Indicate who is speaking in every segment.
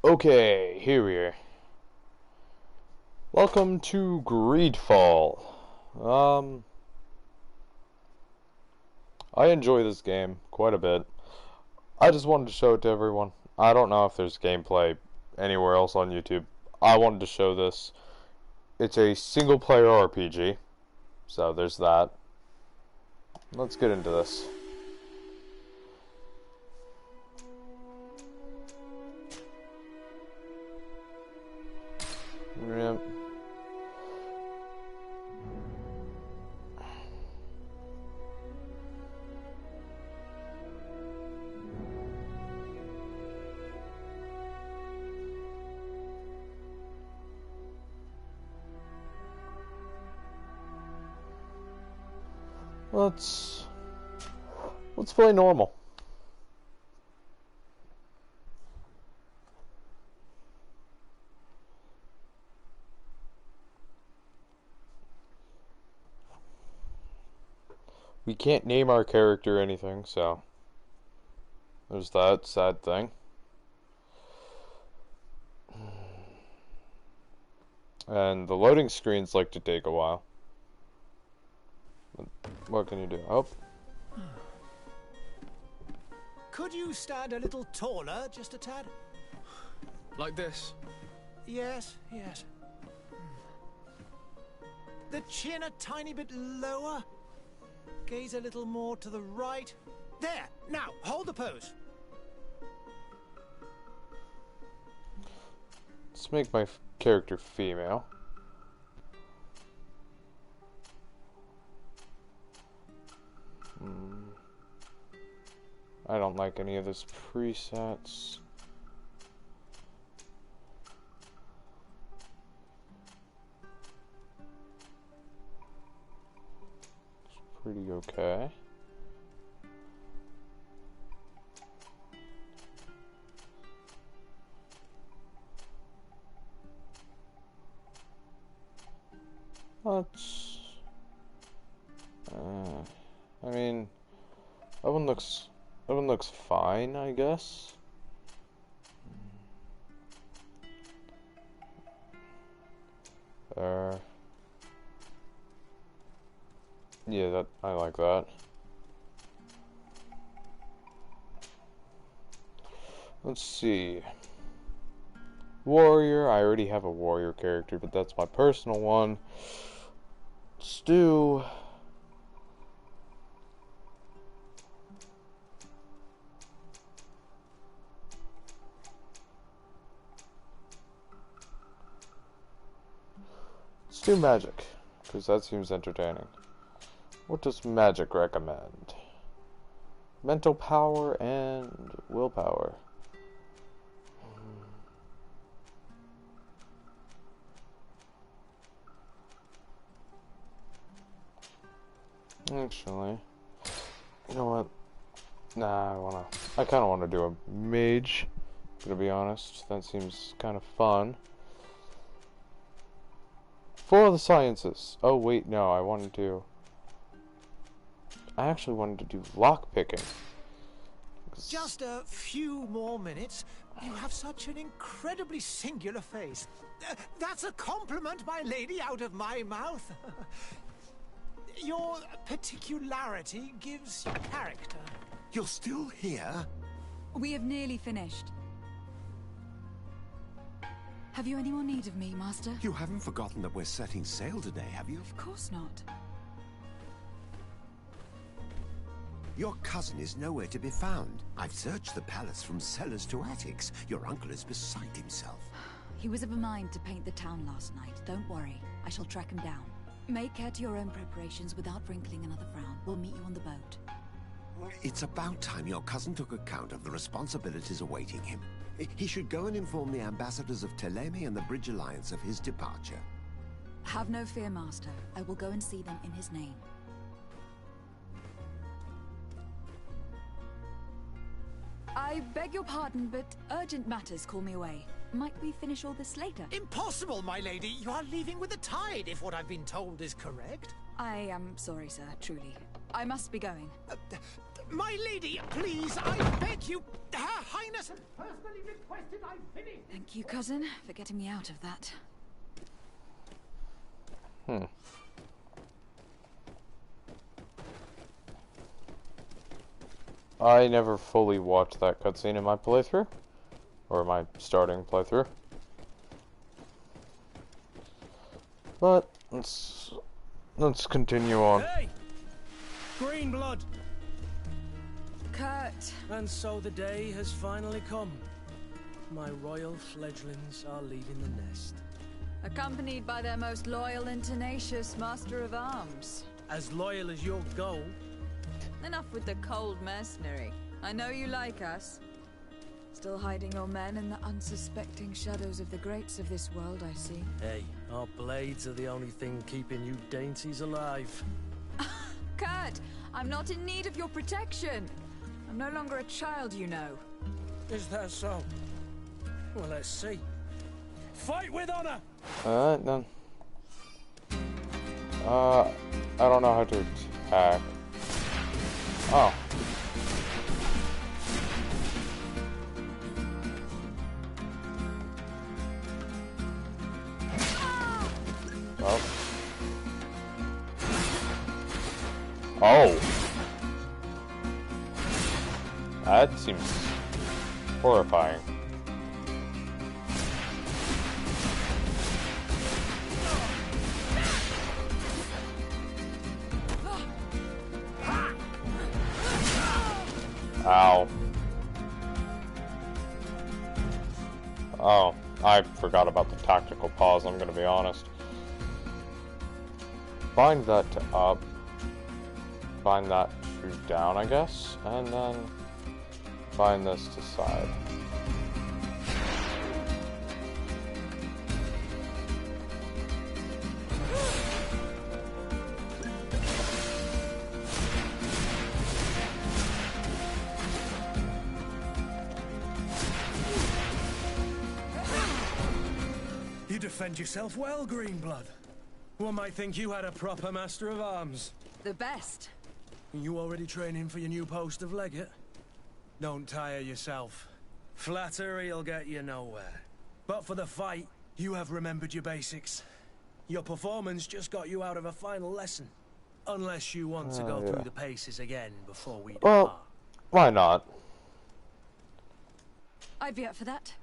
Speaker 1: Okay, here we are. Welcome to Greedfall. I enjoy this game quite a bit. I just wanted to show it to everyone. I don't know if there's gameplay anywhere else on YouTube. I wanted to show this. It's a single-player RPG, so there's that. Let's get into this. Yep. Let's play normal. We can't name our character anything, so there's that sad thing. And the loading screens like to take a while. What can you do? Oh.
Speaker 2: Could you stand a little taller, just a tad?
Speaker 3: Like this?
Speaker 2: Yes, yes. The chin a tiny bit lower. Gaze a little more to the right. There! Now, hold the pose.
Speaker 1: Let's make my character female. I don't like any of this presets. It's pretty okay. Let's I mean, that one looks fine, I guess. There. Yeah, I like that. Let's see. Warrior, I already have a warrior character, but that's my personal one. Stu. Let's do magic, because that seems entertaining. What does magic recommend? Mental power and willpower. Actually, you know what? Nah, I kind of want to do a mage, to be honest. That seems kind of fun. For the sciences. Oh wait, no, I actually wanted to do lockpicking.
Speaker 2: Just a few more minutes. You have such an incredibly singular face. That's a compliment, my lady, out of my mouth. Your particularity gives you character.
Speaker 4: You're still here?
Speaker 5: We have nearly finished. Have you any more need of me, Master?
Speaker 4: You haven't forgotten that we're setting sail today, have you?
Speaker 5: Of course not.
Speaker 4: Your cousin is nowhere to be found. I've searched the palace from cellars to attics. Your uncle is beside himself.
Speaker 5: He was of a mind to paint the town last night. Don't worry. I shall track him down. Make care to your own preparations without wrinkling another frown. We'll meet you on the boat.
Speaker 4: It's about time your cousin took account of the responsibilities awaiting him. He should go and inform the ambassadors of Teleme and the Bridge Alliance of his departure.
Speaker 5: Have no fear, Master. I will go and see them in his name. I beg your pardon, but urgent matters call me away. Might we finish all this later?
Speaker 2: Impossible, my lady. You are leaving with the tide, if what I've been told is correct.
Speaker 5: I am sorry, sir, truly. I must be going.
Speaker 2: My lady, please, I beg You, Her Highness, personally requested I finish.
Speaker 5: Thank you, cousin, for getting me out of that.
Speaker 1: I never fully watched that cutscene in my playthrough, or my starting playthrough. But let's continue on.
Speaker 6: Hey! Green blood!
Speaker 5: Kurt!
Speaker 6: And so the day has finally come. My royal fledglings are leaving the nest.
Speaker 5: Accompanied by their most loyal and tenacious master of arms.
Speaker 6: As loyal as you'll go.
Speaker 5: Enough with the cold mercenary. I know you like us. Still hiding your men in the unsuspecting shadows of the greats of this world, I see.
Speaker 6: Hey, our blades are the only thing keeping you dainties alive.
Speaker 5: Kurt, I'm not in need of your protection. I'm no longer a child, you know.
Speaker 6: Is that so? Well, let's see. Fight with honor!
Speaker 1: Alright then. I don't know how to attack. Oh. Well. Oh. That seems horrifying. Ow. Oh, I forgot about the tactical pause, I'm gonna be honest. Bind that to up. Bind that to down, I guess. And then bind this to side.
Speaker 6: You defend yourself well, Greenblood. One might think you had a proper master of arms.
Speaker 5: The best.
Speaker 6: You already training for your new post of legate? Don't tire yourself. Flattery'll get you nowhere. But for the fight, you have remembered your basics. Your performance just got you out of a final lesson. Unless you want to go through the paces again before we depart.
Speaker 1: Well, why not?
Speaker 5: I'd be up for that.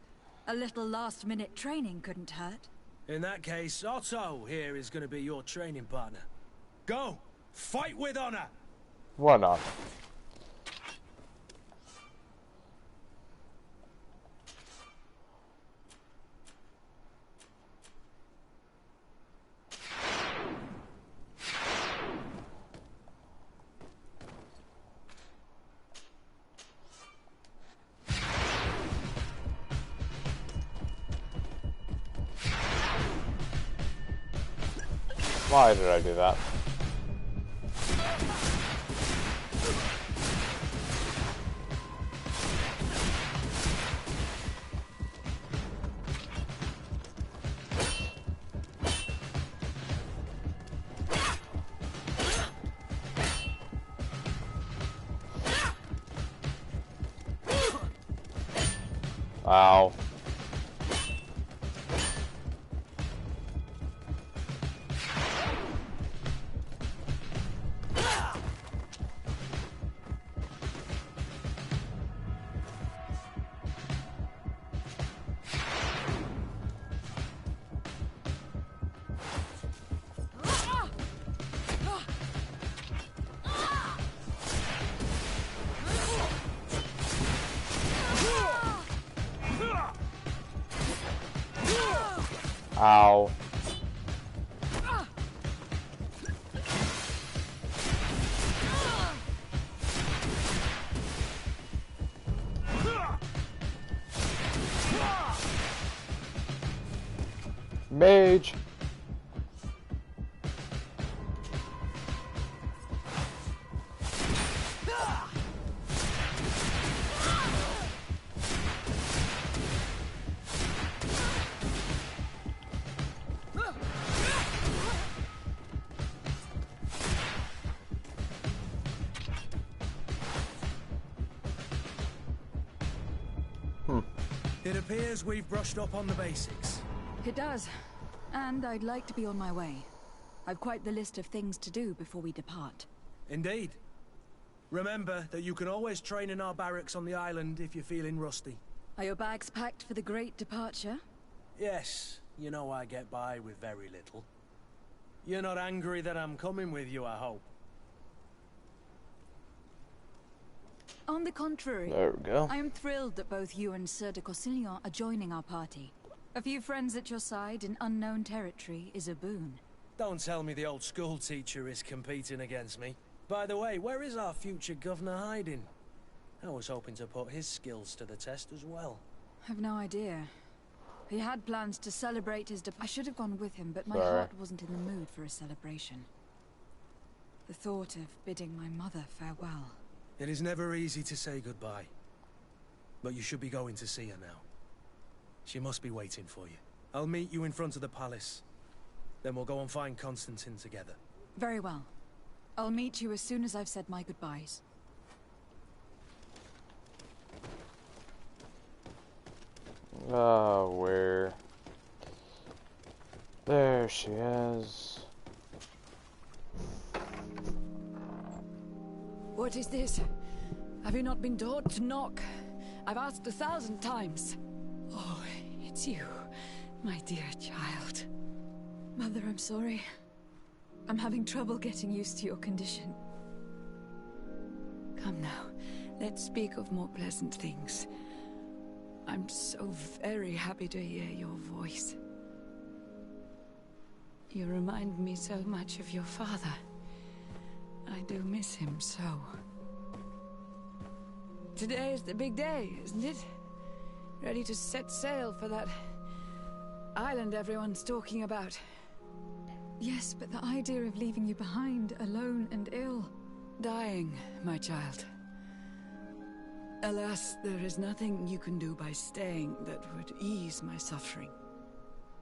Speaker 5: A little last-minute training couldn't hurt.
Speaker 6: In that case, Otto here is going to be your training partner. Go! Fight with honor!
Speaker 1: Why not? Why did I do that? Ow. Ow. Mage.
Speaker 6: It appears we've brushed up on the basics.
Speaker 5: It does. And I'd like to be on my way. I've quite the list of things to do before we depart.
Speaker 6: Indeed. Remember that you can always train in our barracks on the island if you're feeling rusty.
Speaker 5: Are your bags packed for the great departure?
Speaker 6: Yes, you know I get by with very little. You're not angry that I'm coming with you, I hope.
Speaker 5: On the contrary,
Speaker 1: There we go.
Speaker 5: I am thrilled that both you and Sir de Corsillon are joining our party. A few friends at your side in unknown territory is a boon.
Speaker 6: Don't tell me the old school teacher is competing against me. By the way, where is our future governor hiding? I was hoping to put his skills to the test as well.
Speaker 5: I've no idea. He had plans to celebrate his I should have gone with him, but my
Speaker 1: Sorry.
Speaker 5: heart wasn't in the mood for a celebration. The thought of bidding my mother farewell.
Speaker 6: It is never easy to say goodbye. But you should be going to see her now. She must be waiting for you. I'll meet you in front of the palace. Then we'll go and find Constantine together.
Speaker 5: Very well. I'll meet you as soon as I've said my goodbyes.
Speaker 1: Where? There she is.
Speaker 7: What is this? Have you not been taught to knock? I've asked 1,000 times. Oh, it's you, my dear child.
Speaker 5: Mother, I'm sorry. I'm having trouble getting used to your condition.
Speaker 7: Come now, let's speak of more pleasant things. I'm so very happy to hear your voice. You remind me so much of your father. I do miss him so. Today is the big day, isn't it? Ready to set sail for that island everyone's talking about.
Speaker 5: Yes, but the idea of leaving you behind, alone and ill...
Speaker 7: Dying, my child. Alas, there is nothing you can do by staying that would ease my suffering.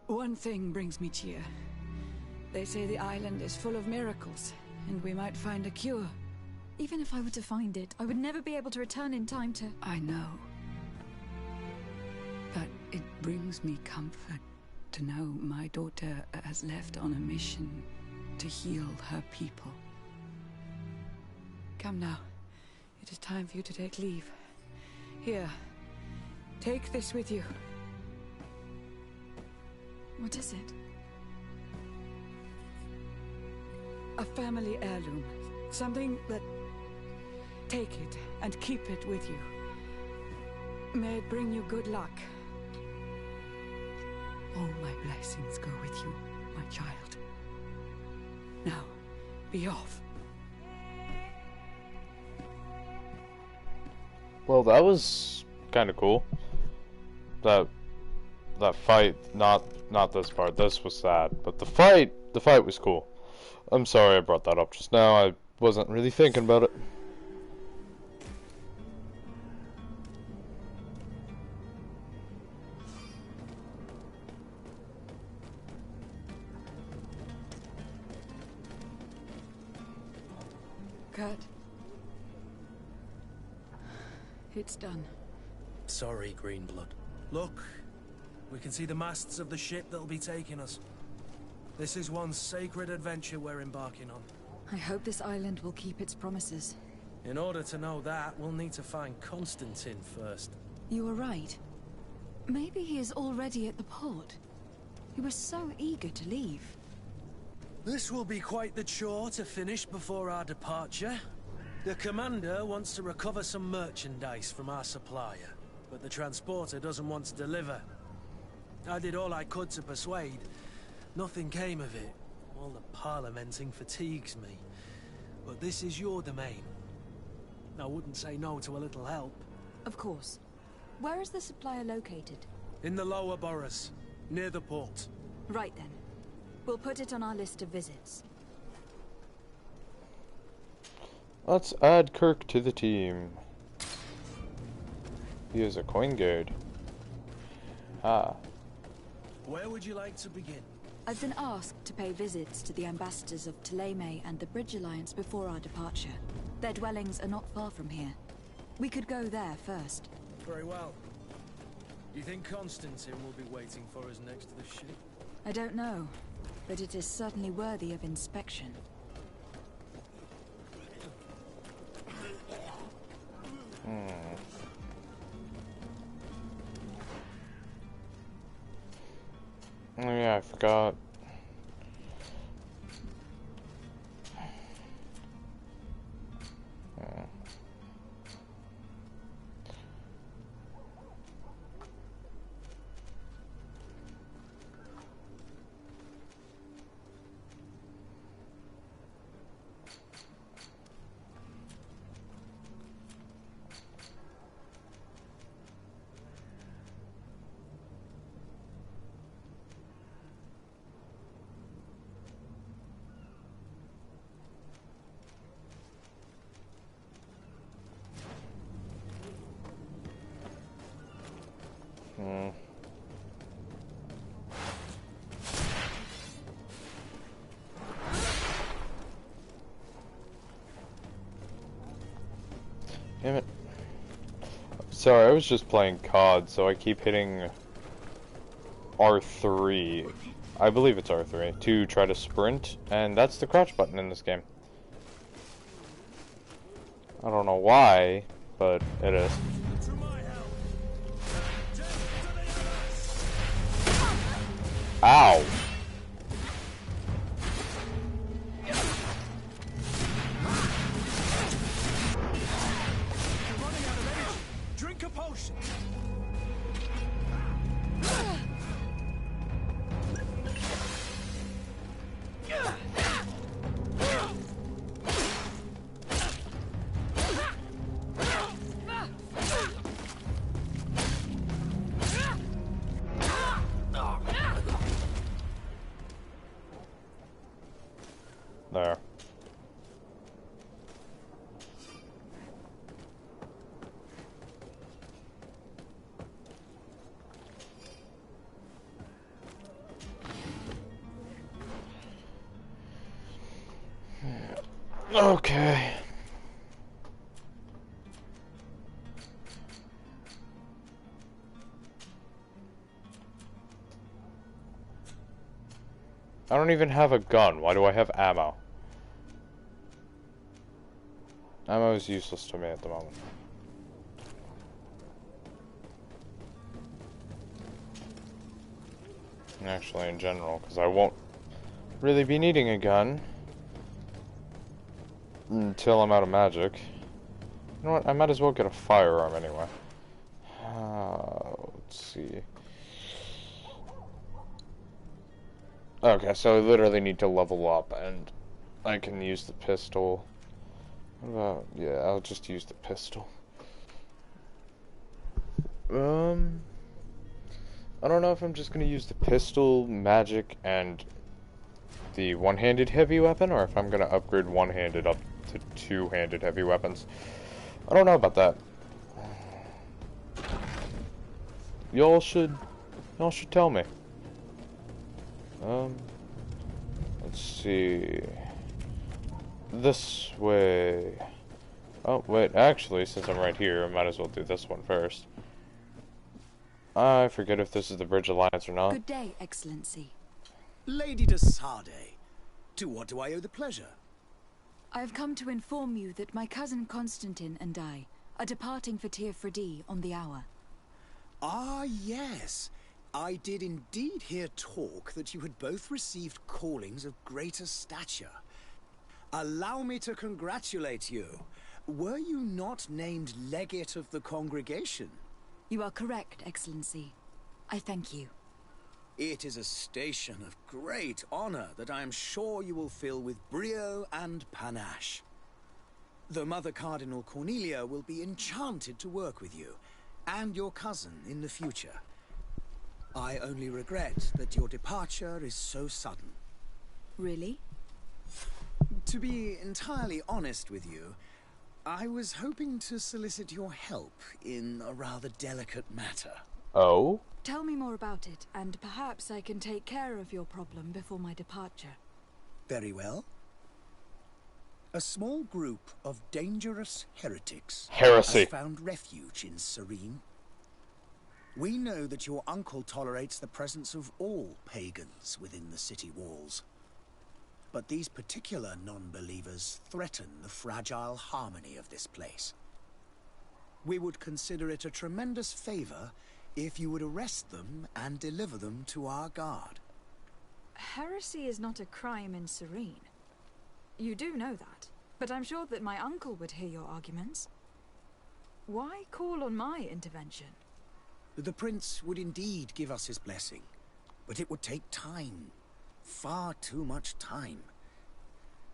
Speaker 7: One thing brings me cheer. They say the island is full of miracles, and we might find a cure.
Speaker 5: Even if I were to find it, I would never be able to return in time to...
Speaker 7: I know. But it brings me comfort to know my daughter has left on a mission to heal her people. Come now. It is time for you to take leave. Here, take this with you.
Speaker 5: What is it?
Speaker 7: A family heirloom. Something that... Take it and keep it with you. May it bring you good luck. All my blessings go with you, my child. Now, be off.
Speaker 1: Well, that was kind of cool. That fight, not this part. This was sad, but the fight was cool. I'm sorry I brought that up just now. I wasn't really thinking about it.
Speaker 7: Kurt. It's done.
Speaker 6: Sorry, Greenblood. Look, we can see the masts of the ship that'll be taking us. This is one sacred adventure we're embarking on.
Speaker 5: I hope this island will keep its promises.
Speaker 6: In order to know that, we'll need to find Constantine first.
Speaker 5: You were right. Maybe he is already at the port. He was so eager to leave.
Speaker 6: This will be quite the chore to finish before our departure. The commander wants to recover some merchandise from our supplier, but the transporter doesn't want to deliver. I did all I could to persuade. Nothing came of it. All the parliamenting fatigues me. But this is your domain. I wouldn't say no to a little help.
Speaker 5: Of course. Where is the supplier located?
Speaker 6: In the lower boroughs, near the port.
Speaker 5: Right then. We'll put it on our list of visits.
Speaker 1: Let's add Kirk to the team. He is a coin guard. Ah.
Speaker 6: Where would you like to begin?
Speaker 5: I've been asked to pay visits to the ambassadors of Thélème and the Bridge Alliance before our departure. Their dwellings are not far from here. We could go there first.
Speaker 6: Very well. You think Constantine will be waiting for us next to the ship?
Speaker 5: I don't know, but it is certainly worthy of inspection.
Speaker 1: Oh yeah, I forgot. Damn it. Sorry, I was just playing COD, so I keep hitting R3. I believe it's R3 to try to sprint, and that's the crouch button in this game. I don't know why, but it is. Ow!
Speaker 6: Drink a potion.
Speaker 1: There. Okay. I don't even have a gun. Why do I have ammo? Ammo is useless to me at the moment. Actually, in general, because I won't really be needing a gun until I'm out of magic. You know what? I might as well get a firearm anyway. Let's see. Okay, so I literally need to level up, and I can use the pistol. What about... yeah, I'll just use the pistol. I don't know if I'm just gonna use the pistol, magic, and the one-handed heavy weapon, or if I'm gonna upgrade one-handed up to two-handed heavy weapons. I don't know about that. Y'all should tell me. Let's see. This way. Oh, wait, actually, since I'm right here, I might as well do this one first. I forget if this is the Bridge Alliance or not.
Speaker 5: Good day, Excellency.
Speaker 2: Lady de Sardet, to what do I owe the pleasure?
Speaker 5: I have come to inform you that my cousin Constantine and I are departing for Tir Freddy on the hour.
Speaker 2: Ah, yes. I did indeed hear talk that you had both received callings of greater stature. Allow me to congratulate you. Were you not named legate of the congregation?
Speaker 5: You are correct, Excellency. I thank you.
Speaker 2: It is a station of great honor that I am sure you will fill with brio and panache. The Mother Cardinal Cornelia will be enchanted to work with you, and your cousin in the future. I only regret that your departure is so sudden.
Speaker 5: Really?
Speaker 2: To be entirely honest with you, I was hoping to solicit your help in a rather delicate matter.
Speaker 1: Oh?
Speaker 5: Tell me more about it, and perhaps I can take care of your problem before my departure.
Speaker 2: Very well. A small group of dangerous heretics
Speaker 1: Heresy.
Speaker 2: has found refuge in Serene.
Speaker 8: We know that your uncle tolerates the presence of all pagans within the city walls. But these particular non-believers threaten the fragile harmony of this place. We would consider it a tremendous favor if you would arrest them and deliver them to our guard.
Speaker 5: Heresy is not a crime in Serene. You do know that, but I'm sure that my uncle would hear your arguments. Why call on my intervention?
Speaker 8: The prince would indeed give us his blessing, but it would take time. Far too much time.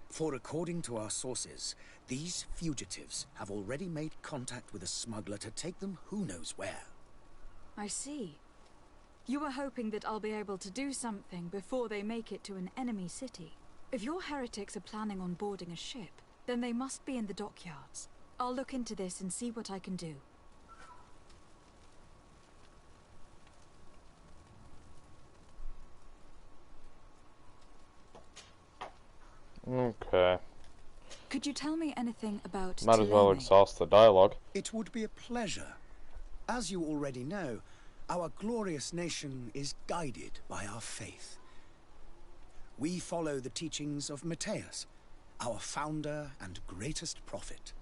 Speaker 8: For according to our sources, these fugitives have already made contact with a smuggler to take them who knows where.
Speaker 5: I see. You were hoping that I'll be able to do something before they make it to an enemy city. If your heretics are planning on boarding a ship, then they must be in the dockyards. I'll look into this and see what I can do.
Speaker 1: Okay.
Speaker 5: Could you tell me anything about
Speaker 1: Might as well
Speaker 5: Thélème?
Speaker 1: exhaust the dialogue.
Speaker 8: It would be a pleasure. As you already know, our glorious nation is guided by our faith. We follow the teachings of Matthias, our founder and greatest prophet,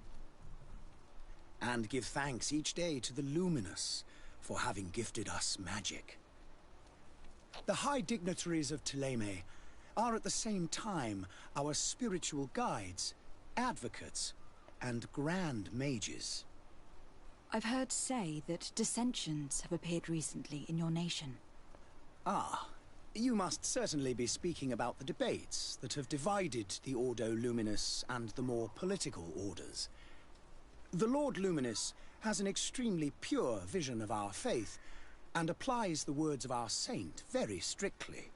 Speaker 8: and give thanks each day to the Luminous for having gifted us magic. The high dignitaries of Thélème are at the same time our spiritual guides, advocates, and grand mages.
Speaker 5: I've heard say that dissensions have appeared recently in your nation.
Speaker 8: Ah, you must certainly be speaking about the debates that have divided the Ordo Luminous and the more political orders. The Lord Luminous has an extremely pure vision of our faith and applies the words of our saint very strictly.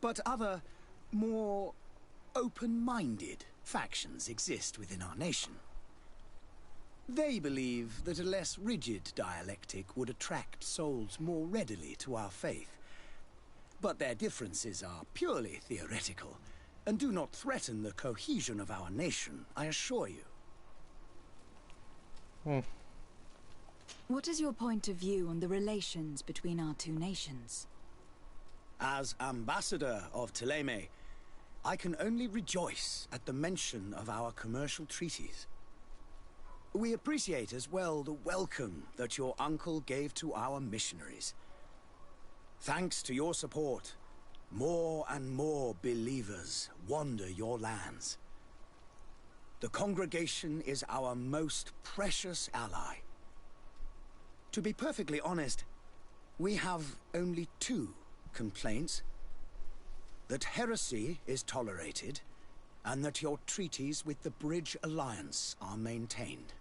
Speaker 8: But other, more open-minded factions exist within our nation. They believe that a less rigid dialectic would attract souls more readily to our faith. But their differences are purely theoretical, and do not threaten the cohesion of our nation, I assure you.
Speaker 5: What is your point of view on the relations between our two nations?
Speaker 8: As ambassador of Thélème, I can only rejoice at the mention of our commercial treaties. We appreciate as well the welcome that your uncle gave to our missionaries. Thanks to your support, more and more believers wander your lands. The congregation is our most precious ally. To be perfectly honest, we have only two complaints: that heresy is tolerated, and that your treaties with the Bridge Alliance are maintained.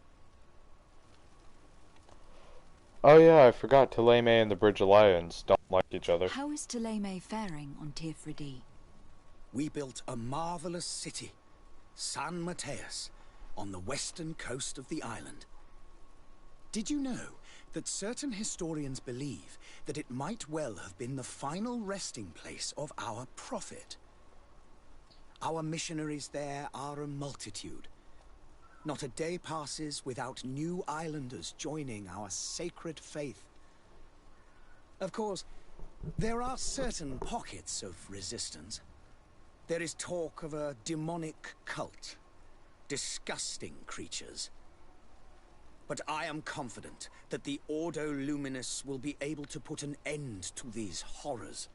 Speaker 1: Oh yeah, I forgot Thélème and the Bridge Alliance don't like each other.
Speaker 5: How is Thélème faring on Tirfredi?
Speaker 8: We built a marvelous city, San Matthias, on the western coast of the island. Did you know that certain historians believe that it might well have been the final resting place of our prophet? Our missionaries there are a multitude. Not a day passes without new islanders joining our sacred faith. Of course, there are certain pockets of resistance. There is talk of a demonic cult, disgusting creatures. But I am confident that the Ordo Luminous will be able to put an end to these horrors.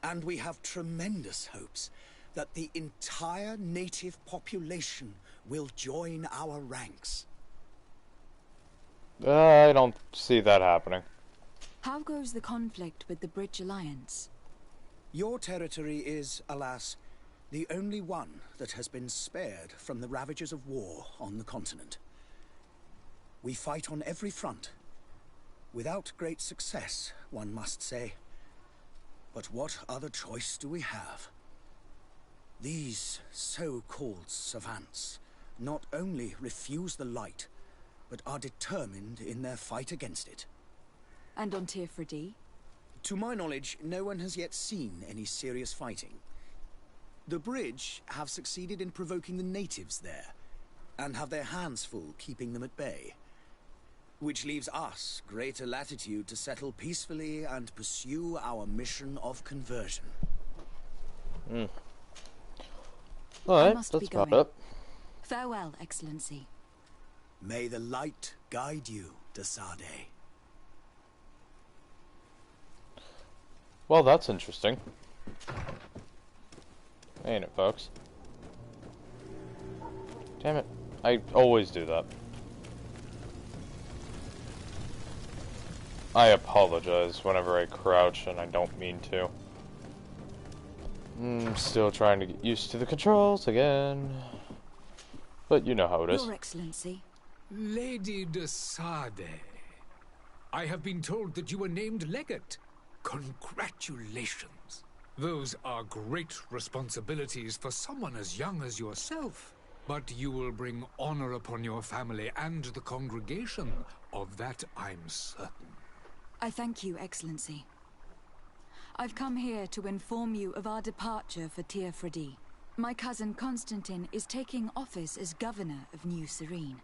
Speaker 8: And we have tremendous hopes that the entire native population will join our ranks.
Speaker 1: I don't see that happening.
Speaker 5: How goes the conflict with the Bridge Alliance?
Speaker 8: Your territory is, alas, the only one that has been spared from the ravages of war on the continent. We fight on every front. Without great success, one must say. But what other choice do we have? These so-called savants not only refuse the light, but are determined in their fight against it.
Speaker 5: And on Tirfredi?
Speaker 8: To my knowledge, no one has yet seen any serious fighting. The Bridge have succeeded in provoking the natives there, and have their hands full keeping them at bay. which leaves us greater latitude to settle peacefully and pursue our mission of conversion.
Speaker 1: Alright,
Speaker 5: must
Speaker 1: that's
Speaker 5: be
Speaker 1: about
Speaker 5: going.
Speaker 1: it.
Speaker 5: Farewell, Excellency.
Speaker 8: May the light guide you, de Sade.
Speaker 1: Well, that's interesting. Ain't it, folks? Damn it. I always do that. I apologize whenever I crouch and I don't mean to. Still trying to get used to the controls again. But you know how it is.
Speaker 5: Your Excellency.
Speaker 9: Lady de Sade, I have been told that you were named Legate. Congratulations. Those are great responsibilities for someone as young as yourself. But you will bring honor upon your family and the congregation. Of that I'm certain.
Speaker 5: I thank you, Excellency. I've come here to inform you of our departure for Tir Fredi. My cousin Constantine is taking office as governor of New Serene,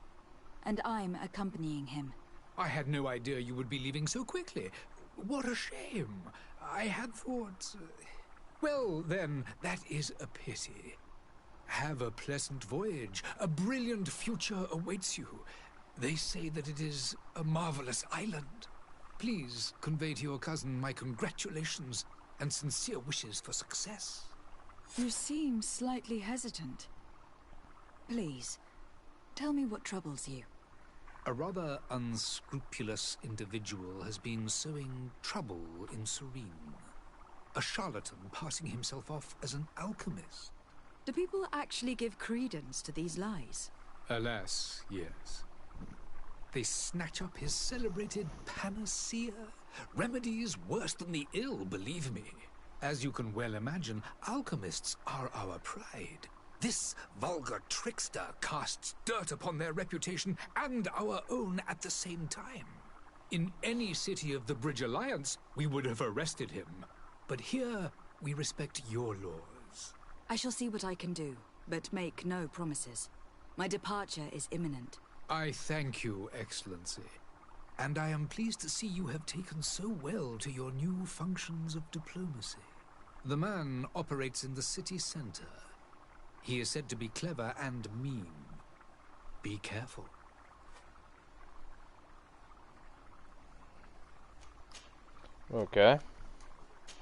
Speaker 5: and I'm accompanying him.
Speaker 9: I had no idea you would be leaving so quickly. What a shame. I had thought... Well, then, that is a pity. Have a pleasant voyage. A brilliant future awaits you. They say that it is a marvelous island. Please convey to your cousin my congratulations and sincere wishes for success.
Speaker 5: You seem slightly hesitant. Please, tell me what troubles you.
Speaker 9: A rather unscrupulous individual has been sowing trouble in Serene. A charlatan passing himself off as an alchemist.
Speaker 5: Do people actually give credence to these lies?
Speaker 9: Alas, yes. They snatch up his celebrated panacea. Remedies worse than the ill, believe me. As you can well imagine, alchemists are our pride. This vulgar trickster casts dirt upon their reputation and our own at the same time. In any city of the Bridge Alliance, we would have arrested him. But here, we respect your laws.
Speaker 5: I shall see what I can do, but make no promises. My departure is imminent.
Speaker 9: I thank you, Excellency. And I am pleased to see you have taken so well to your new functions of diplomacy. The man operates in the city center. He is said to be clever and mean. Be careful.
Speaker 1: Okay.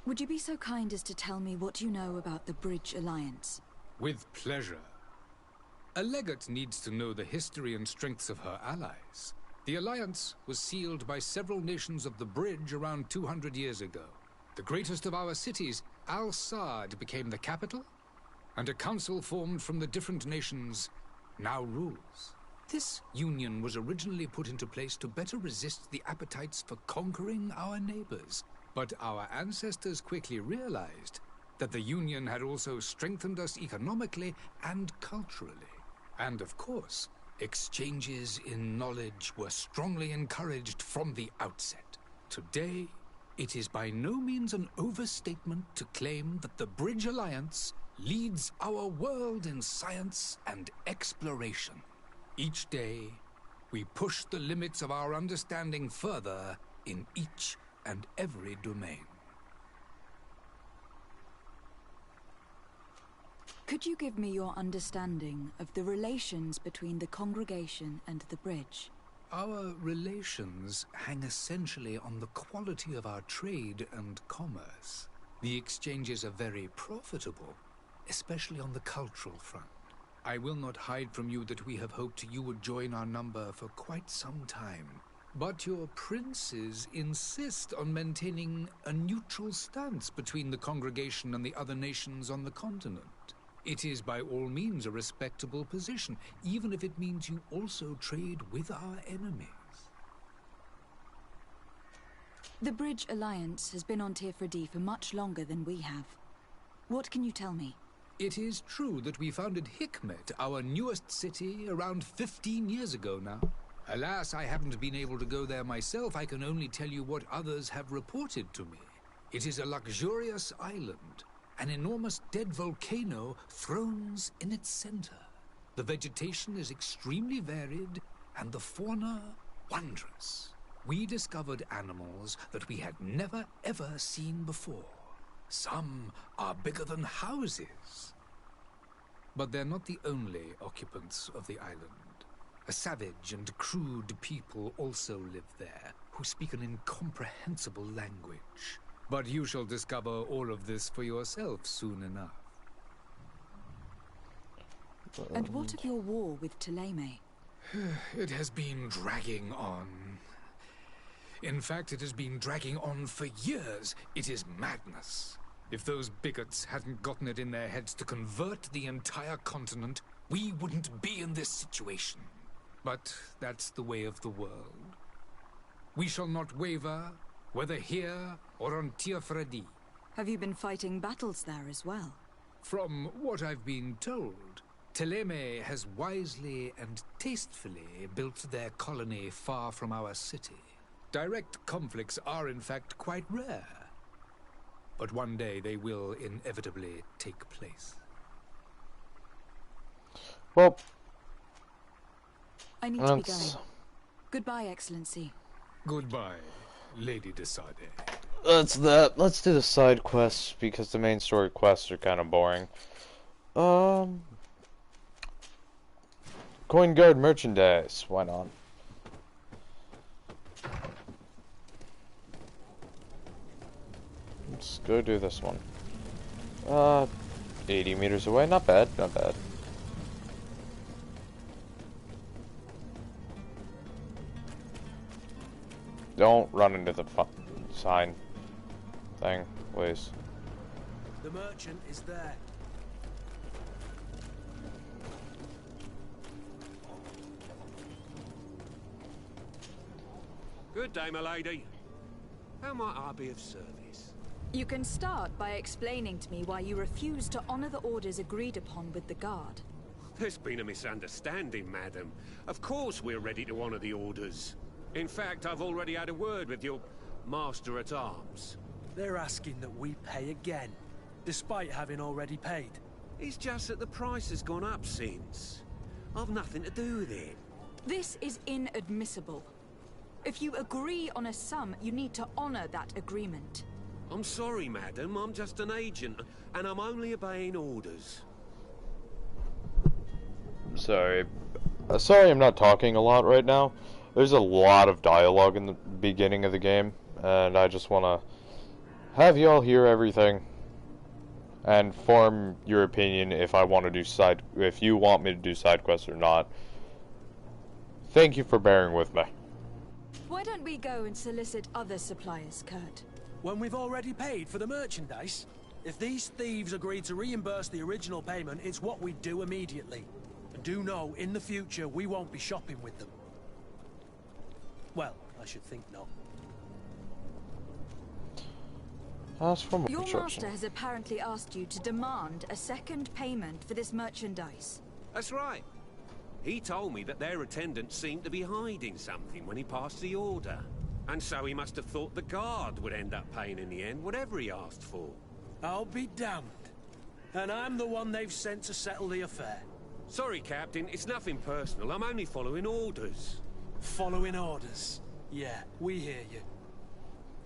Speaker 5: Would you be so kind as to tell me what you know about the Bridge Alliance?
Speaker 9: With pleasure. A legate needs to know the history and strengths of her allies. The alliance was sealed by several nations of the Bridge around 200 years ago. The greatest of our cities, Al-Sad, became the capital, and a council formed from the different nations now rules. This union was originally put into place to better resist the appetites for conquering our neighbors. But our ancestors quickly realized that the union had also strengthened us economically and culturally. And of course, exchanges in knowledge were strongly encouraged from the outset. Today, it is by no means an overstatement to claim that the Bridge Alliance leads our world in science and exploration. Each day, we push the limits of our understanding further in each and every domain.
Speaker 5: Could you give me your understanding of the relations between the congregation and the Bridge?
Speaker 9: Our relations hang essentially on the quality of our trade and commerce. The exchanges are very profitable, especially on the cultural front. I will not hide from you that we have hoped you would join our number for quite some time. But your princes insist on maintaining a neutral stance between the congregation and the other nations on the continent. It is by all means a respectable position, even if it means you also trade with our enemies.
Speaker 5: The Bridge Alliance has been on Tir Fredi for much longer than we have. What can you tell me?
Speaker 9: It is true that we founded Hikmet, our newest city, around 15 years ago now. Alas, I haven't been able to go there myself. I can only tell you what others have reported to me. It is a luxurious island. An enormous dead volcano thrones in its center. The vegetation is extremely varied, and the fauna wondrous. We discovered animals that we had never ever seen before. Some are bigger than houses. But they're not the only occupants of the island. A savage and crude people also live there, who speak an incomprehensible language. But you shall discover all of this for yourself soon enough.
Speaker 5: And what of your war with Thélème?
Speaker 9: It has been dragging on. In fact, it has been dragging on for years. It is madness. If those bigots hadn't gotten it in their heads to convert the entire continent, we wouldn't be in this situation. But that's the way of the world. We shall not waver, whether here or on Tiafredi.
Speaker 5: Have you been fighting battles there as well?
Speaker 9: From what I've been told, Thélème has wisely and tastefully built their colony far from our city. Direct conflicts are in fact quite rare. But one day they will inevitably take place.
Speaker 1: Well,
Speaker 5: I need to be going. Goodbye, Excellency.
Speaker 9: Goodbye, Lady de Sade.
Speaker 1: That's that. Let's do the side quests, because the main story quests are kind of boring. Coin guard merchandise. Why not? Let's go do this one. 80 meters away. Not bad. Not bad. Don't run into the sign thing, please.
Speaker 6: The merchant is there.
Speaker 10: Good day, my lady. How might I be of service?
Speaker 5: You can start by explaining to me why you refuse to honor the orders agreed upon with the guard.
Speaker 10: There's been a misunderstanding, madam. Of course we're ready to honor the orders. In fact, I've already had a word with your master-at-arms.
Speaker 6: They're asking that we pay again, despite having already paid.
Speaker 10: It's just that the price has gone up since. I've nothing to do with it.
Speaker 5: This is inadmissible. If you agree on a sum, you need to honor that agreement.
Speaker 10: I'm sorry, madam. I'm just an agent, and I'm only obeying orders.
Speaker 1: Sorry. Sorry I'm not talking a lot right now. There's a lot of dialogue in the beginning of the game, and I just want to have y'all hear everything and form your opinion if I want to do if you want me to do side quests or not. Thank you for bearing with me.
Speaker 5: Why don't we go and solicit other suppliers, Kurt?
Speaker 6: When we've already paid for the merchandise? If these thieves agree to reimburse the original payment, it's what we do immediately. And do know, in the future, we won't be shopping with them. Well, I should think not.
Speaker 1: Ask for more
Speaker 5: Your
Speaker 1: construction.
Speaker 5: master has apparently asked you to demand a second payment for this merchandise.
Speaker 10: That's right. He told me that their attendants seemed to be hiding something when he passed the order. And so he must have thought the guard would end up paying in the end, whatever he asked for.
Speaker 6: I'll be damned. And I'm the one they've sent to settle the affair.
Speaker 10: Sorry, Captain, it's nothing personal. I'm only following orders.
Speaker 6: Following orders. Yeah, we hear you.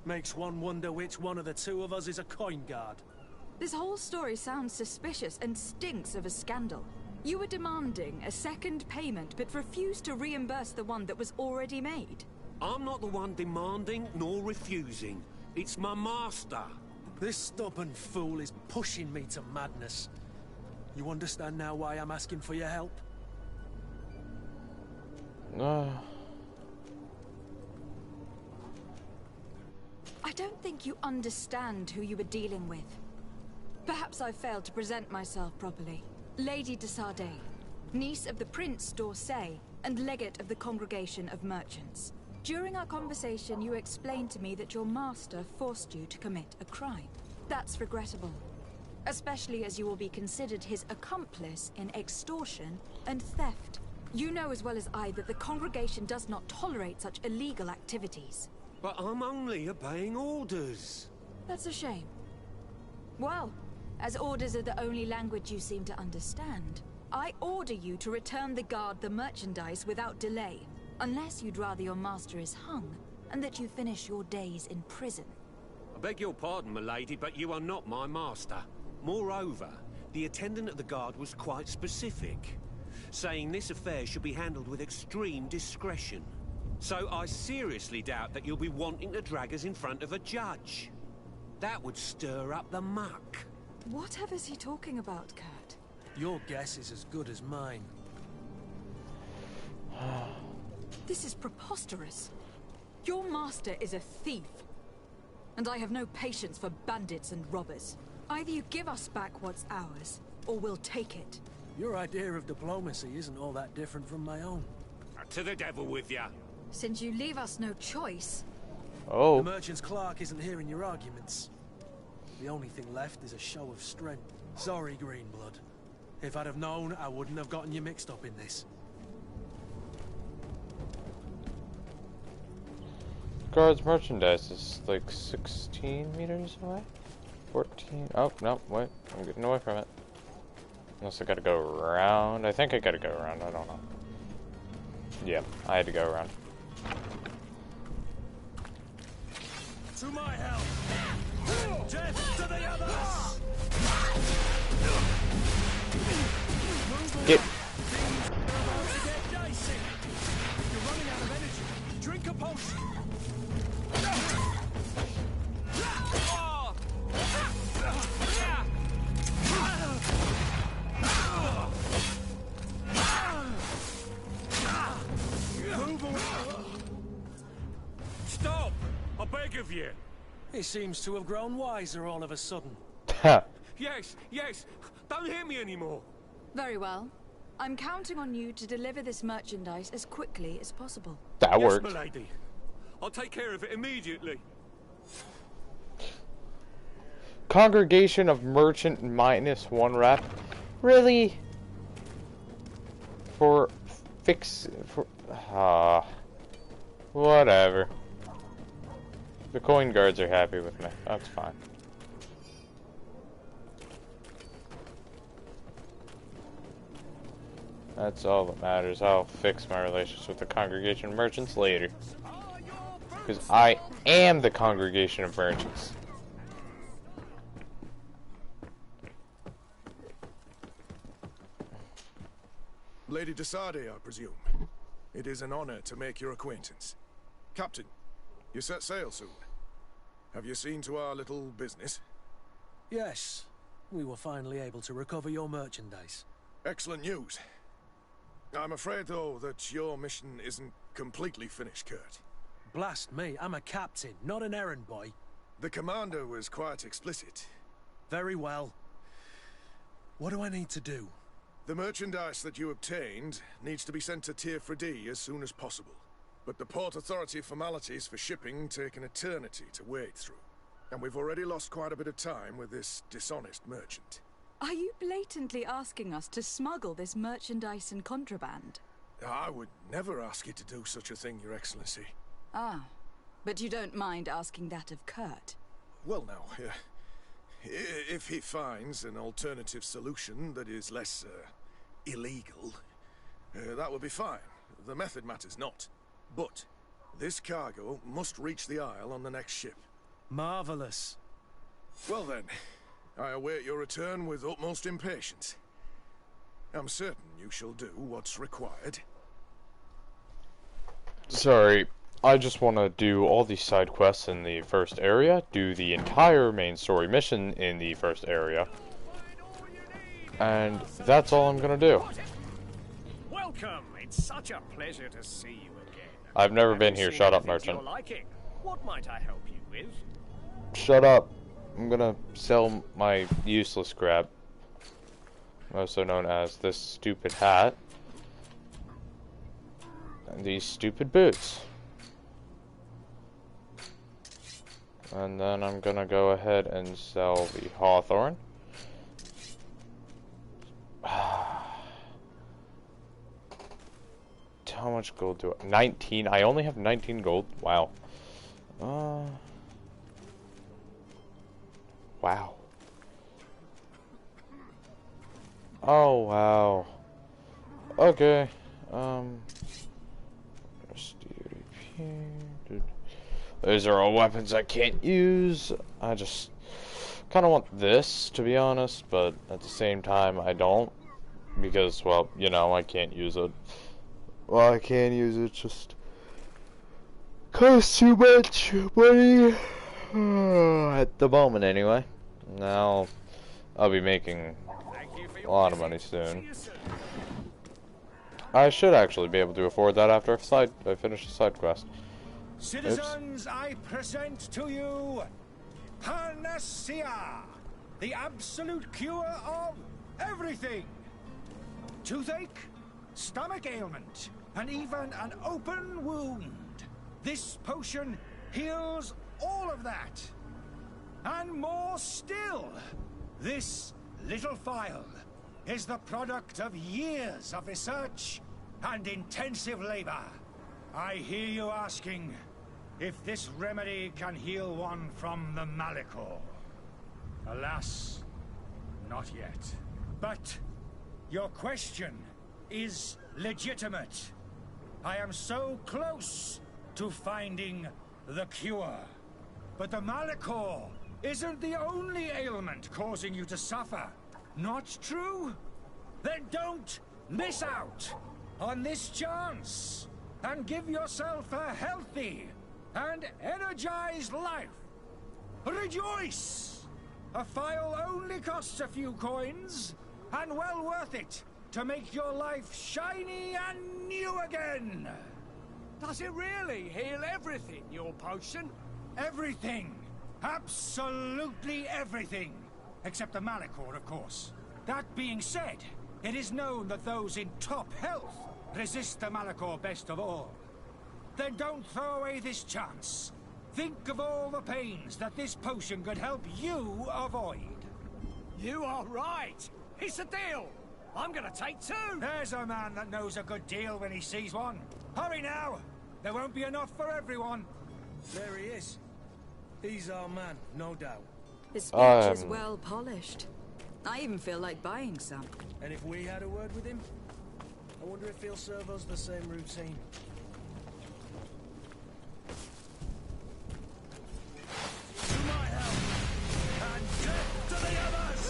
Speaker 6: Makes one wonder which one of the two of us is a coin guard.
Speaker 5: This whole story sounds suspicious and stinks of a scandal. You were demanding a second payment, but refused to reimburse the one that was already made.
Speaker 10: I'm not the one demanding nor refusing. It's my master.
Speaker 6: This stubborn fool is pushing me to madness. You understand now why I'm asking for your help?
Speaker 5: I don't think you understand who you were dealing with. Perhaps I failed to present myself properly. Lady de Sade, niece of the Prince d'Orsay, and legate of the Congregation of Merchants. During our conversation, you explained to me that your master forced you to commit a crime. That's regrettable, especially as you will be considered his accomplice in extortion and theft. You know as well as I that the Congregation does not tolerate such illegal activities.
Speaker 10: But I'm only obeying orders.
Speaker 5: That's a shame. Well, as orders are the only language you seem to understand, I order you to return the guard the merchandise without delay. Unless you'd rather your master is hung, and that you finish your days in prison.
Speaker 10: I beg your pardon, milady, but you are not my master. Moreover, the attendant of the guard was quite specific, saying this affair should be handled with extreme discretion. So I seriously doubt that you'll be wanting to drag us in front of a judge. That would stir up the muck.
Speaker 5: Whatever is he talking about, Kurt?
Speaker 6: Your guess is as good as mine.
Speaker 5: This is preposterous. Your master is a thief. And I have no patience for bandits and robbers. Either you give us back what's ours, or we'll take it.
Speaker 6: Your idea of diplomacy isn't all that different from my own.
Speaker 10: To the devil with ya.
Speaker 5: Since you leave us no choice...
Speaker 1: Oh.
Speaker 6: The merchant's clerk isn't hearing your arguments. The only thing left is a show of strength. Sorry, Greenblood. If I'd have known, I wouldn't have gotten you mixed up in this.
Speaker 1: Guards merchandise is like 16 meters away? 14? Oh, no, wait. I'm getting away from it. Unless I gotta go around. I think I gotta go around. I don't know. Yeah, I had to go around.
Speaker 6: To my help! Death to the others!
Speaker 1: Get.
Speaker 6: You're running out of energy. Drink a potion.
Speaker 10: Stop! I beg of you.
Speaker 6: He seems to have grown wiser all of a sudden.
Speaker 10: Yes, yes. Don't hit me anymore.
Speaker 5: Very well. I'm counting on you to deliver this merchandise as quickly as possible.
Speaker 1: That
Speaker 10: Yes,
Speaker 1: worked.
Speaker 10: milady. I'll take care of it immediately.
Speaker 1: Congregation of Merchant -1 rep. Really? For whatever. The coin guards are happy with me. That's fine. That's all that matters. I'll fix my relations with the Congregation of Merchants later. Because I am the Congregation of Merchants.
Speaker 11: Lady Desade, I presume. It is an honor to make your acquaintance. Captain, you set sail soon. Have you seen to our little business?
Speaker 6: Yes, we were finally able to recover your merchandise.
Speaker 11: Excellent news. I'm afraid, though, that your mission isn't completely finished, Kurt.
Speaker 6: Blast me, I'm a captain, not an errand boy.
Speaker 11: The commander was quite explicit.
Speaker 6: Very well. What do I need to do?
Speaker 11: The merchandise that you obtained needs to be sent to Tier 4D as soon as possible. But the Port Authority formalities for shipping take an eternity to wade through. And we've already lost quite a bit of time with this dishonest merchant.
Speaker 5: Are you blatantly asking us to smuggle this merchandise and contraband?
Speaker 11: I would never ask you to do such a thing, Your Excellency.
Speaker 5: Ah, but you don't mind asking that of Kurt?
Speaker 11: Well, now, if he finds an alternative solution that is less, illegal, that would be fine. The method matters not. But this cargo must reach the Isle on the next ship.
Speaker 6: Marvelous.
Speaker 11: Well then, I await your return with utmost impatience. I'm certain you shall do what's required.
Speaker 1: Sorry, I just want to do all the side quests in the first area, do the entire main story mission in the first area, and that's all I'm gonna do.
Speaker 12: Welcome. It's such a pleasure to see you again.
Speaker 1: I've never been here. Shut up,
Speaker 12: Anything to
Speaker 1: merchant.
Speaker 12: your liking? What might I help you with?
Speaker 1: Shut up. I'm gonna sell my useless crap, also known as this stupid hat and these stupid boots. And then I'm gonna go ahead and sell the Hawthorn. How much gold do I... 19. I only have 19 gold. Wow. Wow. Oh, wow. Okay. These are all weapons I can't use. I just kind of want this, to be honest, but at the same time, I don't. Because, well, you know, I can't use it. Well, I can use it, just costs too much money. At the moment, anyway. Now, I'll be making a lot of money soon. I should actually be able to afford that after I finish the side quest.
Speaker 12: Citizens, I present to you Panacea, the absolute cure of everything. Toothache, stomach ailment, and even an open wound. This potion heals all of that. And more still, this little phial is the product of years of research and intensive labor. I hear you asking if this remedy can heal one from the Malachor. Alas, not yet. But your question is legitimate. I am so close to finding the cure. But the Malachor isn't the only ailment causing you to suffer. Not true? Then don't miss out on this chance and give yourself a healthy and energized life. Rejoice! A phial only costs a few coins, and well worth it to make your life shiny and new again.
Speaker 13: Does it really heal everything, your potion?
Speaker 12: Everything. Absolutely everything. Except the Malachor, of course. That being said, it is known that those in top health resist the Malachor best of all. Then don't throw away this chance. Think of all the pains that this potion could help you avoid.
Speaker 13: You are right. It's a deal. I'm gonna take two.
Speaker 12: There's a man that knows a good deal when he sees one. Hurry now. There won't be enough for everyone.
Speaker 6: There he is. He's our man, no doubt.
Speaker 5: His speech is well polished. I even feel like buying some.
Speaker 6: And if we had a word with him, I wonder if he'll serve us the same routine. To my help, and death to the others!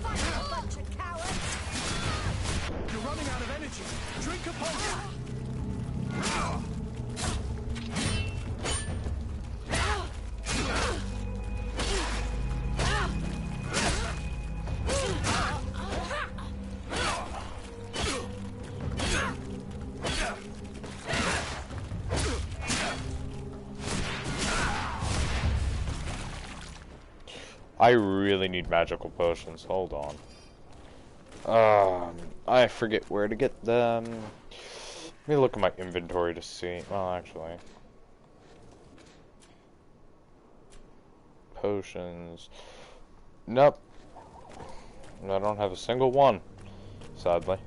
Speaker 14: Fight a bunch of cowards!
Speaker 12: You're running out of energy. Drink a potion.
Speaker 1: I really need magical potions. Hold on. I forget where to get them. Let me look at my inventory to see. Well, actually. Potions. Nope. I don't have a single one, sadly.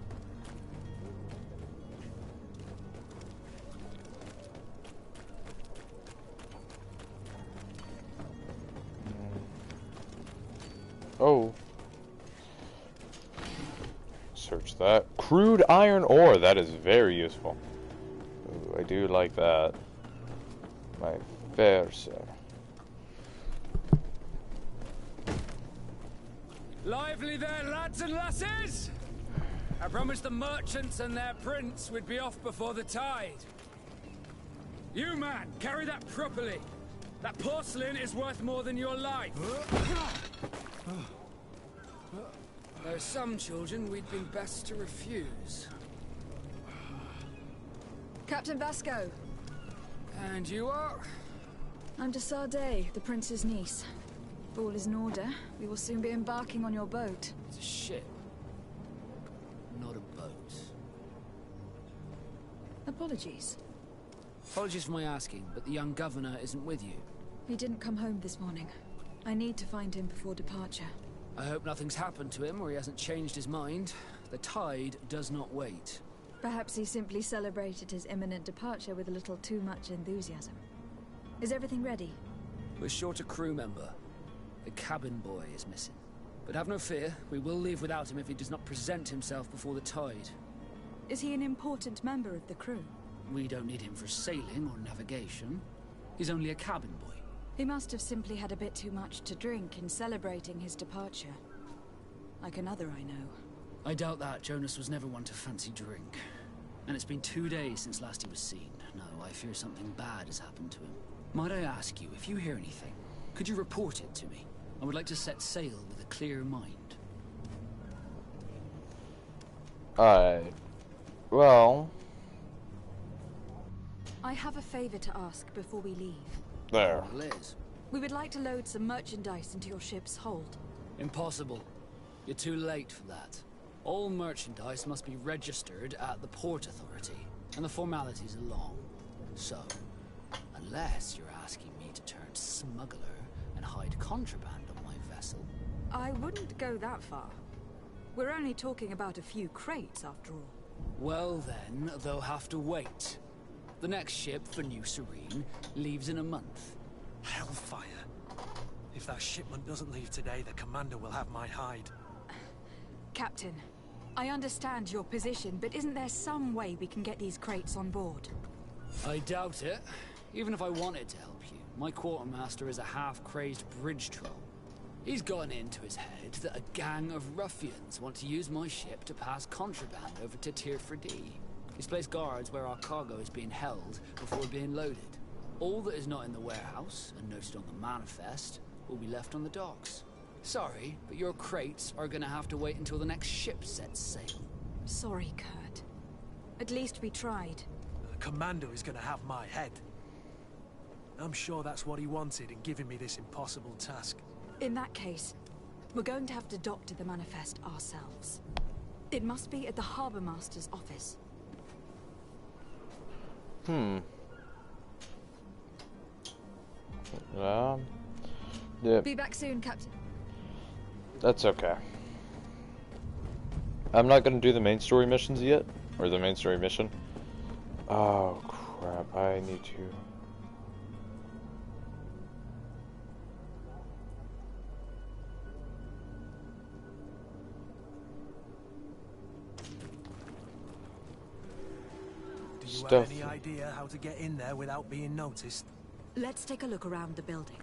Speaker 1: Oh. Search that. Crude iron ore. That is very useful. Ooh, I do like that. My fair sir.
Speaker 15: Lively there, lads and lasses! I promised the merchants and their prince we'd be off before the tide. You, man, carry that properly. That porcelain is worth more than your life. There are some children we'd been best to refuse.
Speaker 5: Captain Vasco.
Speaker 15: And you are?
Speaker 5: I'm de Sardet, the prince's niece. If all is in order, we will soon be embarking on your boat.
Speaker 15: It's a ship, not a boat.
Speaker 5: Apologies.
Speaker 15: Apologies for my asking, but the young governor isn't with you.
Speaker 5: He didn't come home this morning. I need to find him before departure.
Speaker 15: I hope nothing's happened to him or he hasn't changed his mind. The tide does not wait.
Speaker 5: Perhaps he simply celebrated his imminent departure with a little too much enthusiasm. Is everything ready?
Speaker 15: We're short a crew member. The cabin boy is missing. But have no fear, we will leave without him if he does not present himself before the tide.
Speaker 5: Is he an important member of the crew?
Speaker 16: We don't need him for sailing or navigation. He's only a cabin boy.
Speaker 5: He must have simply had a bit too much to drink in celebrating his departure. Like another I know.
Speaker 16: I doubt that. Jonas was never one to fancy drink. And it's been 2 days since last he was seen. No, I fear something bad has happened to him. Might I ask you, if you hear anything, could you report it to me? I would like to set sail with a clear mind.
Speaker 1: Alright. Well...
Speaker 5: I have a favor to ask before we leave.
Speaker 1: There.
Speaker 16: Liz.
Speaker 5: We would like to load some merchandise into your ship's hold.
Speaker 16: Impossible. You're too late for that. All merchandise must be registered at the Port Authority, and the formalities are long. So, unless you're asking me to turn smuggler and hide contraband on my vessel...
Speaker 5: I wouldn't go that far. We're only talking about a few crates, after all.
Speaker 16: Well then, they'll have to wait. The next ship for New Serene leaves in a month.
Speaker 6: Hellfire. If that shipment doesn't leave today, the commander will have my hide.
Speaker 5: Captain, I understand your position, but isn't there some way we can get these crates on board?
Speaker 16: I doubt it. Even if I wanted to help you, my quartermaster is a half-crazed bridge troll. He's gotten into his head that a gang of ruffians want to use my ship to pass contraband over to Tier 4D. He's placed guards where our cargo is being held before being loaded. All that is not in the warehouse, and noted on the manifest, will be left on the docks. Sorry, but your crates are gonna have to wait until the next ship sets sail.
Speaker 5: Sorry, Kurt. At least we tried.
Speaker 6: The commander is gonna have my head. I'm sure that's what he wanted in giving me this impossible task.
Speaker 5: In that case, we're going to have to doctor the manifest ourselves. It must be at the Harbour Master's office.
Speaker 1: Yeah.
Speaker 5: Be back soon, Captain.
Speaker 1: That's okay. I'm not gonna do the main story missions yet, or the main story mission. Oh crap! I need to.
Speaker 6: Do you have any idea how to get in there without being noticed?
Speaker 5: Let's take a look around the building.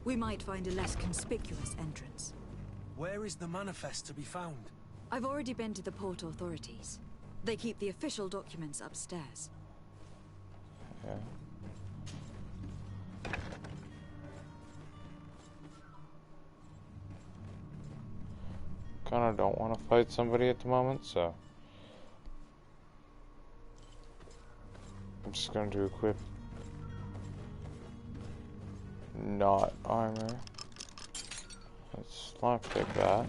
Speaker 5: We might find a less conspicuous entrance.
Speaker 6: Where is the manifest to be found?
Speaker 5: I've already been to the port authorities. They keep the official documents upstairs.
Speaker 1: Yeah. Kinda don't want to fight somebody at the moment, so I'm just going to equip not armor. Let's lockpick that.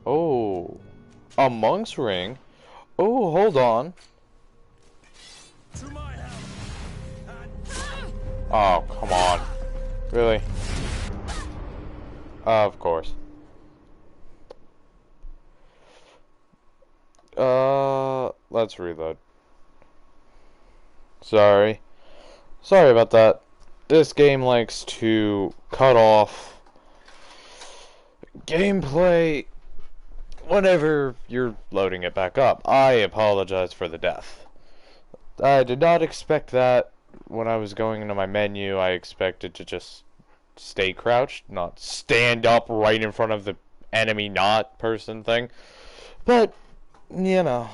Speaker 1: Oh, a monk's ring. Oh, hold on. Oh, come on. Really? Of course. Let's reload. Sorry about that. This game likes to cut off gameplay whenever you're loading it back up. I apologize for the death. I did not expect that. When I was going into my menu, I expected to just stay crouched, not stand up right in front of the enemy not person thing. But, you know.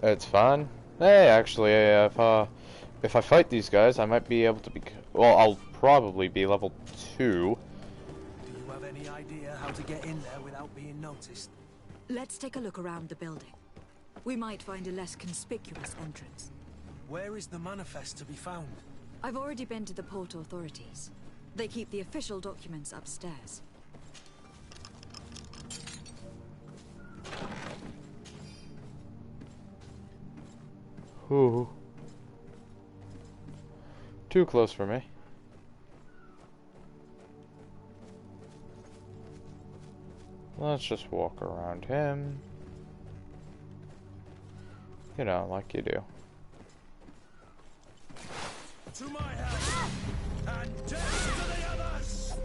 Speaker 1: It's fine. Hey, actually, if I fight these guys, I might be able to be... Well, I'll probably be level 2.
Speaker 6: Do you have any idea how to get in there without being noticed?
Speaker 5: Let's take a look around the building. We might find a less conspicuous entrance.
Speaker 6: Where is the manifest to be found?
Speaker 5: I've already been to the port authorities. They keep the official documents upstairs.
Speaker 1: Ooh. Too close for me. Let's just walk around him. You know, like you do.
Speaker 12: To my house, and death to the others!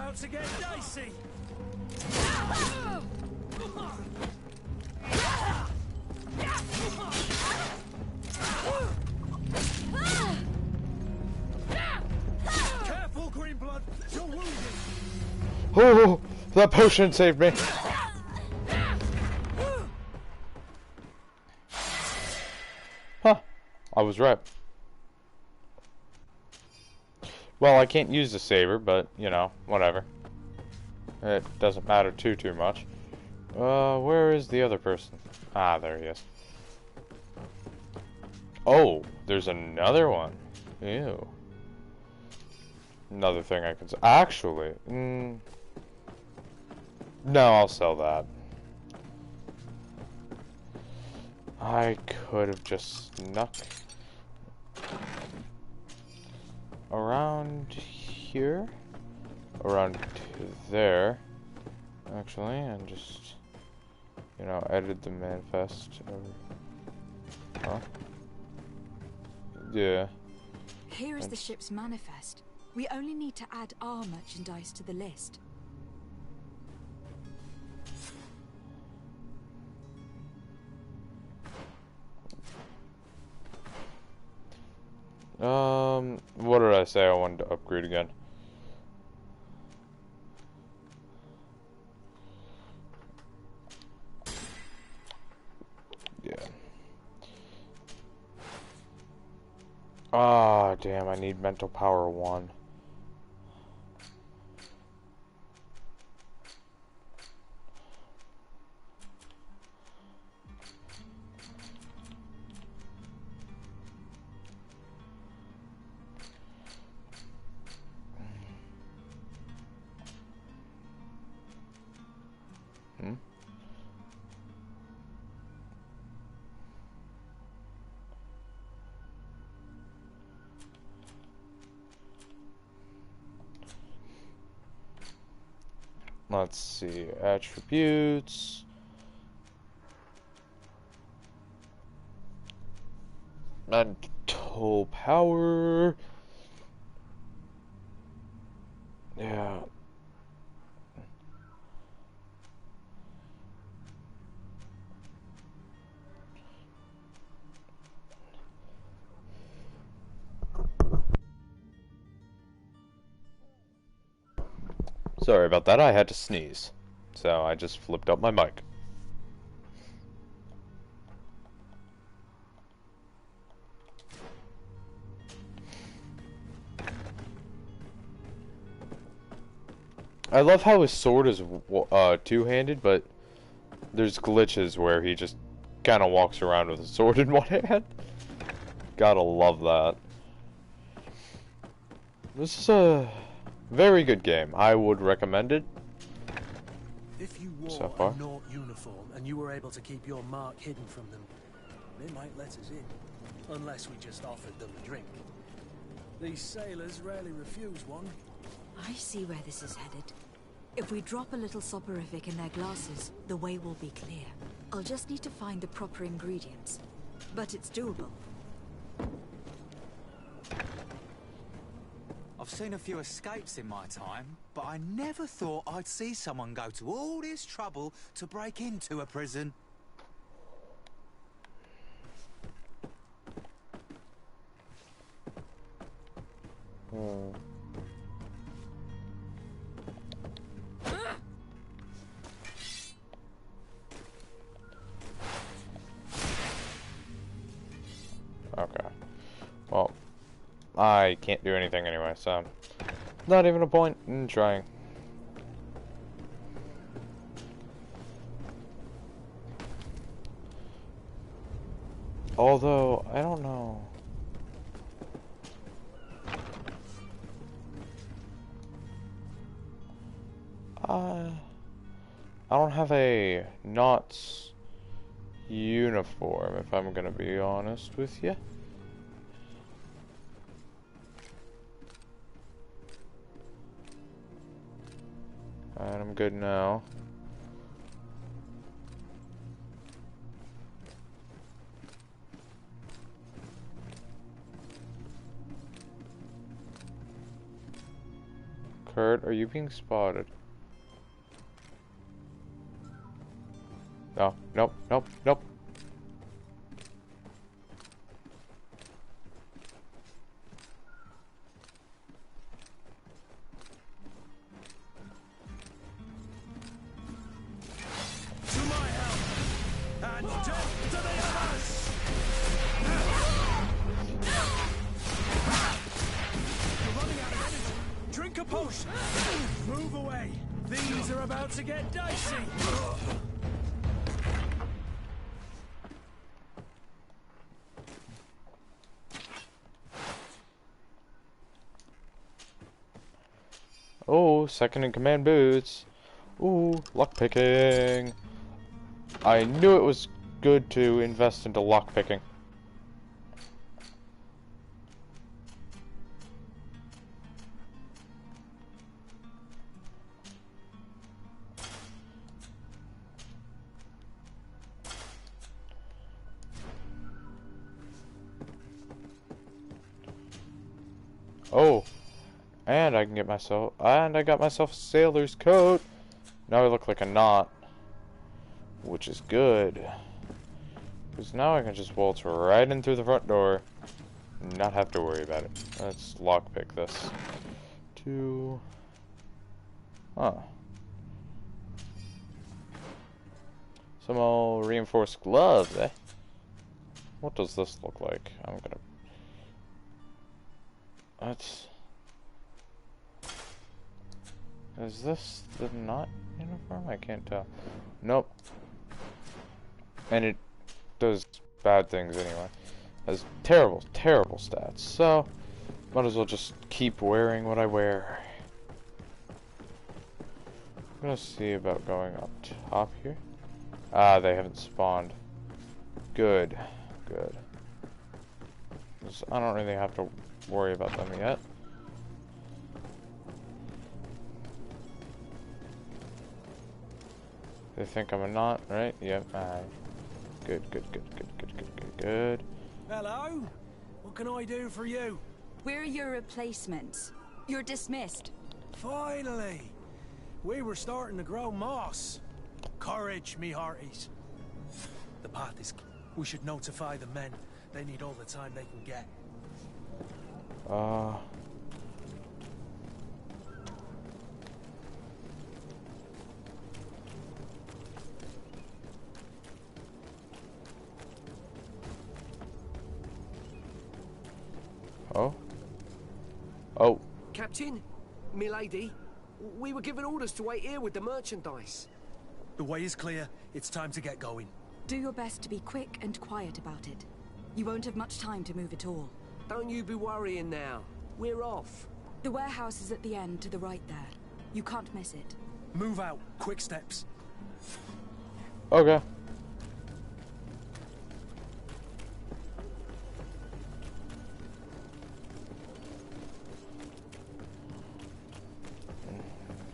Speaker 13: about to get dicey.
Speaker 12: Careful, Greenblood. You're wounded.
Speaker 1: Oh, that potion saved me. Huh. I was right. Well, I can't use the saber, but, you know, whatever. It doesn't matter too much. Where is the other person? Ah, there he is. Oh, there's another one. Ew. Another thing I can... Actually, no, I'll sell that. I could have just snuck around here, around to there, actually, and just, you know, edit the manifest. Huh? Yeah.
Speaker 5: Here is the ship's manifest. We only need to add our merchandise to the list.
Speaker 1: What did I say I wanted to upgrade again? Yeah. Ah, damn, I need mental power 1. Hmm? Let's see, attributes. Mental power. Yeah. Sorry about that, I had to sneeze. So I just flipped up my mic. I love how his sword is two-handed, but there's glitches where he just kind of walks around with a sword in one hand. Gotta love that. This is a very good game. I would recommend it.
Speaker 6: If you wore
Speaker 1: So far.
Speaker 6: a Naut uniform and you were able to keep your mark hidden from them, they might let us in. Unless we just offered them a drink. These sailors rarely refuse one.
Speaker 5: I see where this is headed. If we drop a little soporific in their glasses, the way will be clear. I'll just need to find the proper ingredients. But it's doable.
Speaker 17: I've seen a few escapes in my time, but I never thought I'd see someone go to all this trouble to break into a prison.
Speaker 1: Okay. Well, I can't do anything anyway, so not even a point in trying. Although, I don't know. I don't have a Knots uniform, if I'm gonna be honest with you. And I'm good now. hurt? Are you being spotted? No, nope, nope, nope.
Speaker 6: To my help! And death to the others! You're running out of energy. Drink a potion. Move away. Things are about to get dicey.
Speaker 1: Oh, second in command boots. Ooh, lockpicking. I knew it was good to invest into lockpicking. Oh, and I can get myself, and I got myself a sailor's coat. Now I look like a knot, which is good. Because now I can just waltz right in through the front door and not have to worry about it. Let's lockpick this. Two. Huh. Some old reinforced gloves, eh? What does this look like? I'm gonna... That's... Is this the knot uniform? I can't tell. Nope. And it does bad things anyway. Has terrible, terrible stats. So, might as well just keep wearing what I wear. I'm gonna see about going up top here. Ah, they haven't spawned. Good. Good. 'Cause I don't really have to worry about them yet. They think I'm a knot, right? Yep. Good, good, good, good, good, good, good, good.
Speaker 6: Hello? What can I do for you?
Speaker 5: We're your replacements. You're dismissed.
Speaker 6: Finally! We were starting to grow moss. Courage, me hearties. The path is... We should notify the men. They need all the time they can get.
Speaker 1: Oh? Oh.
Speaker 13: Captain, milady, we were given orders to wait here with the merchandise.
Speaker 6: The way is clear. It's time to get going.
Speaker 5: Do your best to be quick and quiet about it. You won't have much time to move at all.
Speaker 13: Don't you be worrying now. We're off.
Speaker 5: The warehouse is at the end to the right there. You can't miss it.
Speaker 6: Move out. Quick steps.
Speaker 1: Okay.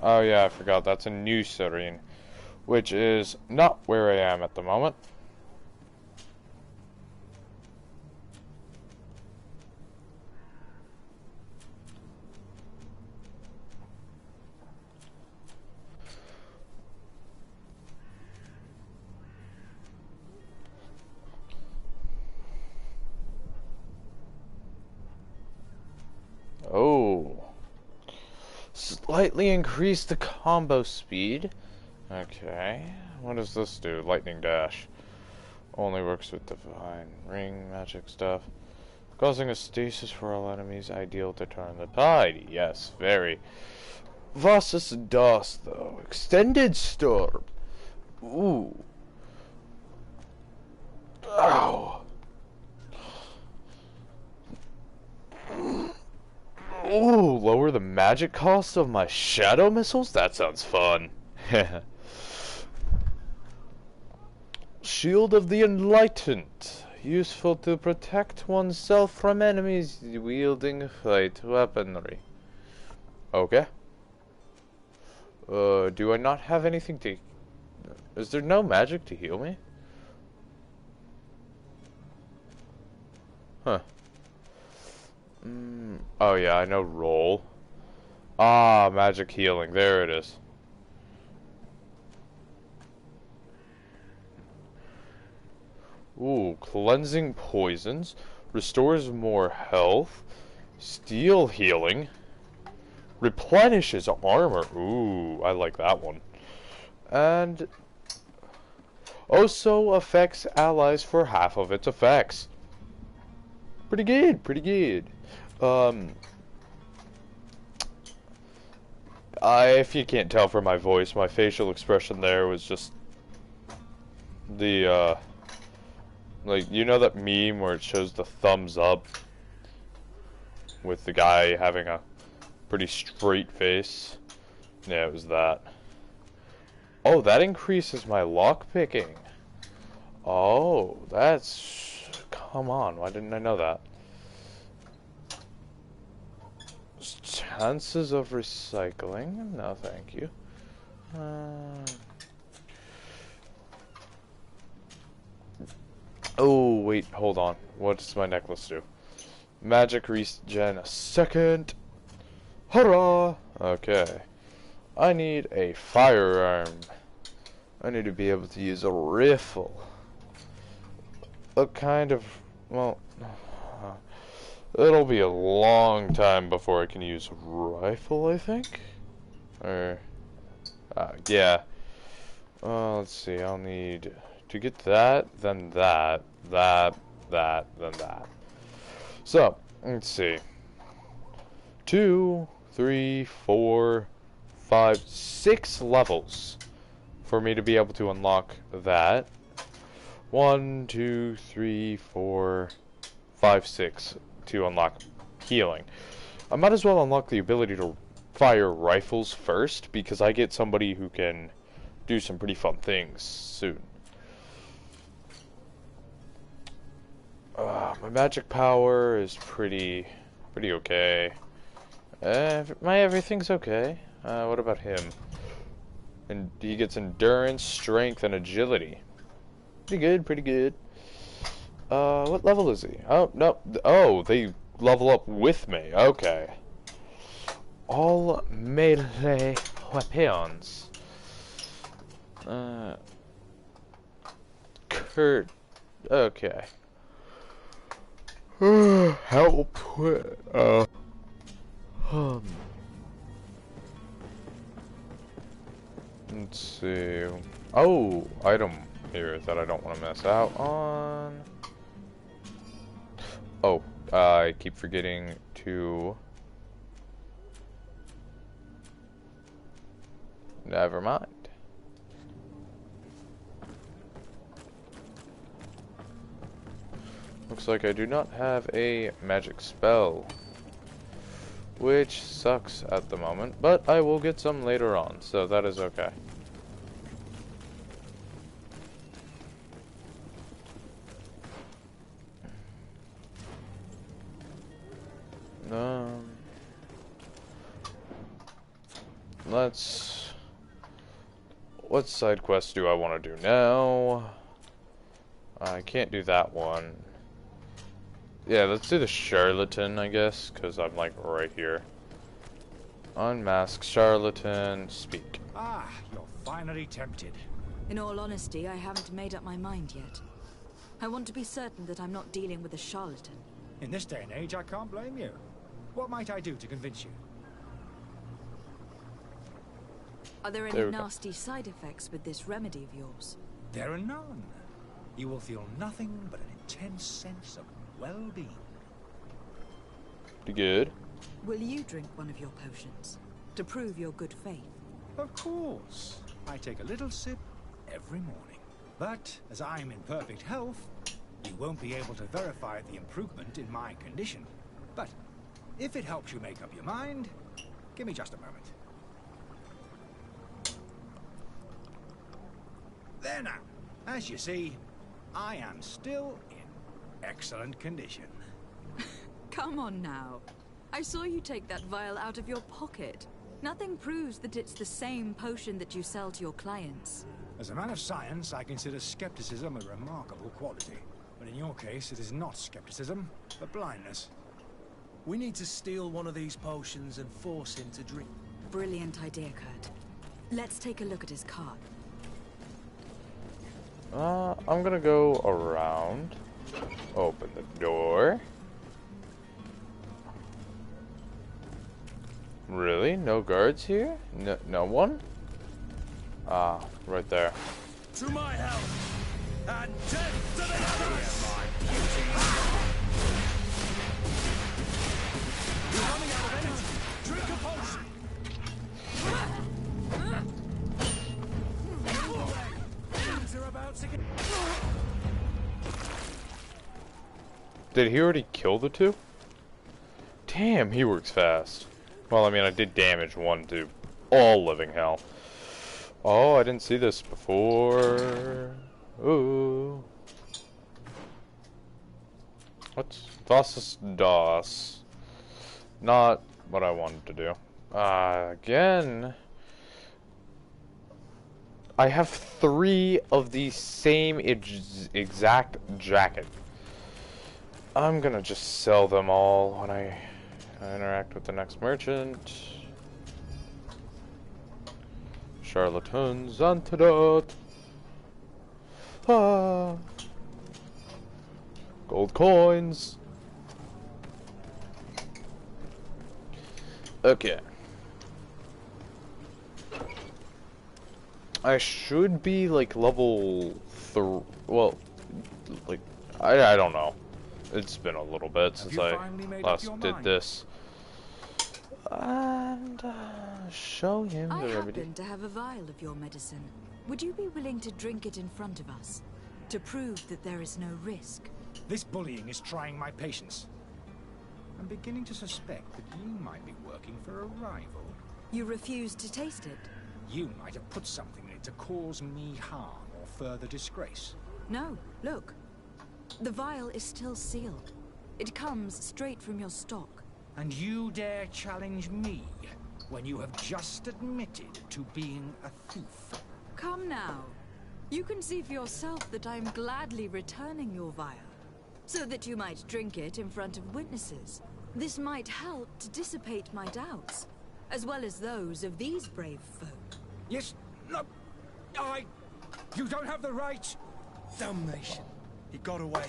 Speaker 1: Oh yeah, I forgot. That's a new serene, which is not where I am at the moment. Oh. Slightly increase the combo speed. Okay. What does this do? Lightning dash. Only works with divine ring magic stuff. Causing a stasis for all enemies, ideal to turn the tide. Yes, very. Versus DOS though. Extended storm. Ooh. Ow. Ooh, lower the magic cost of my shadow missiles? That sounds fun. Shield of the Enlightened. Useful to protect oneself from enemies wielding light weaponry. Okay. Do I not have anything to... Is there no magic to heal me? Huh. Oh yeah, I know roll. Ah, magic healing. There it is. Ooh, cleansing poisons. Restores more health. Steel healing. Replenishes armor. Ooh, I like that one. And also affects allies for half of its effects. Pretty good, pretty good. If you can't tell from my voice, my facial expression there was just the, like, you know that meme where it shows the thumbs up with the guy having a pretty straight face? Yeah, it was that. Oh, that increases my lockpicking. Oh, that's... Come on, why didn't I know that? Chances of recycling? No, thank you. Oh, wait, hold on. What does my necklace do? Magic regen a second. Hurrah! Okay. I need a firearm. I need to be able to use a rifle. A kind of... Well... It'll be a long time before I can use a rifle, I think? Or... yeah. Let's see, I'll need... To get that, then that, then that. So, let's see. 2, 3, 4, 5, 6 levels for me to be able to unlock that. 1, 2, 3, 4, 5, 6 to unlock healing. I might as well unlock the ability to fire rifles first, because I get somebody who can do some pretty fun things soon. My magic power is pretty okay. My everything's okay. What about him? And he gets endurance, strength, and agility. Pretty good, pretty good. What level is he? Oh, no. Oh, they level up with me. Okay. All melee weapons. Kurt. Okay. Help. Let's see. Oh, item here that I don't want to miss out on. Oh, I keep forgetting to... Never mind. Looks like I do not have a magic spell, which sucks at the moment, but I will get some later on, so that is okay. What side quest do I want to do now? I can't do that one. Yeah, let's do the charlatan, I guess, because I'm like right here. Unmask charlatan, speak.
Speaker 12: Ah, you're finally tempted.
Speaker 5: In all honesty, I haven't made up my mind yet. I want to be certain that I'm not dealing with a charlatan.
Speaker 12: In this day and age, I can't blame you. What might I do to convince you?
Speaker 5: Are there any nasty side effects with this remedy of yours?
Speaker 12: There are none. You will feel nothing but an intense sense of well-being.
Speaker 1: Pretty good.
Speaker 5: Will you drink one of your potions to prove your good faith?
Speaker 12: Of course. I take a little sip every morning. But as I'm in perfect health, you won't be able to verify the improvement in my condition. But if it helps you make up your mind, give me just a moment. There now. As you see, I am still in excellent condition.
Speaker 5: Come on now. I saw you take that vial out of your pocket. Nothing proves that it's the same potion that you sell to your clients.
Speaker 12: As a man of science, I consider skepticism a remarkable quality. But in your case, it is not skepticism, but blindness.
Speaker 6: We need to steal one of these potions and force him to drink.
Speaker 5: Brilliant idea, Kurt. Let's take a look at his cart.
Speaker 1: I'm gonna go around. Open the door. Really? No guards here? No one? Ah, right there.
Speaker 6: To my health! And death to the others! You're running out of energy. Drink a potion. Things are about to get...
Speaker 1: Did he already kill the two? Damn, he works fast. Well, I mean, I did damage one to all living hell. Oh, I didn't see this before. Ooh. What's das? Not what I wanted to do. Again. I have 3 of the same exact jacket. I'm gonna just sell them all when I interact with the next merchant. Charlatan's antidote. Ah. Gold coins. Okay. I should be like level 3. Well, like I don't know. It's been a little bit since I last did this. And show him
Speaker 5: I
Speaker 1: the remedy.
Speaker 5: happen to have a vial of your medicine. Would you be willing to drink it in front of us to prove that there is no risk?
Speaker 12: This bullying is trying my patience. I'm beginning to suspect that you might be working for a rival.
Speaker 5: You refuse to taste it?
Speaker 12: You might have put something in it to cause me harm or further disgrace.
Speaker 5: No, look. The vial is still sealed. It comes straight from your stock.
Speaker 12: And you dare challenge me when you have just admitted to being a thief?
Speaker 5: Come now. You can see for yourself that I'm gladly returning your vial, so that you might drink it in front of witnesses. This might help to dissipate my doubts, as well as those of these brave folk.
Speaker 12: Yes, no, you don't have the right.
Speaker 6: Damnation. He got away.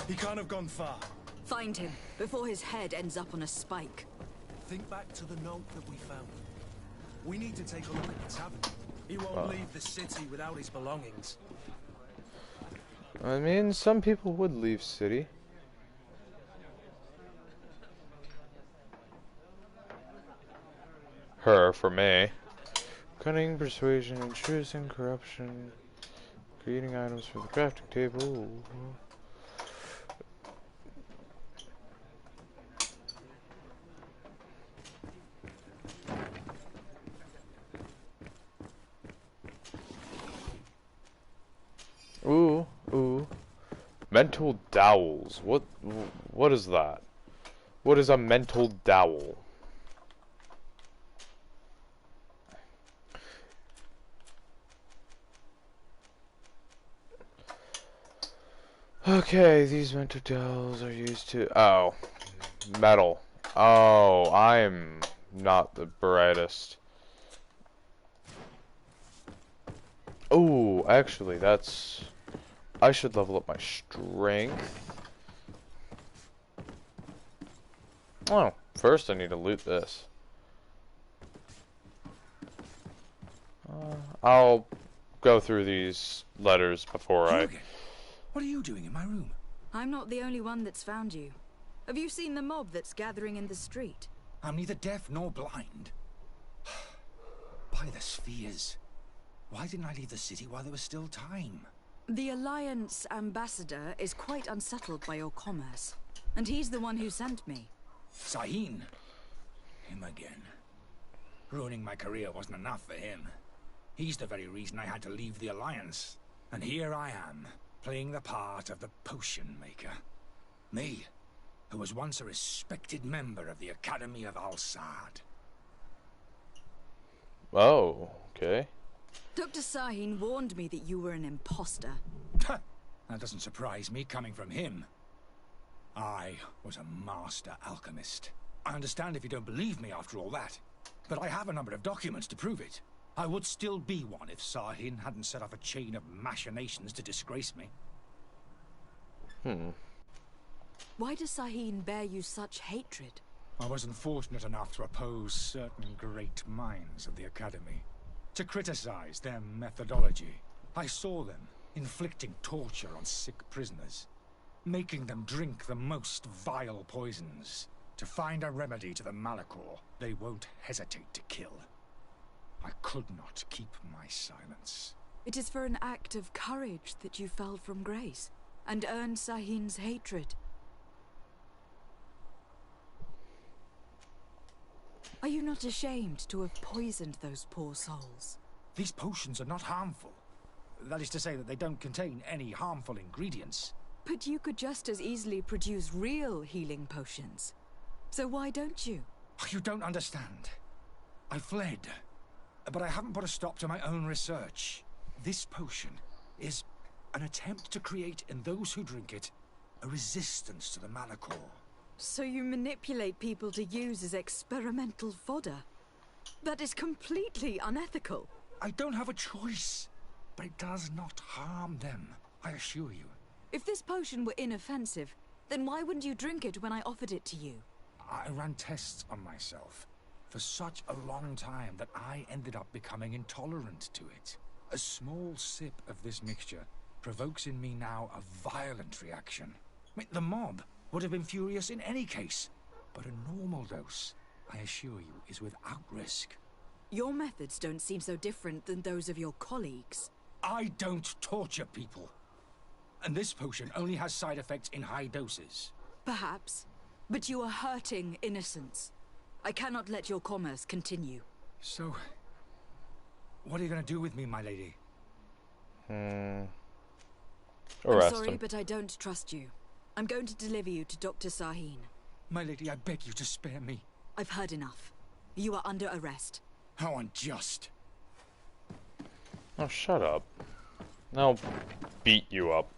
Speaker 6: He can't have gone far.
Speaker 5: Find him, before his head ends up on a spike.
Speaker 6: Think back to the note that we found. We need to take a look at the tavern. He won't leave the city without his belongings.
Speaker 1: I mean, some people would leave city. Her, for me. Cunning, persuasion, intrusion, corruption. Creating items for the crafting table. Ooh, ooh. Mental dowels. What is that? What is a mental dowel? Okay, these mental dowels are used to... Oh. Metal. Oh, I'm not the brightest. Oh, actually, that's... I should level up my strength. Oh, first I need to loot this. I'll go through these letters before
Speaker 12: What are you doing in my room?
Speaker 5: I'm not the only one that's found you. Have you seen the mob that's gathering in the street?
Speaker 12: I'm neither deaf nor blind. By the spheres. Why didn't I leave the city while there was still time?
Speaker 5: The Alliance ambassador is quite unsettled by your commerce, and he's the one who sent me.
Speaker 12: Sahin. Him again. Ruining my career wasn't enough for him. He's the very reason I had to leave the Alliance. And here I am, playing the part of the potion maker. Me, who was once a respected member of the Academy of Al-Sad.
Speaker 1: Oh, okay.
Speaker 5: Dr. Sahin warned me that you were an imposter.
Speaker 12: That doesn't surprise me coming from him. I was a master alchemist. I understand if you don't believe me after all that, but I have a number of documents to prove it. I would still be one if Sahin hadn't set off a chain of machinations to disgrace me.
Speaker 5: Why does Sahin bear you such hatred?
Speaker 12: I wasn't fortunate enough to oppose certain great minds of the Academy, to criticize their methodology. I saw them inflicting torture on sick prisoners, making them drink the most vile poisons. To find a remedy to the Malachor, they won't hesitate to kill. I could not keep my silence.
Speaker 5: It is for an act of courage that you fell from grace, and earned Sahin's hatred. Are you not ashamed to have poisoned those poor souls?
Speaker 12: These potions are not harmful. That is to say that they don't contain any harmful ingredients.
Speaker 5: But you could just as easily produce real healing potions. So why don't you?
Speaker 12: You don't understand. I fled, but I haven't put a stop to my own research. This potion is an attempt to create in those who drink it a resistance to the Malachor.
Speaker 5: So you manipulate people to use as experimental fodder? That is completely unethical.
Speaker 12: I don't have a choice, but it does not harm them, I assure you.
Speaker 5: If this potion were inoffensive, then why wouldn't you drink it when I offered it to you?
Speaker 12: I ran tests on myself for such a long time that I ended up becoming intolerant to it. A small sip of this mixture provokes in me now a violent reaction. I mean, the mob would have been furious in any case, but a normal dose, I assure you, is without risk.
Speaker 5: Your methods don't seem so different than those of your colleagues.
Speaker 12: I don't torture people. And this potion only has side effects in high doses.
Speaker 5: Perhaps. But you are hurting innocents. I cannot let your commerce continue.
Speaker 12: So, what are you going to do with me, my lady?
Speaker 5: I'm
Speaker 1: Arrest
Speaker 5: sorry,
Speaker 1: him.
Speaker 5: but I don't trust you. I'm going to deliver you to Dr. Sahin.
Speaker 12: My lady, I beg you to spare me.
Speaker 5: I've heard enough. You are under arrest.
Speaker 12: How unjust.
Speaker 1: Oh, shut up. I'll beat you up.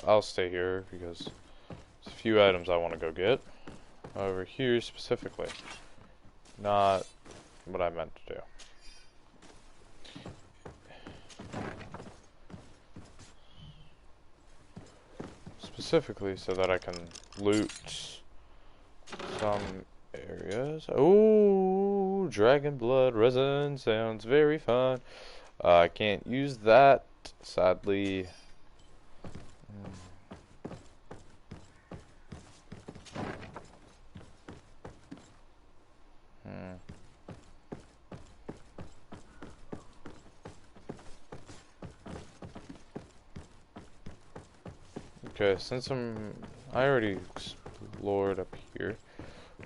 Speaker 1: I'll stay here because there's a few items I want to go get. Over here specifically. Not what I meant to do. Specifically so that I can loot some areas. Oh, dragon blood resin sounds very fun. I can't use that, sadly. Okay, since I already explored up here.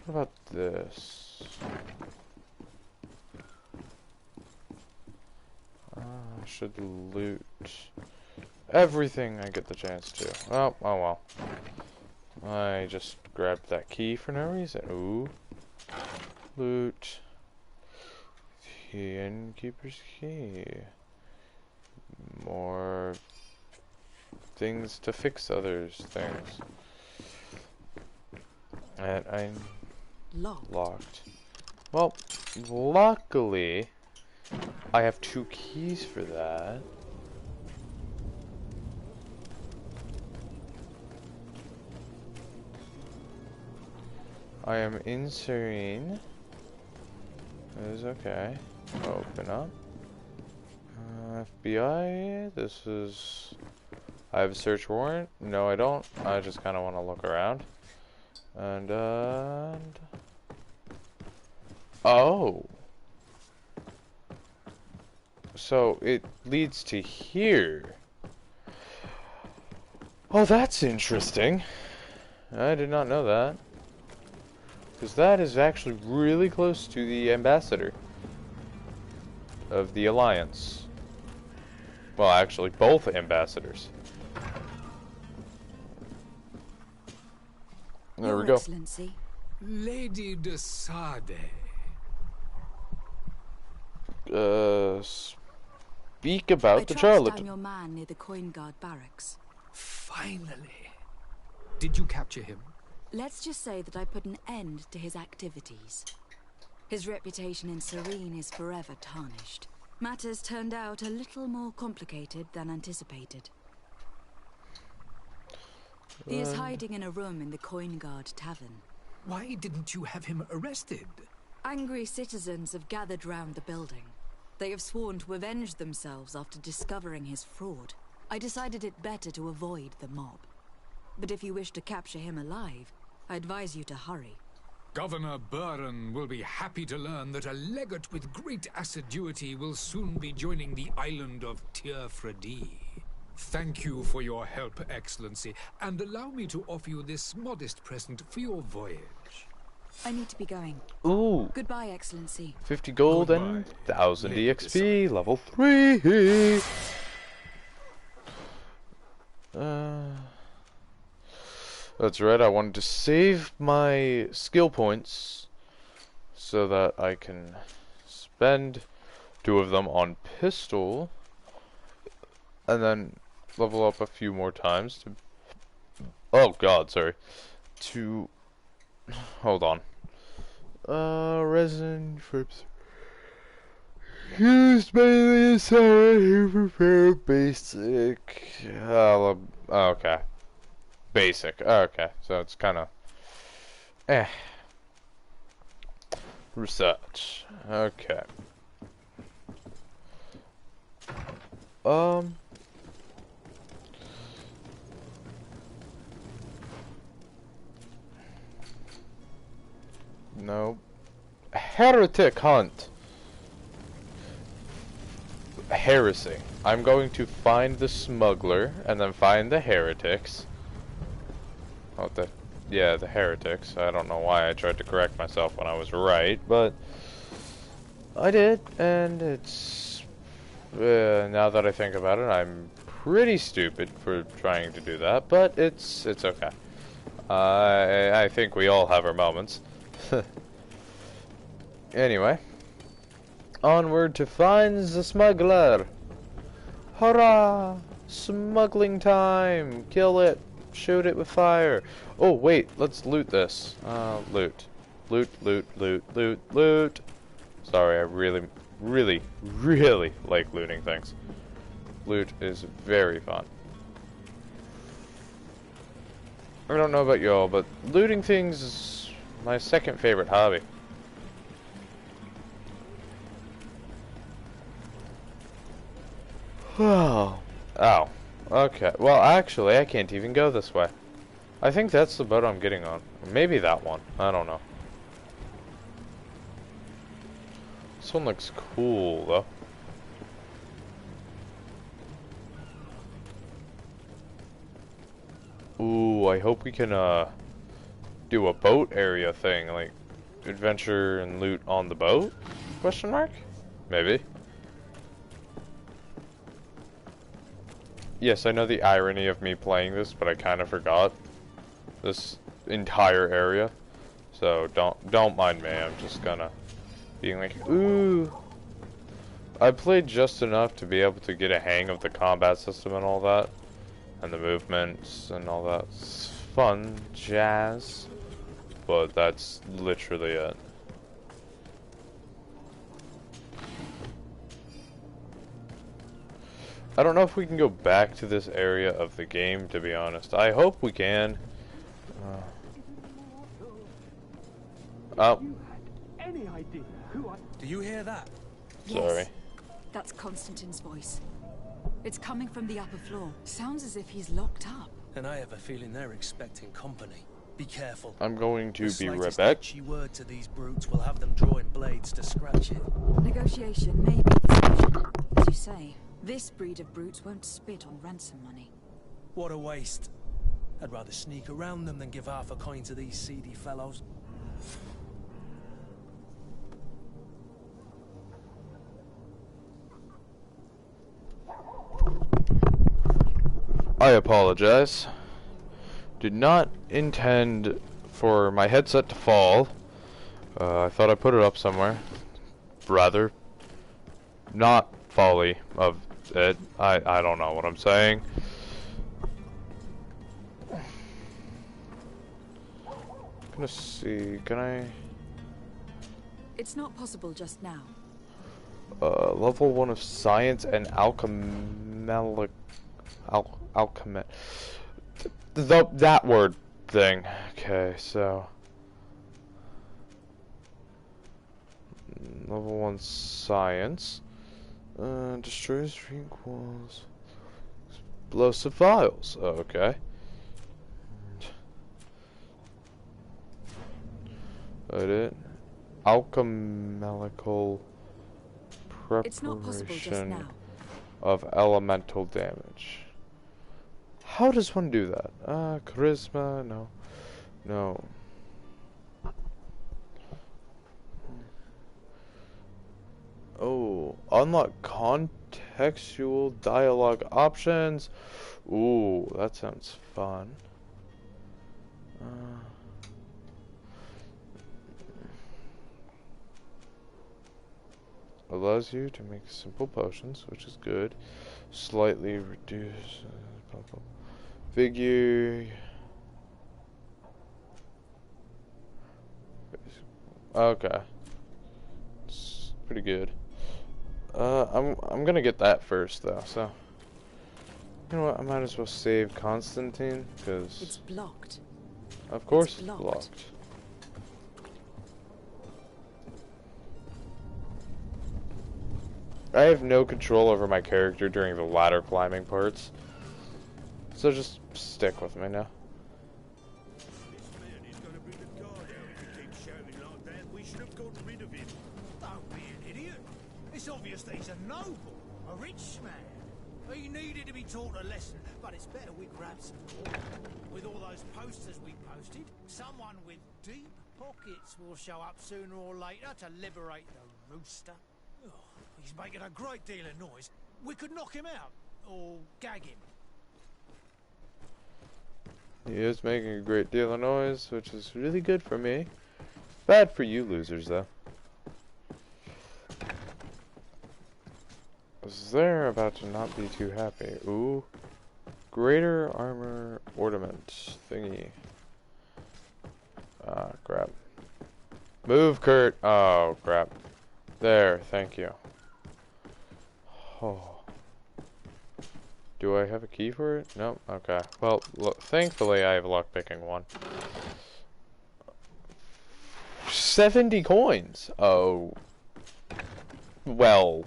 Speaker 1: What about this? I should loot everything I get the chance to. Oh well. I just grabbed that key for no reason. Ooh. Loot. The innkeeper's key. More things to fix others' things. And I'm locked. Well, luckily, I have 2 keys for that. I am in Serene. That is okay. Open up. FBI, this is... I have a search warrant? No, I don't. I just kind of want to look around. And oh. So it leads to here. Oh, that's interesting. I did not know that. Because that is actually really close to the ambassador of the Alliance. Well, actually, both ambassadors. There we go.
Speaker 5: Excellency.
Speaker 9: Lady de Sade.
Speaker 1: Speak about the
Speaker 5: I tracked
Speaker 1: charlatan.
Speaker 5: down your man near the Coin Guard barracks.
Speaker 9: Finally. Did you capture him?
Speaker 5: Let's just say that I put an end to his activities. His reputation in Serene is forever tarnished. Matters turned out a little more complicated than anticipated. He is hiding in a room in the Coin Guard Tavern.
Speaker 9: Why didn't you have him arrested?
Speaker 5: Angry citizens have gathered round the building. They have sworn to avenge themselves after discovering his fraud. I decided it better to avoid the mob. But if you wish to capture him alive, I advise you to hurry.
Speaker 9: Governor Buren will be happy to learn that a legate with great assiduity will soon be joining the island of Tir-Fredi. Thank you for your help, Excellency, and allow me to offer you this modest present for your voyage.
Speaker 5: I need to be going.
Speaker 1: Ooh.
Speaker 5: Goodbye, Excellency.
Speaker 1: 50 gold and 1000 EXP, level 3. That's right, I wanted to save my skill points so that I can spend 2 of them on pistol and then level up a few more times to... Oh god, sorry. To... Hold on. Resin trips. Used mainly as someone who prepared basic. Okay. Basic. Okay, so it's kind of. Research. Okay. No. Heretic hunt. Heresy. I'm going to find the smuggler and then find the heretics. Oh, the heretics. I don't know why I tried to correct myself when I was right, but I did, and it's now that I think about it, I'm pretty stupid for trying to do that, but it's okay. I think we all have our moments. Anyway, onward to find the smuggler. Hurrah! Smuggling time! Kill it! Shoot it with fire! Oh wait, let's loot this. Loot. Loot, loot, loot, loot, loot! Sorry, I really like looting things. Loot is very fun. I don't know about y'all, but looting things is my second favorite hobby. Oh. Okay. Well, actually, I can't even go this way. I think that's the boat I'm getting on. Or maybe that one. I don't know. This one looks cool, though. Ooh, I hope we can, do a boat area thing, like, adventure and loot on the boat? Question mark? Maybe. Yes, I know the irony of me playing this, but I kind of forgot this entire area. So don't mind me. I'm just gonna being like, ooh. I played just enough to be able to get a hang of the combat system and all that, and the movements and all that fun jazz. But that's literally it. I don't know if we can go back to this area of the game, to be honest. I hope we can. Oh.
Speaker 6: Do you hear that?
Speaker 1: Sorry.
Speaker 5: Yes, that's Constantine's voice. It's coming from the upper floor. Sounds as if he's locked up.
Speaker 6: And I have a feeling they're expecting company. Be careful.
Speaker 1: I'm going to be right
Speaker 6: slightest
Speaker 1: back.
Speaker 6: itchy word to these brutes will have them drawing blades to scratch it.
Speaker 5: Negotiation may be discussion. As you say, this breed of brutes won't spit on ransom money.
Speaker 6: What a waste. I'd rather sneak around them than give half a coin to these seedy fellows.
Speaker 1: I apologize. Did not intend for my headset to fall. I thought I put it up somewhere. Rather, not folly of it. I don't know what I'm saying. gonna see. Can I?
Speaker 5: It's not possible just now.
Speaker 1: Level 1 of science and alchemy. That word thing. Okay, so level 1 science. Destroys drink walls. Explosive files. Okay. Edit. Alchemical
Speaker 5: It's not possible just
Speaker 1: preparation
Speaker 5: now.
Speaker 1: of elemental damage. How does one do that? Charisma? No. No. Oh, unlock contextual dialogue options. Ooh, that sounds fun. Allows you to make simple potions, which is good. Slightly reduce figure. Okay, it's pretty good. I'm gonna get that first though. So you know what? I might as well save Constantine because
Speaker 5: it's blocked.
Speaker 1: Of course,
Speaker 5: it's blocked.
Speaker 1: blocked. I have no control over my character during the ladder climbing parts, so just stick with me now.
Speaker 11: This man is gonna bring the guard out. If he keeps shouting like that, we should have gotten rid of him.
Speaker 2: Don't be an idiot. It's obvious that he's a noble, a rich man. He needed to be taught a lesson, but it's better we grab some more. With all those posters we posted, someone with deep pockets will show up sooner or later to liberate the rooster. Oh, he's making a great deal of noise. We could knock him out, or gag him.
Speaker 1: He is making a great deal of noise, which is really good for me. Bad for you losers, though. They're about to not be too happy. Ooh. Greater armor ornament thingy. Crap. Move, Kurt. Oh, crap. There, thank you. Oh. Do I have a key for it? No? Okay. Well, look, thankfully I have lockpicking one. 70 coins! Oh. Well,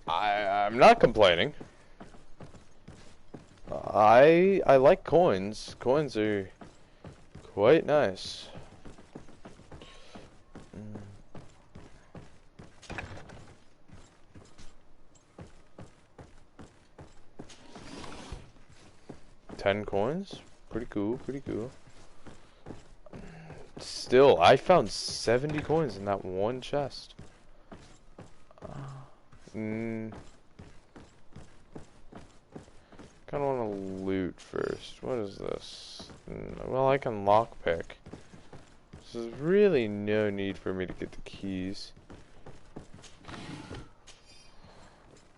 Speaker 1: I'm not complaining. I like coins. Coins are quite nice. $10 coins? Pretty cool, pretty cool. Still, I found 70 coins in that one chest. Kinda wanna loot first. What is this? Well, I can lockpick. So there's really no need for me to get the keys.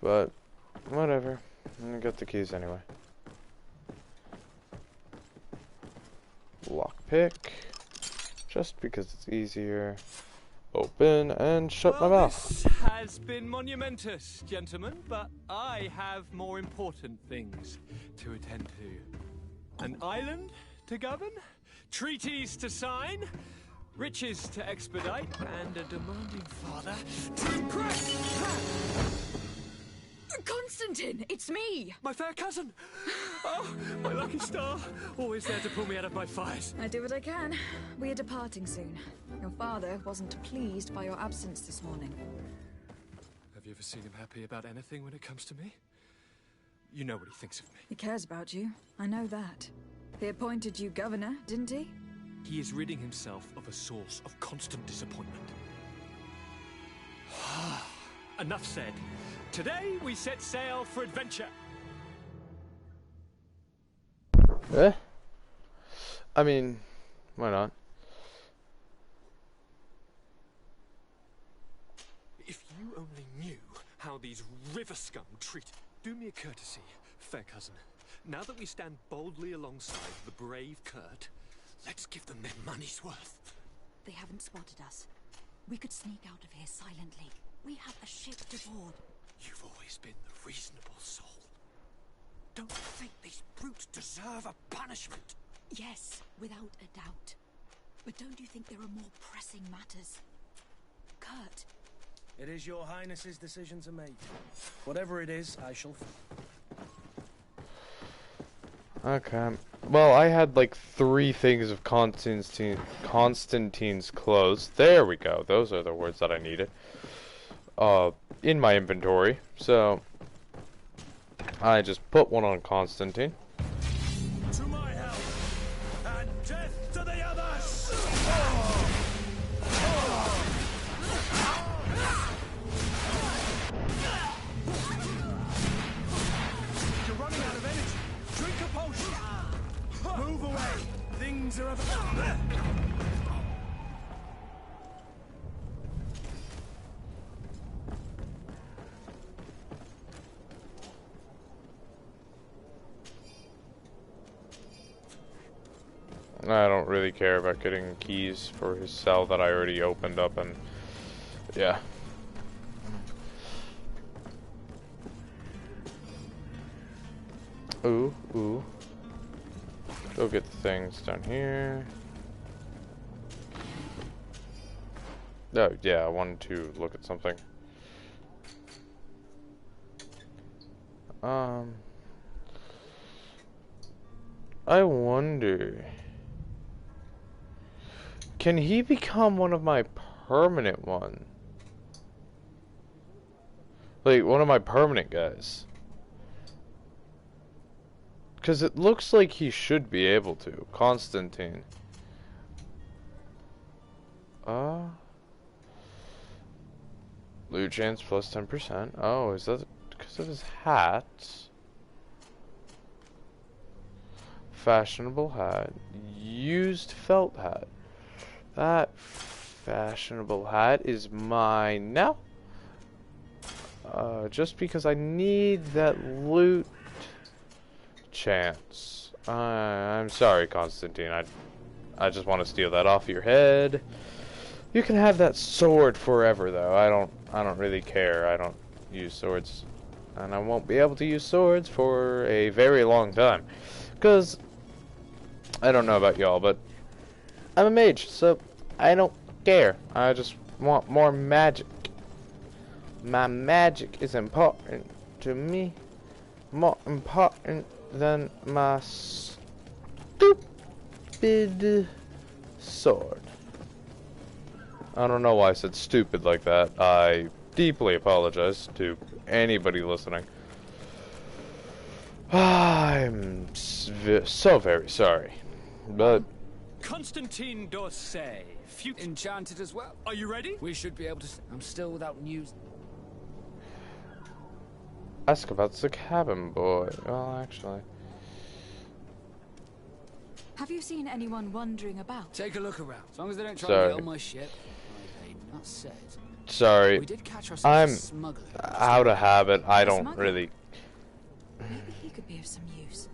Speaker 1: But, whatever. I'm gonna get the keys anyway. Lockpick. Just because it's easier. Open and shut my mouth.
Speaker 18: This has been monumentous, gentlemen, but I have more important things to attend to. An island to govern, treaties to sign, riches to expedite, and a demanding father to impress.
Speaker 5: Constantine, it's me!
Speaker 18: My fair cousin! Oh, my lucky star. Always there to pull me out of my fires.
Speaker 5: I do what I can. We are departing soon. Your father wasn't pleased by your absence this morning.
Speaker 18: Have you ever seen him happy about anything when it comes to me? You know what he thinks of me.
Speaker 5: He cares about you. I know that. He appointed you governor, didn't he?
Speaker 18: He is ridding himself of a source of constant disappointment. Enough said. Today we set sail for adventure.
Speaker 1: I mean, why not?
Speaker 18: If you only knew how these river scum treat... Do me a courtesy, fair cousin.
Speaker 10: Now that we stand boldly alongside the brave Kurt, let's give them their money's worth.
Speaker 5: They haven't spotted us. We could sneak out of here silently. We have a ship to board.
Speaker 10: You've always been the reasonable soul. Don't you think these brutes deserve a punishment?
Speaker 5: Yes, without a doubt. But don't you think there are more pressing matters? Kurt.
Speaker 6: It is your highness's decision to make. Whatever it is, I shall...
Speaker 1: Okay. Well, I had like 3 things of Constantine's clothes. There we go. Those are the words that I needed. In my inventory. So, I just put one on Constantine.
Speaker 6: To my help, and death to the others!
Speaker 12: You're running out of energy. Drink a potion. Move away. Things are about...
Speaker 1: I don't really care about getting keys for his cell that I already opened up, and yeah. Ooh. Go get the things down here. Oh, yeah, I wanted to look at something. I wonder... Can he become one of my permanent ones? Like, one of my permanent guys. Because it looks like he should be able to. Constantine. Loot chance plus 10%. Oh, is that because of his hat? Fashionable hat. Used felt hat. That fashionable hat is mine now. Just because I need that loot chance. I'm sorry, Constantine. I just want to steal that off your head. You can have that sword forever, though. I don't really care. I don't use swords, and I won't be able to use swords for a very long time. Because I don't know about y'all, but I'm a mage, so I don't care. I just want more magic. My magic is important to me. More important than my stupid sword. I don't know why I said stupid like that. I deeply apologize to anybody listening. I'm so very sorry. But
Speaker 18: Constantine d'Orsay,
Speaker 16: enchanted as well.
Speaker 18: Are you ready?
Speaker 16: We should be able to... I'm still without news.
Speaker 1: Ask about the cabin boy. Well, actually.
Speaker 5: Have you seen anyone wandering about?
Speaker 16: Take a look around. As long as they don't try
Speaker 1: Sorry.
Speaker 16: to get on my ship. I paid not said.
Speaker 1: Sorry.
Speaker 16: We did catch ourselves
Speaker 1: I'm
Speaker 16: a smuggler.
Speaker 1: out of habit. I don't
Speaker 5: smuggler?
Speaker 1: really...
Speaker 5: Maybe he could be of some use.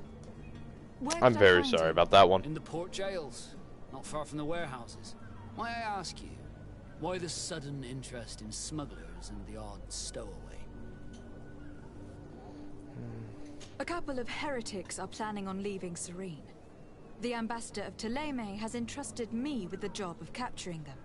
Speaker 1: I'm very sorry about that one.
Speaker 16: In the port jails, not far from the warehouses. May I ask you, why the sudden interest in smugglers and the odd stowaway?
Speaker 5: A couple of heretics are planning on leaving Serene. The ambassador of Thélème has entrusted me with the job of capturing them.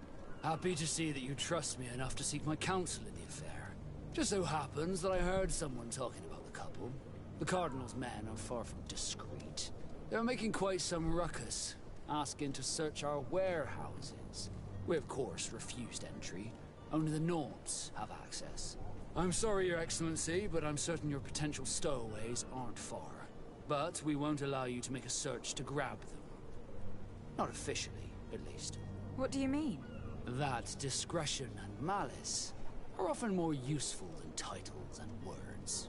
Speaker 16: Happy to see that you trust me enough to seek my counsel in the affair. Just so happens that I heard someone talking about the couple. The Cardinal's men are far from discreet. They're making quite some ruckus, asking to search our warehouses. We of course refused entry. Only the Nords have access. I'm sorry, Your Excellency, but I'm certain your potential stowaways aren't far. But we won't allow you to make a search to grab them. Not officially, at least.
Speaker 5: What do you mean?
Speaker 16: That discretion and malice are often more useful than titles and words.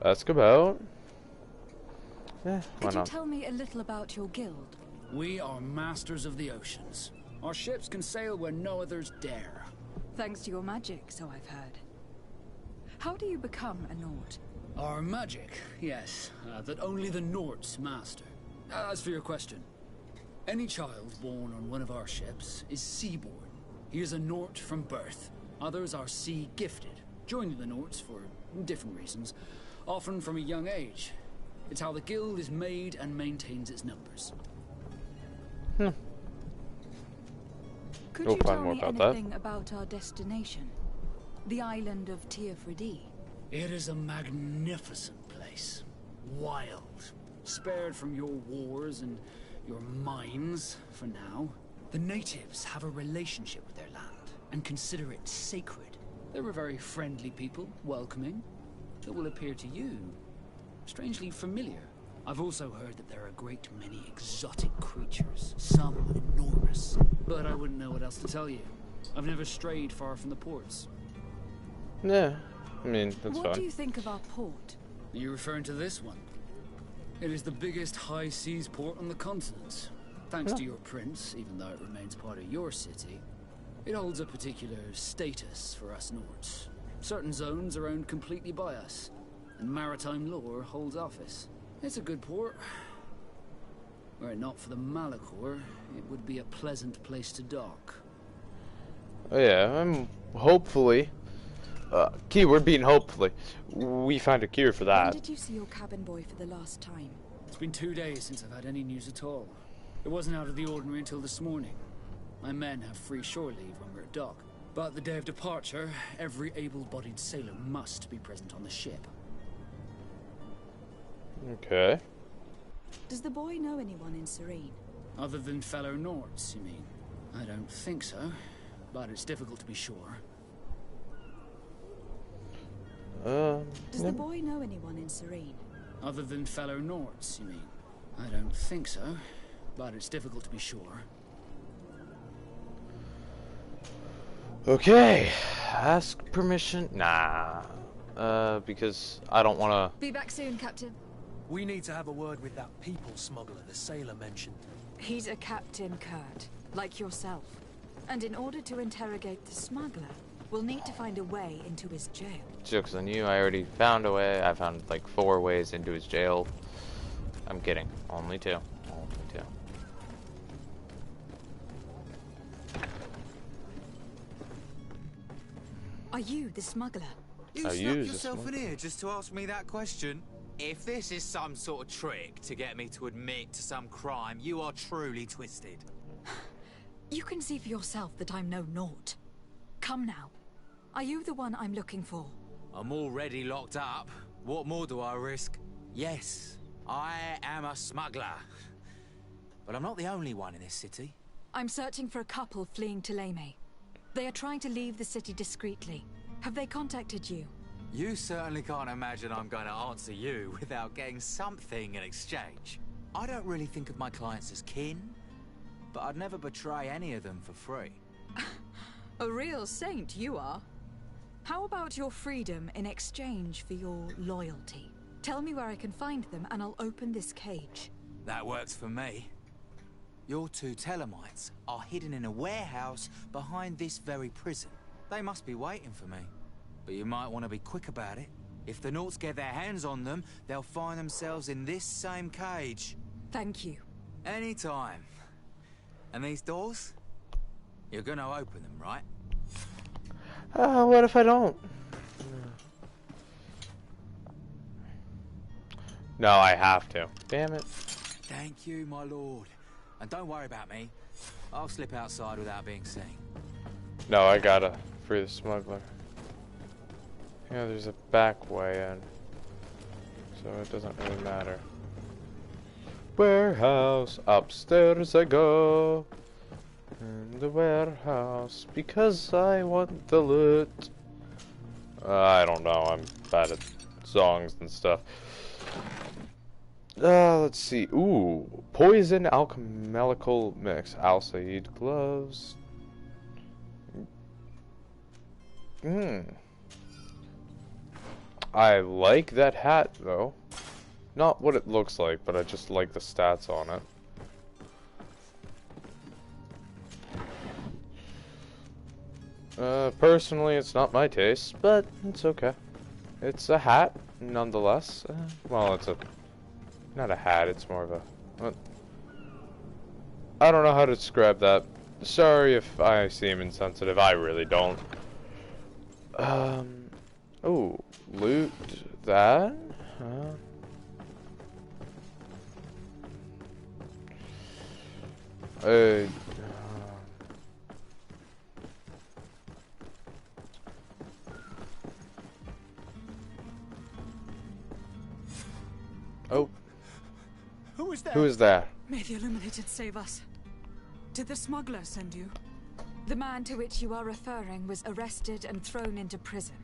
Speaker 1: Ask about. Why
Speaker 5: Could you
Speaker 1: not?
Speaker 5: tell me a little about your guild?
Speaker 16: We are masters of the oceans. Our ships can sail where no others dare.
Speaker 5: Thanks to your magic, so I've heard. How do you become a Nord?
Speaker 16: Our magic, yes, that only the Nords master. As for your question, any child born on one of our ships is seaborn. He is a Nord from birth. Others are sea gifted, joining the Nords for different reasons, often from a young age. It's how the guild is made and maintains its numbers.
Speaker 5: Could you tell me anything about our destination? The island of Teofridi?
Speaker 16: It is a magnificent place. Wild. Spared from your wars and your mines, for now. The natives have a relationship with their land, and consider it sacred. They're a very friendly people, welcoming. That will appear to you strangely familiar. I've also heard that there are a great many exotic creatures, some enormous. But I wouldn't know what else to tell you. I've never strayed far from the ports.
Speaker 1: Yeah, I mean, that's fine.
Speaker 5: What do you think of our port?
Speaker 16: Are you referring to this one? It is the biggest high seas port on the continent. Thanks to your prince, even though it remains part of your city, it holds a particular status for us Nords. Certain zones are owned completely by us, and maritime law holds office. It's a good port. Were it not for the Malachor, it would be a pleasant place to dock.
Speaker 1: Oh yeah, I'm hopefully, keyword being hopefully, we find a cure for that.
Speaker 5: When did you see your cabin boy for the last time?
Speaker 16: It's been 2 days since I've had any news at all. It wasn't out of the ordinary until this morning. My men have free shore leave when we're at dock. But the day of departure, every able-bodied sailor must be present on the ship.
Speaker 1: Okay.
Speaker 5: Does the boy know anyone in Serene?
Speaker 16: Other than fellow Nords, you mean? I don't think so, but it's difficult to be sure.
Speaker 5: Does the boy know anyone in Serene?
Speaker 16: Other than fellow Nords, you mean? I don't think so, but it's difficult to be sure.
Speaker 1: Okay. Ask permission? Nah. Because I don't want to...
Speaker 5: Be back soon, Captain.
Speaker 6: We need to have a word with that people smuggler the sailor mentioned.
Speaker 5: He's a captain, Kurt, like yourself. And in order to interrogate the smuggler, we'll need to find a way into his jail.
Speaker 1: Joke's on you, I already found a way. I found like 4 ways into his jail. I'm kidding. Only 2. Only 2.
Speaker 5: Are you the smuggler?
Speaker 17: You snuck yourself in here just to ask me that question? If this is some sort of trick to get me to admit to some crime, you are truly twisted.
Speaker 5: You can see for yourself that I'm no Nort. Come now. Are you the one I'm looking for?
Speaker 17: I'm already locked up. What more do I risk? Yes, I am a smuggler. But I'm not the only one in this city.
Speaker 5: I'm searching for a couple fleeing Thélème. They are trying to leave the city discreetly. Have they contacted you?
Speaker 17: You certainly can't imagine I'm going to answer you without getting something in exchange. I don't really think of my clients as kin, but I'd never betray any of them for free.
Speaker 5: A real saint you are. How about your freedom in exchange for your loyalty? Tell me where I can find them and I'll open this cage.
Speaker 17: That works for me. Your 2 Thelemites are hidden in a warehouse behind this very prison. They must be waiting for me. But you might want to be quick about it. If the Nords get their hands on them, they'll find themselves in this same cage.
Speaker 5: Thank you.
Speaker 17: Anytime. And these doors? You're gonna open them, right?
Speaker 1: What if I don't? No, I have to. Damn it.
Speaker 17: Thank you, my lord. And don't worry about me. I'll slip outside without being seen.
Speaker 1: No, I gotta free the smuggler. Yeah, there's a back way in, so it doesn't really matter. Warehouse, upstairs I go. In the warehouse, because I want the loot. I don't know, I'm bad at songs and stuff. Let's see. Ooh, poison alchemical mix. Al Said gloves. I like that hat though. Not what it looks like, but I just like the stats on it. Personally, it's not my taste, but it's okay. It's a hat, nonetheless. Well, it's not a hat, it's more of a... I don't know how to describe that. Sorry if I seem insensitive, I really don't. Oh, loot that? Oh.
Speaker 2: Who is there?
Speaker 1: Who is there?
Speaker 5: May the Illuminated save us. Did the smuggler send you? The man to which you are referring was arrested and thrown into prison.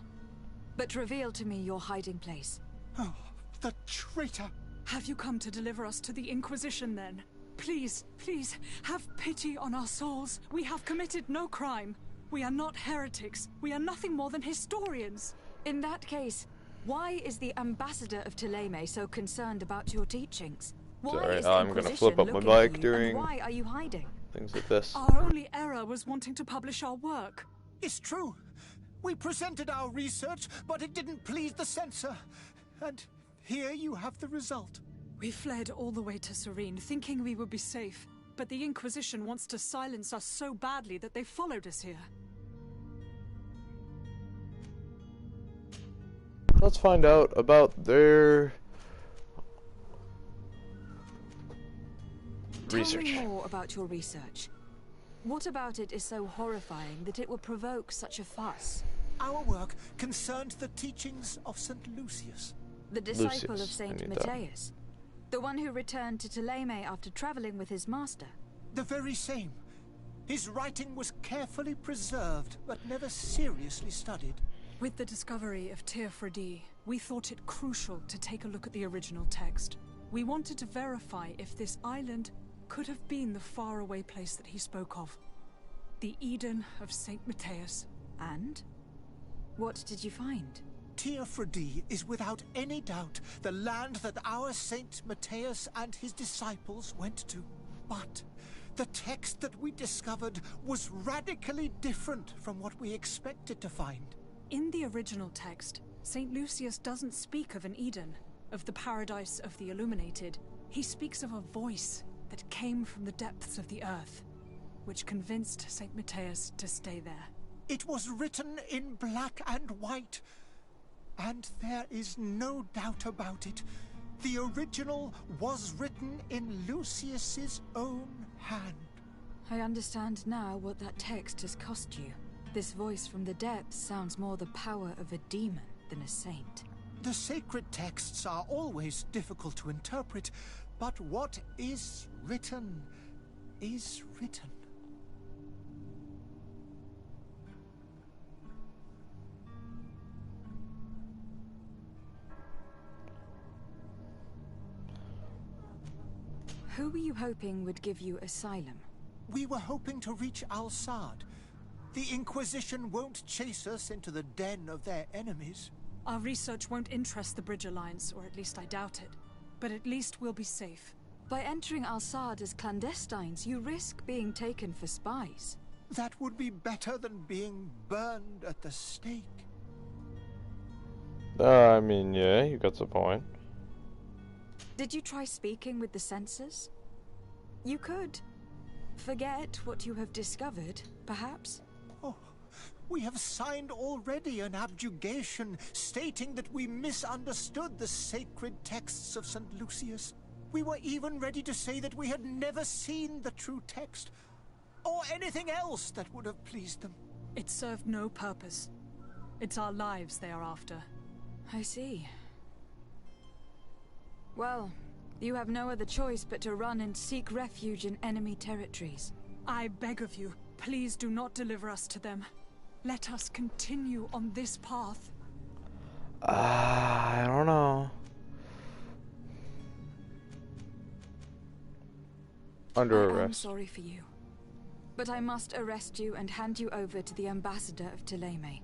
Speaker 5: But reveal to me your hiding place.
Speaker 2: Oh, the traitor!
Speaker 5: Have you come to deliver us to the Inquisition, then? Please, please, have pity on our souls. We have committed no crime. We are not heretics. We are nothing more than historians. In that case, why is the ambassador of Thélème so concerned about your teachings? Why is the
Speaker 1: I'm gonna flip up my mic during
Speaker 5: why are you hiding?
Speaker 1: things like this.
Speaker 5: Our only error was wanting to publish our work.
Speaker 2: It's true. We presented our research, but it didn't please the censor. And here you have the result.
Speaker 5: We fled all the way to Serene, thinking we would be safe. But the Inquisition wants to silence us so badly that they followed us here.
Speaker 1: Let's find out about their research.
Speaker 5: Tell me more about your research. What about it is so horrifying that it would provoke such a fuss?
Speaker 2: Our work concerned the teachings of St. Lucius.
Speaker 5: The disciple of St. Matthias. The one who returned to Thélème after traveling with his master.
Speaker 2: The very same. His writing was carefully preserved, but never seriously studied.
Speaker 5: With the discovery of Teofredi, we thought it crucial to take a look at the original text. We wanted to verify if this island could have been the faraway place that he spoke of. The Eden of St. Matthias. And? What did you find?
Speaker 2: Teofredi is without any doubt the land that our Saint Matthias and his disciples went to. But the text that we discovered was radically different from what we expected to find.
Speaker 5: In the original text, St. Lucius doesn't speak of an Eden, of the paradise of the Illuminated. He speaks of a voice that came from the depths of the earth, which convinced St. Matthias to stay there.
Speaker 2: It was written in black and white. And there is no doubt about it. The original was written in Lucius's own hand.
Speaker 5: I understand now what that text has cost you. This voice from the depths sounds more the power of a demon than a saint.
Speaker 2: The sacred texts are always difficult to interpret, but what is written is written.
Speaker 5: Who were you hoping would give you asylum?
Speaker 2: We were hoping to reach Al-Sad. The Inquisition won't chase us into the den of their enemies.
Speaker 5: Our research won't interest the Bridge Alliance, or at least I doubt it. But at least we'll be safe. By entering Al-Sad as clandestines, you risk being taken for spies.
Speaker 2: That would be better than being burned at the stake.
Speaker 1: I mean, yeah, you got the point.
Speaker 5: Did you try speaking with the censors? You could. Forget what you have discovered, perhaps?
Speaker 2: Oh, we have signed already an abjugation stating that we misunderstood the sacred texts of St. Lucius. We were even ready to say that we had never seen the true text, or anything else that would have pleased them.
Speaker 5: It served no purpose. It's our lives they are after. I see. Well, you have no other choice but to run and seek refuge in enemy territories. I beg of you, please do not deliver us to them. Let us continue on this path.
Speaker 1: I don't know. Under arrest.
Speaker 5: I'm sorry for you. But I must arrest you and hand you over to the ambassador of Thélème.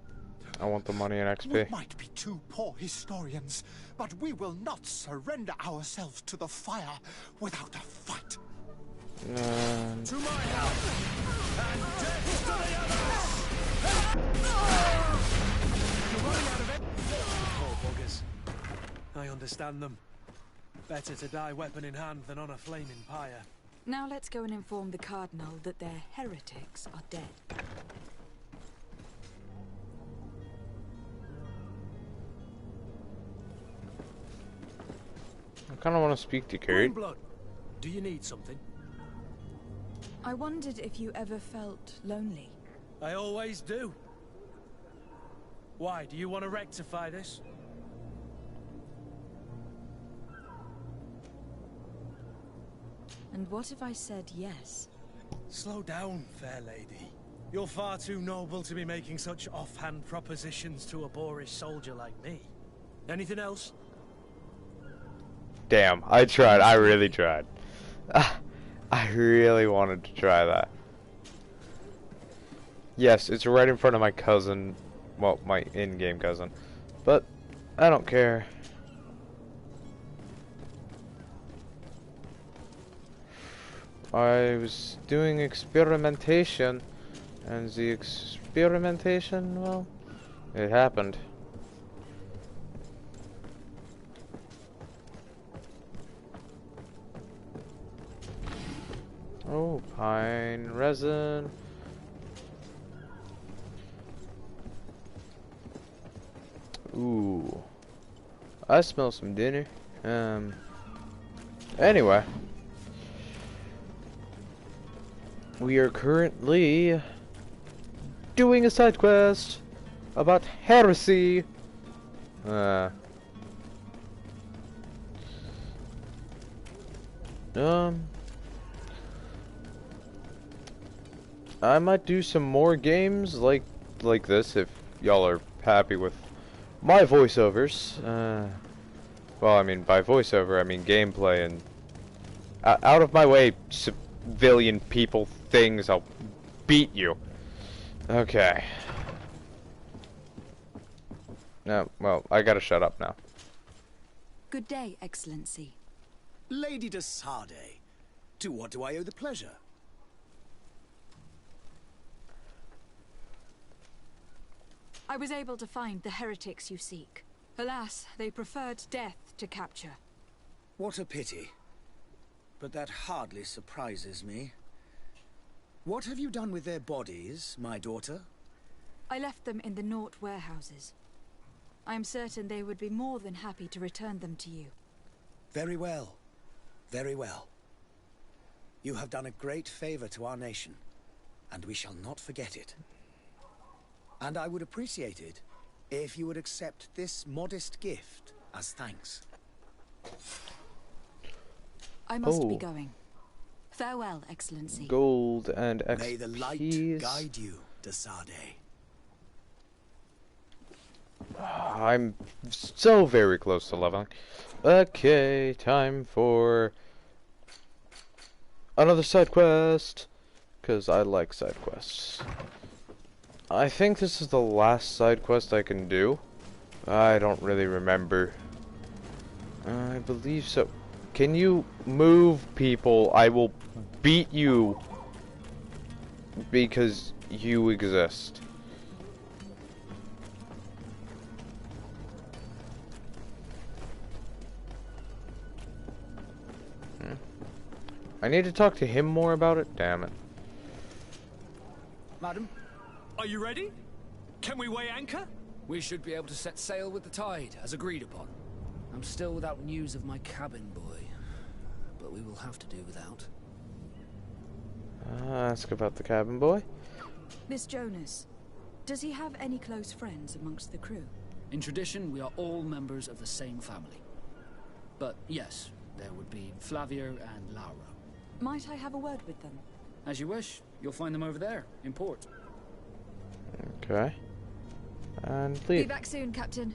Speaker 1: I want the money and XP.
Speaker 2: We might be two poor historians, but we will not surrender ourselves to the fire without a fight.
Speaker 12: To my house, and death to the others! You're running out of it.
Speaker 6: buggers. I understand them. Better to die weapon in hand than on a flaming pyre.
Speaker 5: Now let's go and inform the Cardinal that their heretics are dead.
Speaker 1: I kind of want to speak to Carrie.
Speaker 12: Blood, do you need something?
Speaker 5: I wondered if you ever felt lonely.
Speaker 6: I always do. Why, do you want to rectify this?
Speaker 5: And what if I said yes?
Speaker 6: Slow down, fair lady. You're far too noble to be making such offhand propositions to a boorish soldier like me. Anything else?
Speaker 1: Damn, I tried. I really tried. I really wanted to try that. Yes, it's right in front of my cousin. Well, my in-game cousin. But, I don't care. I was doing experimentation, and the experimentation, well, it happened. Oh, pine resin. Ooh. I smell some dinner. Anyway. We are currently doing a side quest about heresy. I might do some more games like this if y'all are happy with my voiceovers. Well, I mean by voiceover, I mean gameplay and out of my way, civilian people things. I'll beat you. Okay. No, well, I gotta shut up now.
Speaker 5: Good day, Excellency.
Speaker 8: Lady de Sardet, to what do I owe the pleasure?
Speaker 5: I was able to find the heretics you seek. Alas, they preferred death to capture.
Speaker 8: What a pity. But that hardly surprises me. What have you done with their bodies, my daughter?
Speaker 5: I left them in the Nort warehouses. I am certain they would be more than happy to return them to you.
Speaker 8: Very well. Very well. You have done a great favor to our nation, and we shall not forget it. And I would appreciate it if you would accept this modest gift as thanks.
Speaker 5: I must be going. Farewell, Excellency.
Speaker 1: Gold and XP.
Speaker 8: May the light guide you, de Sardet.
Speaker 1: I'm so very close to leveling. Okay, time for another side quest, because I like side quests. I think this is the last side quest I can do. I don't really remember. I believe so. Can you move, people? I will beat you because you exist. I need to talk to him more about it. Damn it.
Speaker 18: Madam, are you ready? Can we weigh anchor?
Speaker 16: We should be able to set sail with the tide, as agreed upon. I'm still without news of my cabin boy, but we will have to do without.
Speaker 1: Ask about the cabin boy.
Speaker 5: Miss Jonas, does he have any close friends amongst the crew?
Speaker 16: In tradition, we are all members of the same family. But yes, there would be Flavia and Laura.
Speaker 5: Might I have a word with them?
Speaker 16: As you wish. You'll find them over there, in port.
Speaker 1: Okay. And
Speaker 5: Be
Speaker 1: leave.
Speaker 5: back soon, Captain.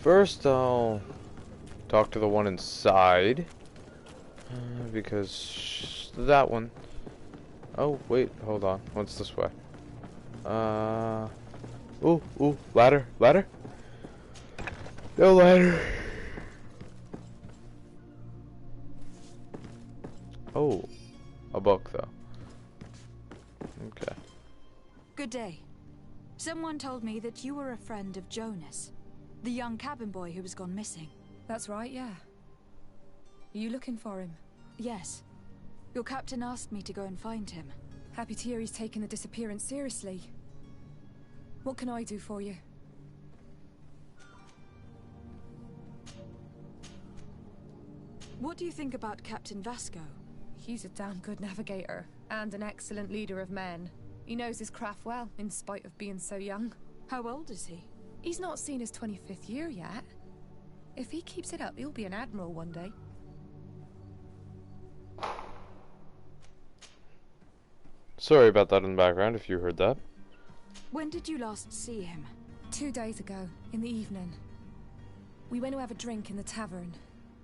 Speaker 1: First, I'll talk to the one inside. Because that one... Oh, wait, hold on. What's this way? Ooh, ladder, ladder. No ladder. Oh, a book though. Okay.
Speaker 5: Good day. Someone told me that you were a friend of Jonas, the young cabin boy who was gone missing.
Speaker 19: That's right, yeah. Are you looking for him?
Speaker 5: Yes. Your captain asked me to go and find him.
Speaker 19: Happy to hear he's taken the disappearance seriously. What can I do for you?
Speaker 5: What do you think about Captain Vasco?
Speaker 19: He's a damn good navigator, and an excellent leader of men. He knows his craft well, in spite of being so young.
Speaker 5: How old is he?
Speaker 19: He's not seen his 25th year yet. If he keeps it up, he'll be an admiral one day.
Speaker 1: Sorry about that in the background, if you heard that.
Speaker 5: When did you last see him?
Speaker 19: 2 days ago, in the evening. We went to have a drink in the tavern.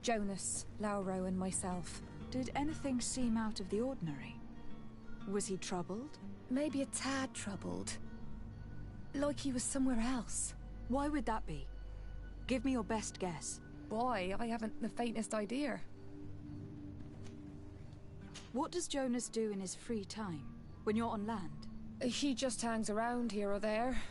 Speaker 19: Jonas, Lauro, and myself.
Speaker 5: Did anything seem out of the ordinary? Was he troubled?
Speaker 19: Maybe a tad troubled. Like he was somewhere else.
Speaker 5: Why would that be? Give me your best guess.
Speaker 19: Boy, I haven't the faintest idea.
Speaker 5: What does Jonas do in his free time, when you're on land?
Speaker 19: He just hangs around here or there.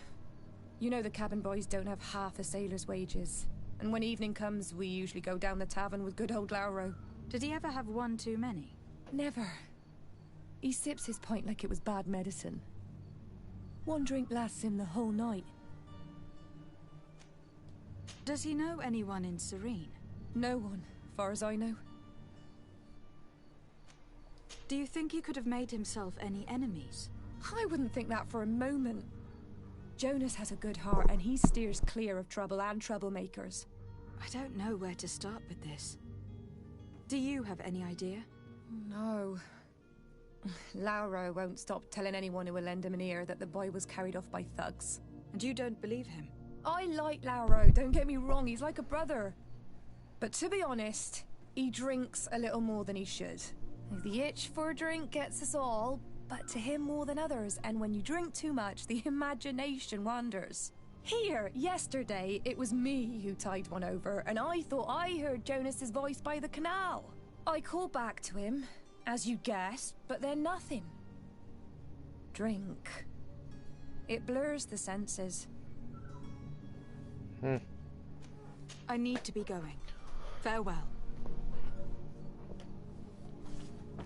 Speaker 19: You know the cabin boys don't have half a sailor's wages. And when evening comes, we usually go down the tavern with good old Lauro.
Speaker 5: Did he ever have one too many?
Speaker 19: Never. He sips his pint like it was bad medicine. One drink lasts him the whole night.
Speaker 5: Does he know anyone in Serene?
Speaker 19: No one, far as I know.
Speaker 5: Do you think he could have made himself any enemies?
Speaker 19: I wouldn't think that for a moment. Jonas has a good heart and he steers clear of trouble and troublemakers.
Speaker 5: I don't know where to start with this. Do you have any idea?
Speaker 19: No. Lauro won't stop telling anyone who will lend him an ear that the boy was carried off by thugs.
Speaker 5: And you don't believe him?
Speaker 19: I like Lauro, don't get me wrong, he's like a brother. But to be honest, he drinks a little more than he should. The itch for a drink gets us all, but to him more than others, and when you drink too much, the imagination wanders. Here, yesterday, it was me who tied one over, and I thought I heard Jonas's voice by the canal. I called back to him, as you guessed, but then nothing. Drink. It blurs the senses.
Speaker 5: I need to be going. Farewell.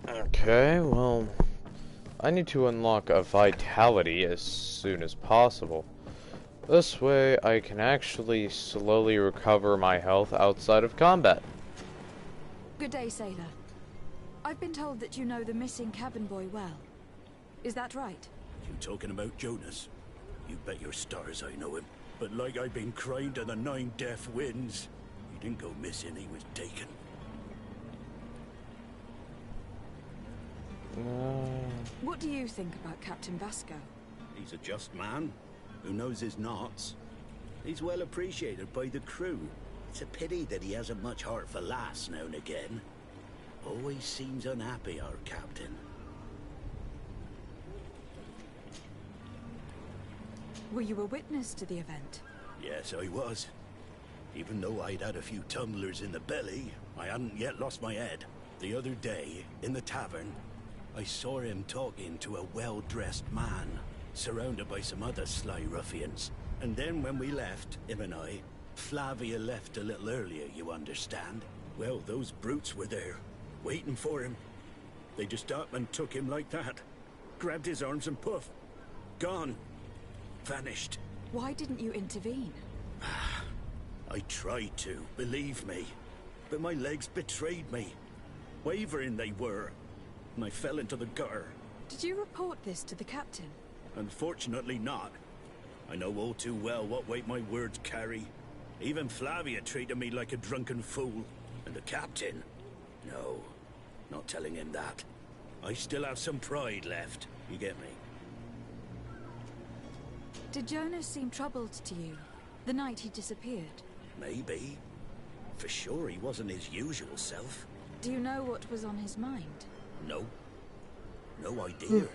Speaker 1: Okay, well, I need to unlock a vitality as soon as possible. This way I can actually slowly recover my health outside of combat.
Speaker 5: Good day, sailor. I've been told that you know the missing cabin boy well. Is that right?
Speaker 20: You talking about Jonas? You bet your stars I know him. But like I've been crying to the 9 deaf winds, he didn't go missing, he was taken.
Speaker 5: What do you think about Captain Vasco?
Speaker 20: He's a just man who knows his knots. He's well appreciated by the crew. It's a pity that he hasn't much heart for lass now and again. Always seems unhappy, our captain.
Speaker 5: Were you a witness to the event?
Speaker 20: Yes, I was. Even though I'd had a few tumblers in the belly, I hadn't yet lost my head. The other day, in the tavern, I saw him talking to a well-dressed man, surrounded by some other sly ruffians. And then when we left, him and I, Flavia left a little earlier, you understand. Well, those brutes were there, waiting for him. They just up and took him like that. Grabbed his arms and poof. Gone. Vanished.
Speaker 5: Why didn't you intervene?
Speaker 20: I tried to, believe me. But my legs betrayed me. Wavering they were. And I fell into the gutter.
Speaker 5: Did you report this to the captain?
Speaker 20: Unfortunately not. I know all too well what weight my words carry. Even Flavia treated me like a drunken fool. And the captain? No, not telling him that. I still have some pride left, you get me?
Speaker 5: Did Jonas seem troubled to you, the night he disappeared?
Speaker 20: Maybe. For sure he wasn't his usual self.
Speaker 5: Do you know what was on his mind?
Speaker 20: No. No idea.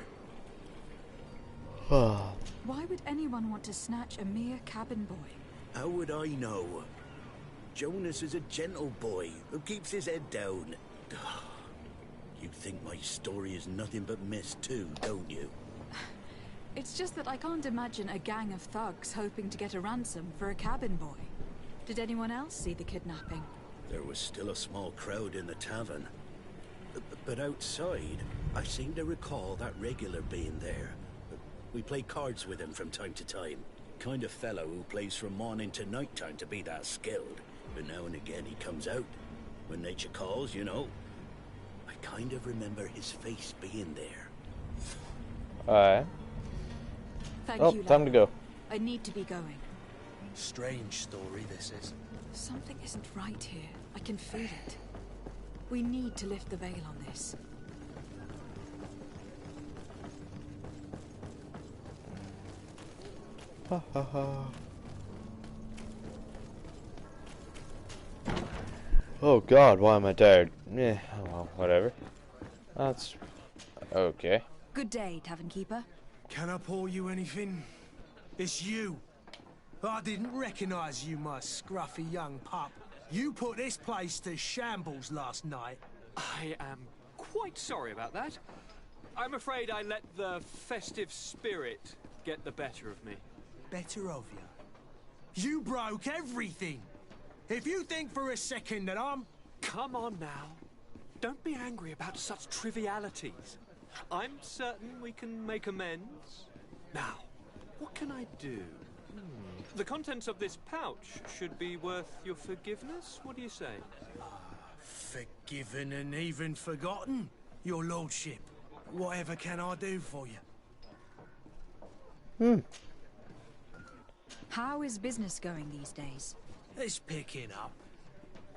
Speaker 5: Why would anyone want to snatch a mere cabin boy?
Speaker 20: How would I know? Jonas is a gentle boy who keeps his head down. You think my story is nothing but mist too, don't you?
Speaker 5: It's just that I can't imagine a gang of thugs hoping to get a ransom for a cabin boy. Did anyone else see the kidnapping?
Speaker 20: There was still a small crowd in the tavern. But outside, I seem to recall that regular being there. We play cards with him from time to time. Kind of fellow who plays from morning to night time to be that skilled. But now and again he comes out. When nature calls, you know. I kind of remember his face being there.
Speaker 1: Alright.
Speaker 5: Thank you,
Speaker 1: time to go.
Speaker 5: I need to be going.
Speaker 6: Strange story, this is.
Speaker 5: Something isn't right here. I can feel it. We need to lift the veil on this.
Speaker 1: Ha ha ha. Oh god, why am I tired? Yeah, well, whatever. That's okay.
Speaker 5: Good day, Tavern Keeper.
Speaker 6: Can I pour you anything? It's you. I didn't recognize you, my scruffy young pup. You put this place to shambles last night.
Speaker 18: I am quite sorry about that. I'm afraid I let the festive spirit get the better of me.
Speaker 6: Better of you? You broke everything. If you think for a second that I'm...
Speaker 18: Come on now. Don't be angry about such trivialities. I'm certain we can make amends. Now, what can I do? The contents of this pouch should be worth your forgiveness. What do you say?
Speaker 6: Forgiven and even forgotten, your lordship. Whatever can I do for you?
Speaker 5: How is business going these days?
Speaker 6: It's picking up.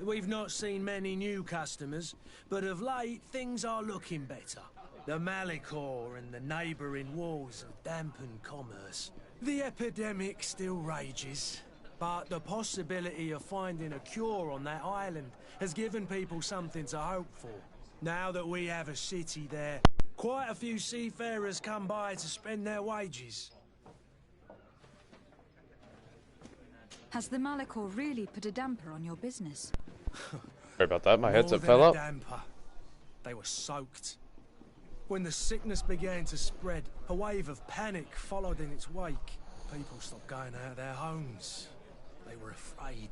Speaker 6: We've not seen many new customers, but of late things are looking better. The Malicor and the neighbouring wars have dampened commerce. The epidemic still rages, but the possibility of finding a cure on that island has given people something to hope for. Now that we have a city there, quite a few seafarers come by to spend their wages.
Speaker 5: Has the Malicor really put a damper on your business?
Speaker 1: Sorry about that, my headset
Speaker 6: More
Speaker 1: fell
Speaker 6: than a
Speaker 1: out.
Speaker 6: damper. They were soaked. When the sickness began to spread, a wave of panic followed in its wake. People stopped going out of their homes. They were afraid.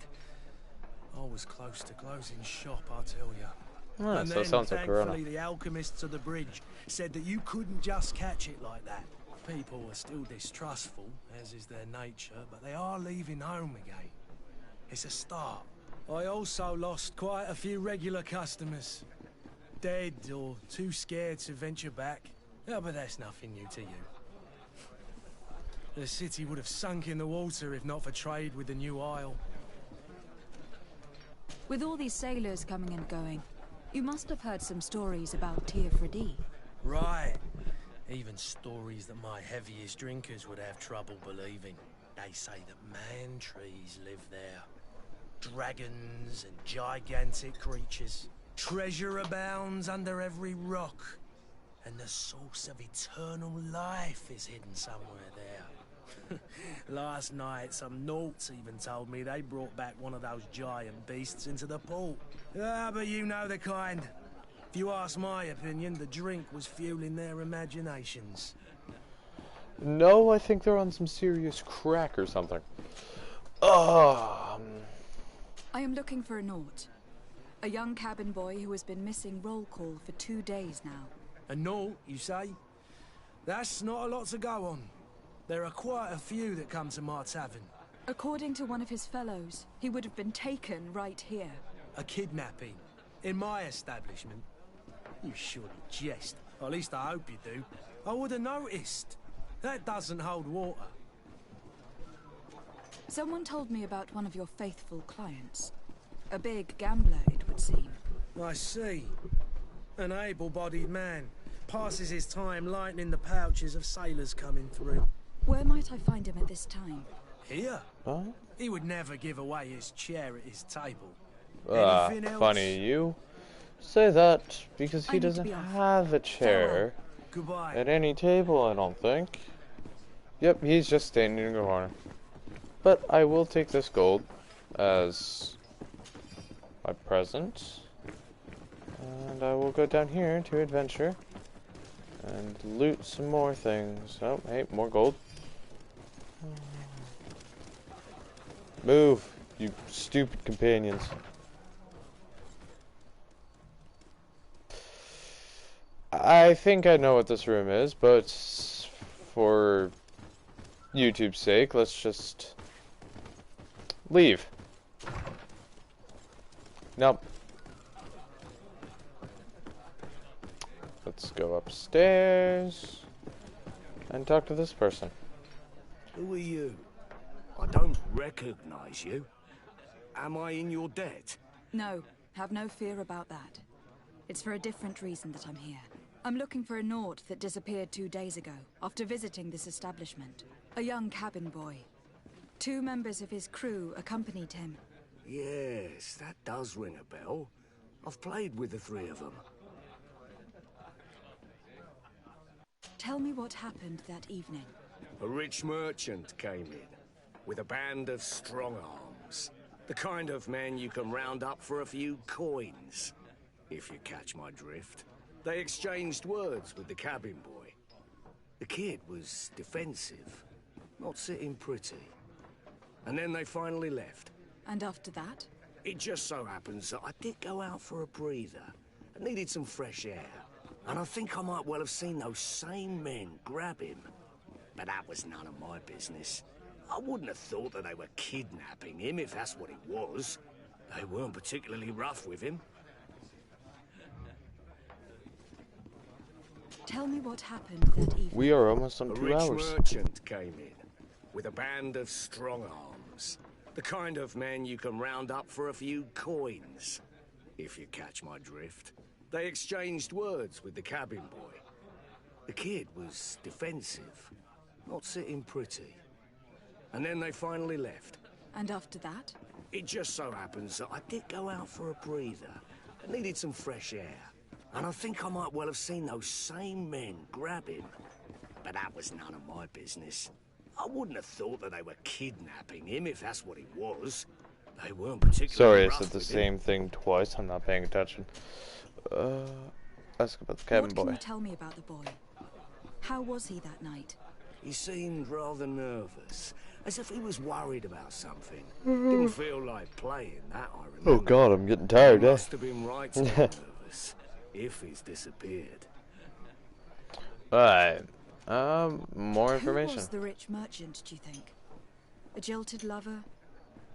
Speaker 6: I was close to closing shop, I tell you.
Speaker 1: Ah,
Speaker 6: And
Speaker 1: so
Speaker 6: then,
Speaker 1: it sounds like
Speaker 6: thankfully,
Speaker 1: Corona.
Speaker 6: the alchemists of the bridge said that you couldn't just catch it like that. People are still distrustful, as is their nature, but they are leaving home again. It's a start. I also lost quite a few regular customers. Dead or too scared to venture back. Oh, but that's nothing new to you. The city would have sunk in the water if not for trade with the new isle.
Speaker 5: With all these sailors coming and going, you must have heard some stories about Teofredi.
Speaker 6: Right. Even stories that my heaviest drinkers would have trouble believing. They say that man-trees live there. Dragons and gigantic creatures. Treasure abounds under every rock. And the source of eternal life is hidden somewhere there. Last night, some Nauts even told me they brought back one of those giant beasts into the port. Ah, but you know the kind. If you ask my opinion, the drink was fueling their imaginations.
Speaker 1: No, I think they're on some serious crack or something.
Speaker 5: I am looking for a Naut. A young cabin boy who has been missing roll call for 2 days now.
Speaker 6: A Naut, you say? That's not a lot to go on. There are quite a few that come to my tavern.
Speaker 5: According to one of his fellows, he would have been taken right here.
Speaker 6: A kidnapping? In my establishment? You surely jest. Or at least I hope you do. I would have noticed. That doesn't hold water.
Speaker 5: Someone told me about one of your faithful clients. A big gambler, it would seem.
Speaker 6: I see. An able-bodied man. Passes his time lightening the pouches of sailors coming through.
Speaker 5: Where might I find him at this time?
Speaker 6: Here?
Speaker 1: Huh?
Speaker 6: He would never give away his chair at his table.
Speaker 1: Ah, funny you say that because he
Speaker 5: I need to
Speaker 1: doesn't
Speaker 5: be off.
Speaker 1: have a chair
Speaker 6: Goodbye.
Speaker 1: at any table, I don't think. Yep, he's just standing in the corner. But I will take this gold as my present. And I will go down here to adventure. And loot some more things. Oh, hey, more gold. Move, you stupid companions. I think I know what this room is, but for YouTube's sake, let's just leave. Nope. Let's go upstairs and talk to this person.
Speaker 20: Who are you? I don't recognize you. Am I in your debt?
Speaker 5: No, have no fear about that. It's for a different reason that I'm here. I'm looking for a Naut that disappeared 2 days ago, after visiting this establishment. A young cabin boy. 2 members of his crew accompanied him.
Speaker 20: Yes, that does ring a bell. I've played with the 3 of them.
Speaker 5: Tell me what happened that evening.
Speaker 20: A rich merchant came in, with a band of strong arms. The kind of men you can round up for a few coins, if you catch my drift. They exchanged words with the cabin boy. The kid was defensive, not sitting pretty. And then they finally left.
Speaker 5: And after that?
Speaker 20: It just so happens that I did go out for a breather. I needed some fresh air. And I think I might well have seen those same men grab him. But that was none of my business. I wouldn't have thought that they were kidnapping him, if that's what it was. They weren't particularly rough with him.
Speaker 5: Tell me what happened that evening.
Speaker 1: We are almost on 2 hours.
Speaker 20: A rich merchant came in, with a band of strong arms. The kind of men you can round up for a few coins, if you catch my drift. They exchanged words with the cabin boy. The kid was defensive, not sitting pretty. And then they finally left.
Speaker 5: And after that?
Speaker 20: It just so happens that I did go out for a breather. I needed some fresh air. And I think I might well have seen those same men grab him. But that was none of my business. I wouldn't have thought that they were kidnapping him, if that's what it was. They weren't particularly
Speaker 1: Sorry, I
Speaker 20: rough
Speaker 1: said the
Speaker 20: with
Speaker 1: same
Speaker 20: him.
Speaker 1: thing twice. I'm not paying attention. Ask about the cabin
Speaker 5: What
Speaker 1: boy.
Speaker 5: can you tell me about the boy? How was he that night?
Speaker 20: He seemed rather nervous, as if he was worried about something. Didn't feel like playing, that I remember.
Speaker 1: Oh god, I'm getting tired,
Speaker 20: He
Speaker 1: eh?
Speaker 20: must have been right to be nervous, if he's disappeared.
Speaker 1: Alright. More
Speaker 5: Who
Speaker 1: information.
Speaker 5: was the rich merchant, do you think? A jilted lover?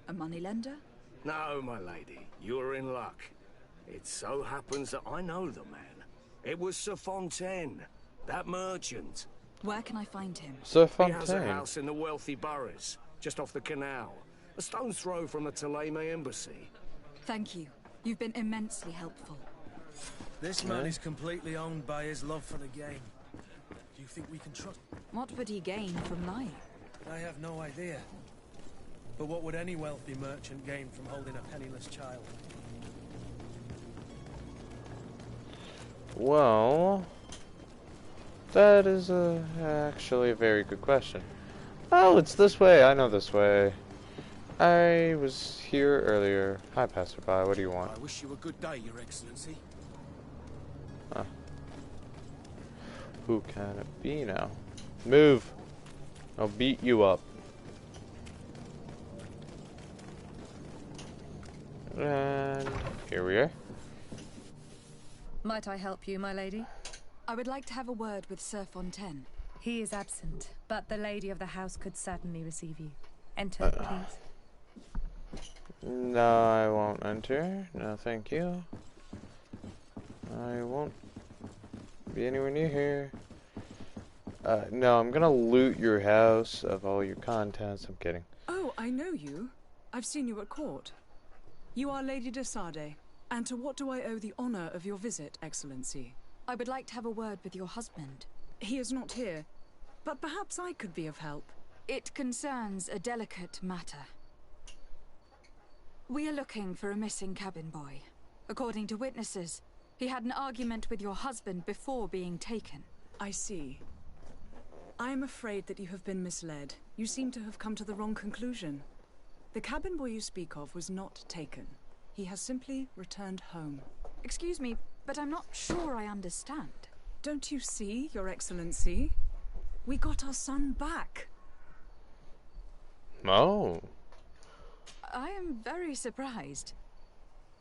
Speaker 5: A moneylender?
Speaker 20: No, my lady, you're in luck. It so happens that I know the man. It was Sir Fontaine, that merchant.
Speaker 5: Where can I find him?
Speaker 1: Sir
Speaker 20: He has a
Speaker 1: Fontaine.
Speaker 20: house in the wealthy boroughs, just off the canal. A stone's throw from the Thélème embassy.
Speaker 5: Thank you. You've been immensely helpful.
Speaker 6: This man is completely owned by his love for the game. Do you think we can trust?
Speaker 5: What would he gain from lying?
Speaker 6: I have no idea. But what would any wealthy merchant gain from holding a penniless child?
Speaker 1: Well, that is actually a very good question. Oh, it's this way. I know this way. I was here earlier. Hi, passerby. What do you want?
Speaker 8: I wish you a good day, Your Excellency.
Speaker 1: Huh. Who can it be now? Move! I'll beat you up. And here we are.
Speaker 21: Might I help you, my lady?
Speaker 5: I would like to have a word with Sir Fontaine.
Speaker 21: He is absent, but the lady of the house could certainly receive you. Enter, please.
Speaker 1: No, I won't enter. No, thank you. I won't be anywhere near here. No, I'm gonna loot your house of all your contents. I'm kidding.
Speaker 7: Oh, I know you. I've seen you at court. You are Lady de Sade. And to what do I owe the honor of your visit, Excellency?
Speaker 5: I would like to have a word with your husband.
Speaker 7: He is not here, but perhaps I could be of help.
Speaker 5: It concerns a delicate matter. We are looking for a missing cabin boy. According to witnesses, he had an argument with your husband before being taken.
Speaker 7: I see. I am afraid that you have been misled. You seem to have come to the wrong conclusion. The cabin boy you speak of was not taken. He has simply returned home.
Speaker 5: Excuse me, but I'm not sure I understand.
Speaker 7: Don't you see, Your Excellency? We got our son back.
Speaker 1: Oh.
Speaker 5: I am very surprised.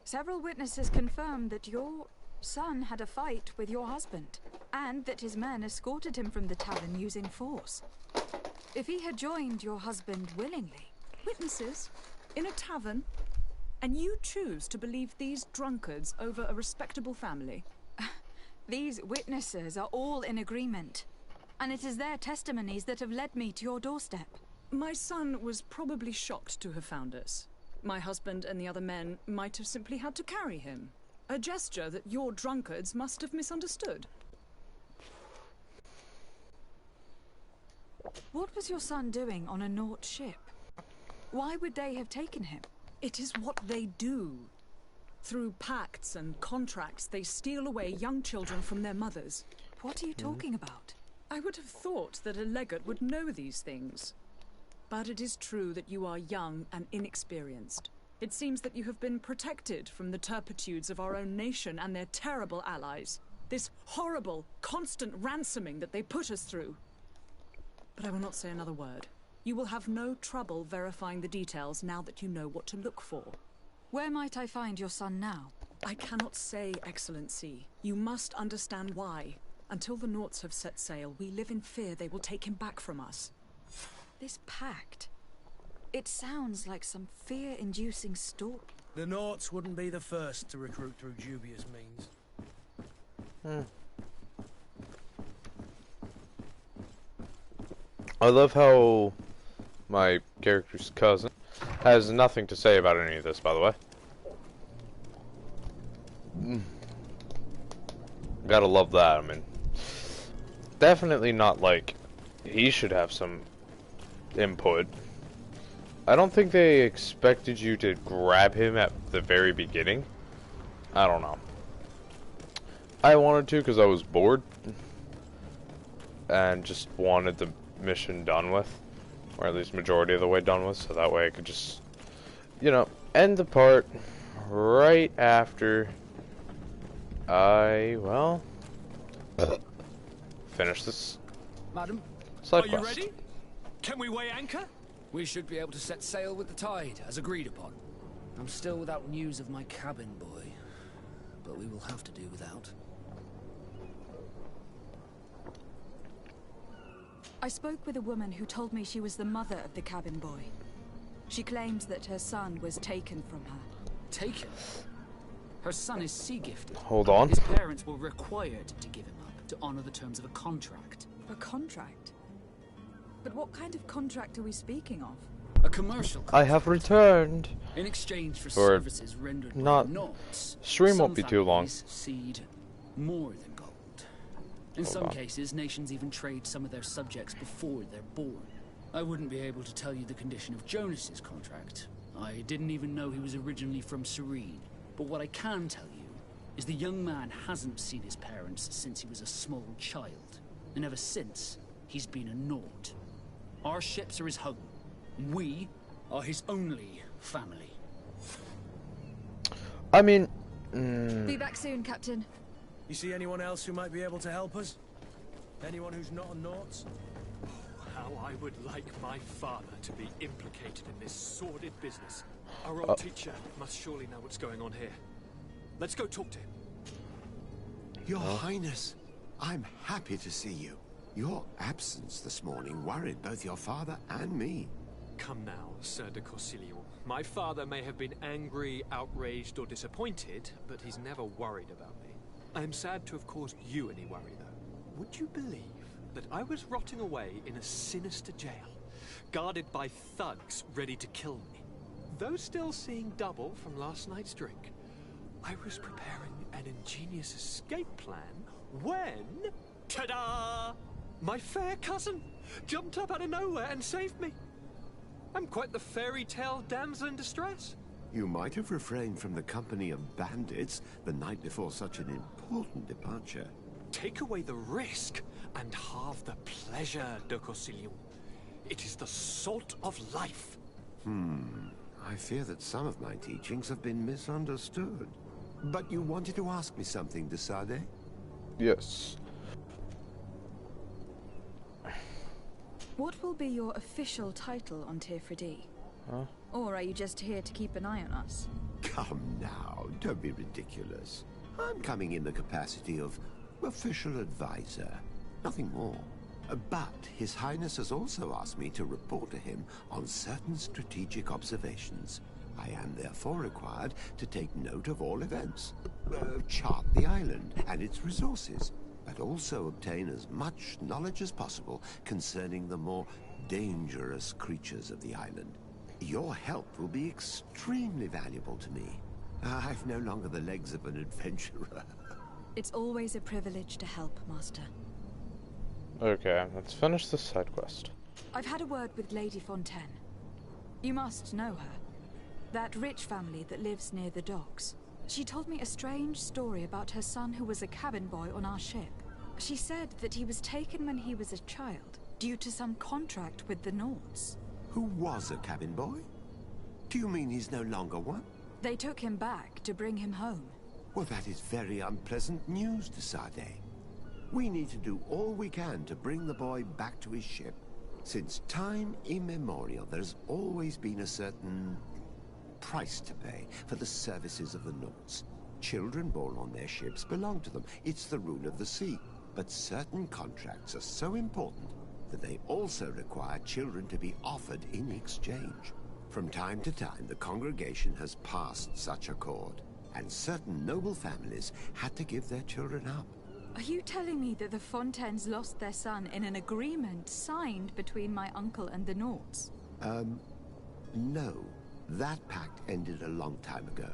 Speaker 5: Several witnesses confirmed that your son had a fight with your husband, and that his men escorted him from the tavern using force. If he had joined your husband willingly...
Speaker 7: Witnesses? In a tavern? And you choose to believe these drunkards over a respectable family?
Speaker 5: These witnesses are all in agreement, and it is their testimonies that have led me to your doorstep.
Speaker 7: My son was probably shocked to have found us. My husband and the other men might have simply had to carry him. A gesture that your drunkards must have misunderstood.
Speaker 5: What was your son doing on a Naut ship? Why would they have taken him?
Speaker 7: It is what they do. Through pacts and contracts, they steal away young children from their mothers.
Speaker 5: What are you talking about?
Speaker 7: I would have thought that a legate would know these things. But it is true that you are young and inexperienced. It seems that you have been protected from the turpitudes of our own nation and their terrible allies. This horrible, constant ransoming that they put us through. But I will not say another word. You will have no trouble verifying the details now that you know what to look for.
Speaker 5: Where might I find your son now?
Speaker 7: I cannot say, Excellency. You must understand why. Until the Nauts have set sail, we live in fear they will take him back from us.
Speaker 5: This pact... It sounds like some fear-inducing story.
Speaker 6: The Nauts wouldn't be the first to recruit through dubious means.
Speaker 1: I love how my character's cousin has nothing to say about any of this, by the way. Gotta love that. I mean, definitely not like he should have some input. I don't think they expected you to grab him at the very beginning. I don't know. I wanted to because I was bored and just wanted the mission done with, or at least majority of the way done with, so that way I could just, you know, end the part right after I, well, finish this
Speaker 18: Madam,
Speaker 1: side
Speaker 18: are you
Speaker 1: quest.
Speaker 18: ready? Can we weigh anchor?
Speaker 16: We should be able to set sail with the tide, as agreed upon. I'm still without news of my cabin boy, but we will have to do without.
Speaker 5: I spoke with a woman who told me she was the mother of the cabin boy. She claims that her son was taken from her.
Speaker 16: Taken? Her son is sea-gifted.
Speaker 1: Hold on.
Speaker 16: His parents were required to give him up to honor the terms of a contract.
Speaker 5: A contract? But what kind of contract are we speaking of?
Speaker 16: A commercial contract.
Speaker 1: I have returned.
Speaker 16: In exchange for
Speaker 1: Or
Speaker 16: services rendered
Speaker 1: not.
Speaker 16: by Nauts,
Speaker 1: Stream won't
Speaker 16: some
Speaker 1: be too long.
Speaker 16: families cede more than gold. In
Speaker 1: Hold
Speaker 16: some
Speaker 1: on.
Speaker 16: cases, nations even trade some of their subjects before they're born. I wouldn't be able to tell you the condition of Jonas's contract. I didn't even know he was originally from Serene. But what I can tell you is the young man hasn't seen his parents since he was a small child. And ever since, he's been a Naut. Our ships are his home. We are his only family.
Speaker 1: I mean,
Speaker 5: Be back soon, Captain.
Speaker 6: You see anyone else who might be able to help us? Anyone who's not a Nauts?
Speaker 18: How I would like my father to be implicated in this sordid business. Our old teacher must surely know what's going on here. Let's go talk to him.
Speaker 4: Your Highness, I'm happy to see you. Your absence this morning worried both your father and me.
Speaker 18: Come now, Sir de Corsilion. My father may have been angry, outraged, or disappointed, but he's never worried about me. I am sad to have caused you any worry, though. Would you believe that I was rotting away in a sinister jail, guarded by thugs ready to kill me? Though still seeing double from last night's drink, I was preparing an ingenious escape plan when... ta-da! My fair cousin jumped up out of nowhere and saved me. I'm quite the fairy tale damsel in distress.
Speaker 4: You might have refrained from the company of bandits the night before such an important departure.
Speaker 18: Take away the risk and halve the pleasure, de Corsilion. It is the salt of life.
Speaker 4: I fear that some of my teachings have been misunderstood. But you wanted to ask me something, de Sade?
Speaker 1: yes.
Speaker 5: What will be your official title on Tifredi?
Speaker 1: Huh?
Speaker 5: Or are you just here to keep an eye on us?
Speaker 4: Come now, don't be ridiculous. I'm coming in the capacity of official advisor, nothing more. But His Highness has also asked me to report to him on certain strategic observations. I am therefore required to take note of all events, chart the island and its resources, but also obtain as much knowledge as possible concerning the more dangerous creatures of the island. Your help will be extremely valuable to me. I've no longer the legs of an adventurer.
Speaker 5: It's always a privilege to help, Master.
Speaker 1: Okay, let's finish this side quest.
Speaker 5: I've had a word with Lady Fontaine. You must know her. That rich family that lives near the docks. She told me a strange story about her son who was a cabin boy on our ship. She said that he was taken when he was a child, due to some contract with the Nords.
Speaker 4: Who was a cabin boy? Do you mean he's no longer one?
Speaker 5: They took him back to bring him home.
Speaker 4: Well, that is very unpleasant news, de Sade. We need to do all we can to bring the boy back to his ship. Since time immemorial, there's always been a certain price to pay for the services of the Nords. Children born on their ships belong to them. It's the rule of the sea. But certain contracts are so important that they also require children to be offered in exchange. From time to time, the congregation has passed such accord, and certain noble families had to give their children up.
Speaker 5: Are you telling me that the Fontaines lost their son in an agreement signed between my uncle and the Nords?
Speaker 4: No. That pact ended a long time ago.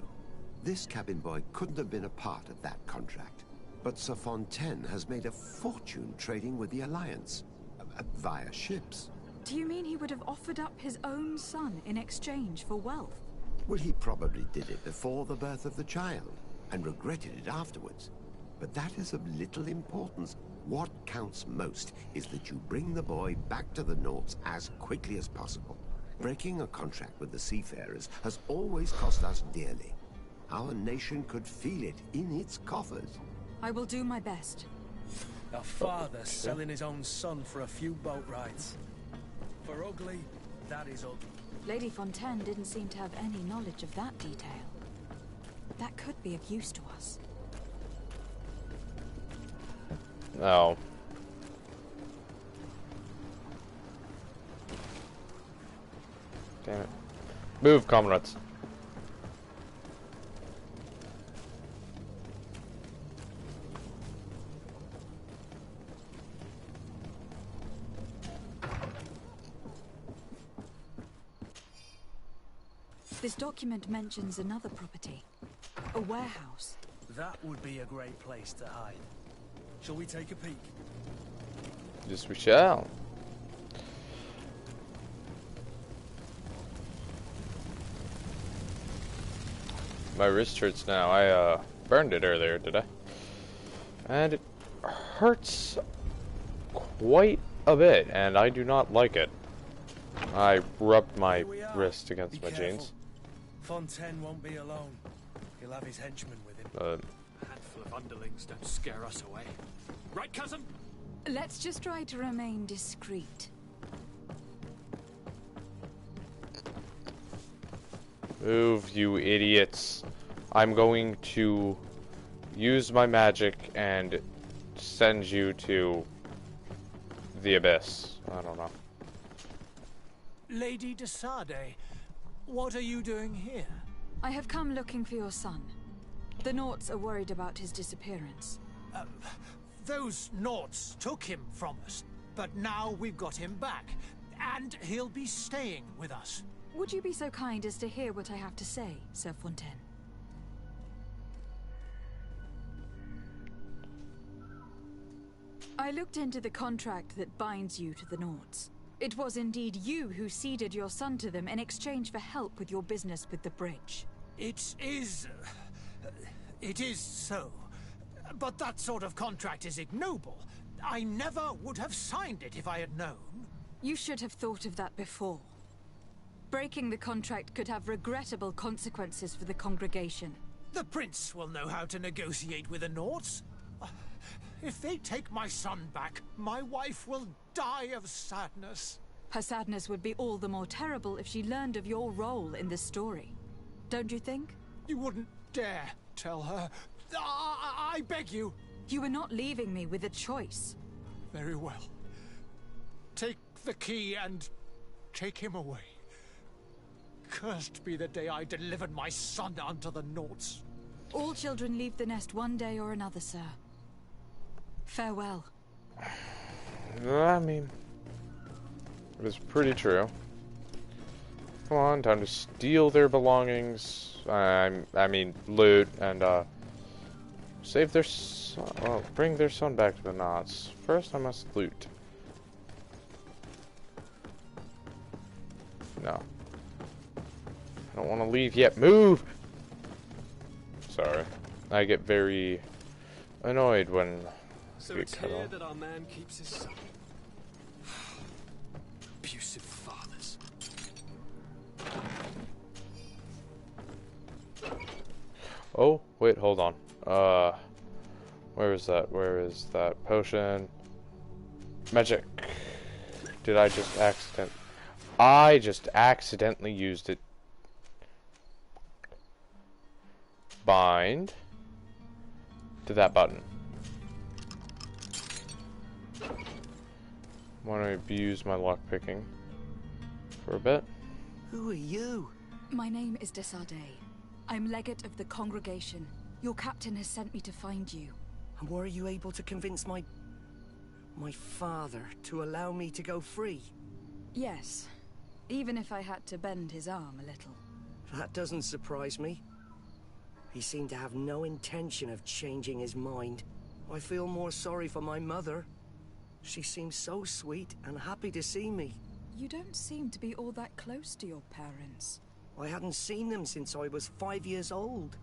Speaker 4: This cabin boy couldn't have been a part of that contract. But Sir Fontaine has made a fortune trading with the Alliance, via ships.
Speaker 5: Do you mean he would have offered up his own son in exchange for wealth?
Speaker 4: Well, he probably did it before the birth of the child, and regretted it afterwards. But that is of little importance. What counts most is that you bring the boy back to the Nords as quickly as possible. Breaking a contract with the seafarers has always cost us dearly. Our nation could feel it in its coffers.
Speaker 5: I will do my best.
Speaker 6: A father selling his own son for a few boat rides. For ugly, that is ugly.
Speaker 5: Lady Fontaine didn't seem to have any knowledge of that detail. That could be of use to us.
Speaker 1: No. Damn it. Move, comrades.
Speaker 5: This document mentions another property. A warehouse.
Speaker 6: That would be a great place to hide. Shall we take a peek?
Speaker 1: Yes, we shall. My wrist hurts now. I burned it earlier, did I? And it hurts quite a bit, and I do not like it. I rubbed my wrist against my jeans.
Speaker 6: Fontaine won't be alone. He'll have his henchmen with him.
Speaker 18: A handful of underlings don't scare us away. Right, cousin?
Speaker 5: Let's just try to remain discreet.
Speaker 1: Move, you idiots. I'm going to use my magic and send you to the abyss. I don't know.
Speaker 2: Lady de Sade, what are you doing here?
Speaker 5: I have come looking for your son. The Nords are worried about his disappearance.
Speaker 2: Those Nords took him from us, but now we've got him back, and he'll be staying with us.
Speaker 5: Would you be so kind as to hear what I have to say, Sir Fontaine? I looked into the contract that binds you to the Nords. It was indeed you who ceded your son to them in exchange for help with your business with the bridge.
Speaker 2: It is so. But that sort of contract is ignoble. I never would have signed it if I had known.
Speaker 5: You should have thought of that before. Breaking the contract could have regrettable consequences for the congregation.
Speaker 2: The prince will know how to negotiate with the Nords. If they take my son back, my wife will die of sadness.
Speaker 5: Her sadness would be all the more terrible if she learned of your role in this story. Don't you think?
Speaker 2: You wouldn't dare tell her. I beg you.
Speaker 5: You were not leaving me with a choice.
Speaker 2: Very well. Take the key and take him away. Cursed be the day I delivered my son unto the Naughts.
Speaker 5: All children leave the nest one day or another, sir. Farewell.
Speaker 1: I mean, it was pretty true. Come on, time to steal their belongings. I mean, loot and save their son. Well, bring their son back to the Knots. First, I must loot. No, I don't want to leave yet. Move. Sorry, I get very annoyed when
Speaker 18: So
Speaker 1: I get
Speaker 18: it's
Speaker 1: cut
Speaker 18: here
Speaker 1: off.
Speaker 18: that our man keeps his son. Abusive fathers.
Speaker 1: Oh, wait, hold on. Where is that? Where is that potion? Magic. Did I just accident? I just accidentally used it. Bind to that button. Want to abuse my lockpicking for a bit?
Speaker 3: Who are you?
Speaker 5: My name is Desardet. I'm legate of the congregation. Your captain has sent me to find you.
Speaker 3: And were you able to convince my father to allow me to go free?
Speaker 5: Yes, even if I had to bend his arm a little.
Speaker 3: That doesn't surprise me. He seemed to have no intention of changing his mind. I feel more sorry for my mother. She seems so sweet and happy to see me.
Speaker 5: You don't seem to be all that close to your parents.
Speaker 3: I hadn't seen them since I was 5 years old.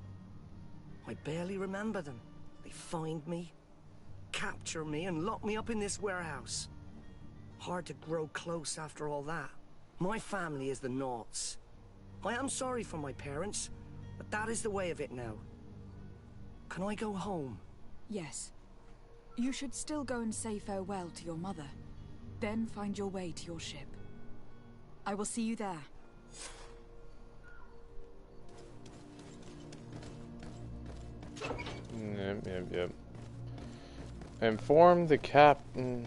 Speaker 3: I barely remember them. They find me, capture me, and lock me up in this warehouse. Hard to grow close after all that. My family is the Naughts. I am sorry for my parents, but that is the way of it now. Can I go home?
Speaker 5: Yes. You should still go and say farewell to your mother. Then find your way to your ship. I will see you there.
Speaker 1: Yep. Inform the captain.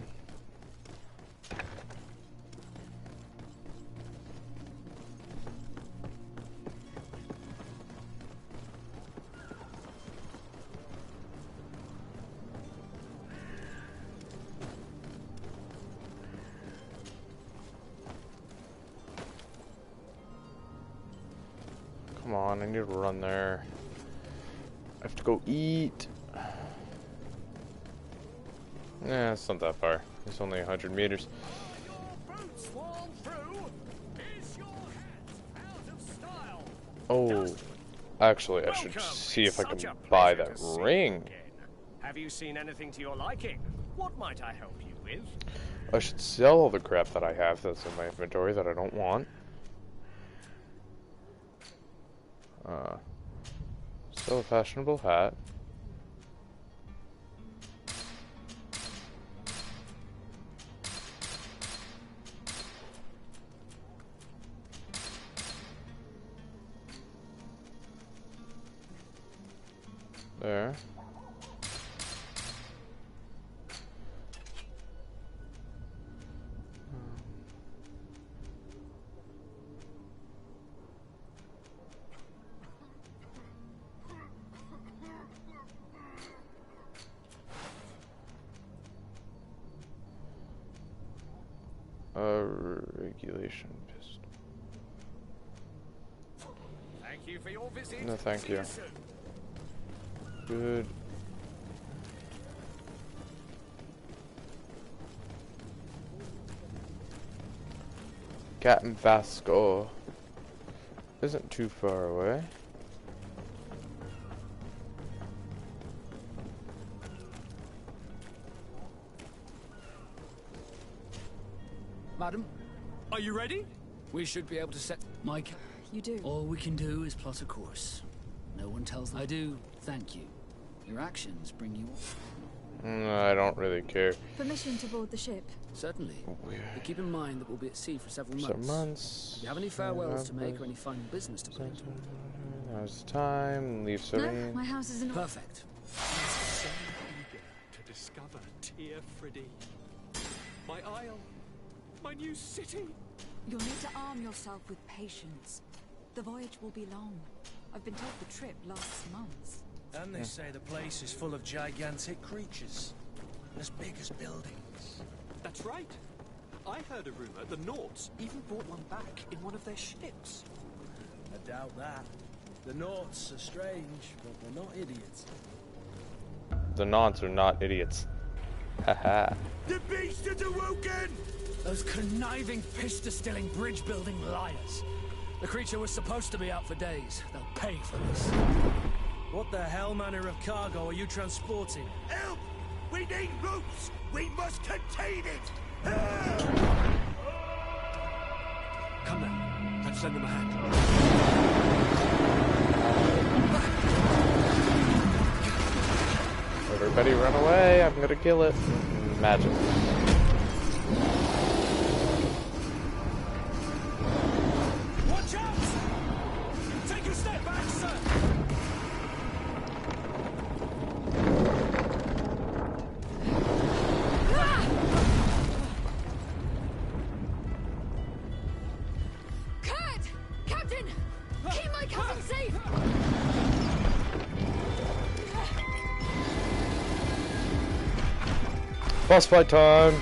Speaker 1: Come on, I need to run there. I have to go eat. Yeah, it's not that far. It's only 100 meters. Oh, actually, I should see if I can buy that ring.
Speaker 13: Have you seen anything to your liking? What might I help you with?
Speaker 1: I should sell all the crap that I have that's in my inventory that I don't want. Still a fashionable hat. There. Regulation pistol.
Speaker 13: Thank you for your visit.
Speaker 1: No, thank you. Good. Captain Vasco isn't too far away.
Speaker 16: Madam,
Speaker 18: are you ready?
Speaker 16: We should be able to set... Mike,
Speaker 5: you do.
Speaker 16: All we can do is plot a course. No one tells them. I do thank you. Your actions bring you...
Speaker 1: I don't really care.
Speaker 5: Permission to board the ship.
Speaker 16: Certainly. But keep in mind that we'll be at sea for several
Speaker 1: Some
Speaker 16: months.
Speaker 1: months.
Speaker 16: Do you have any farewells to make or any final business to put into order?
Speaker 1: Now's the time. Leave
Speaker 5: No,
Speaker 1: Serene.
Speaker 5: my house isn't
Speaker 16: perfect.
Speaker 18: So eager to discover Tear Friddy. My isle. My new city.
Speaker 5: You'll need to arm yourself with patience. The voyage will be long. I've been told the trip lasts months.
Speaker 6: And they say the place is full of gigantic creatures. As big as buildings.
Speaker 18: That's right. I heard a rumor the Nauts even brought one back in one of their ships.
Speaker 6: I doubt that. The Nauts are strange, but they're not idiots.
Speaker 1: The Nauts are not idiots. Haha.
Speaker 13: The beast is awoken! Those conniving, piss-distilling, bridge-building liars. The creature was supposed to be out for days. They'll pay for this.
Speaker 6: What the hell manner of cargo are you transporting?
Speaker 13: Help! We need ropes! We must contain it!
Speaker 18: Come now, let's lend them a hand.
Speaker 1: Everybody run away. I'm gonna kill it. Magic.
Speaker 13: Watch out! Take a step back, sir!
Speaker 5: Kurt! Captain! Keep my cousin safe!
Speaker 1: Boss fight time.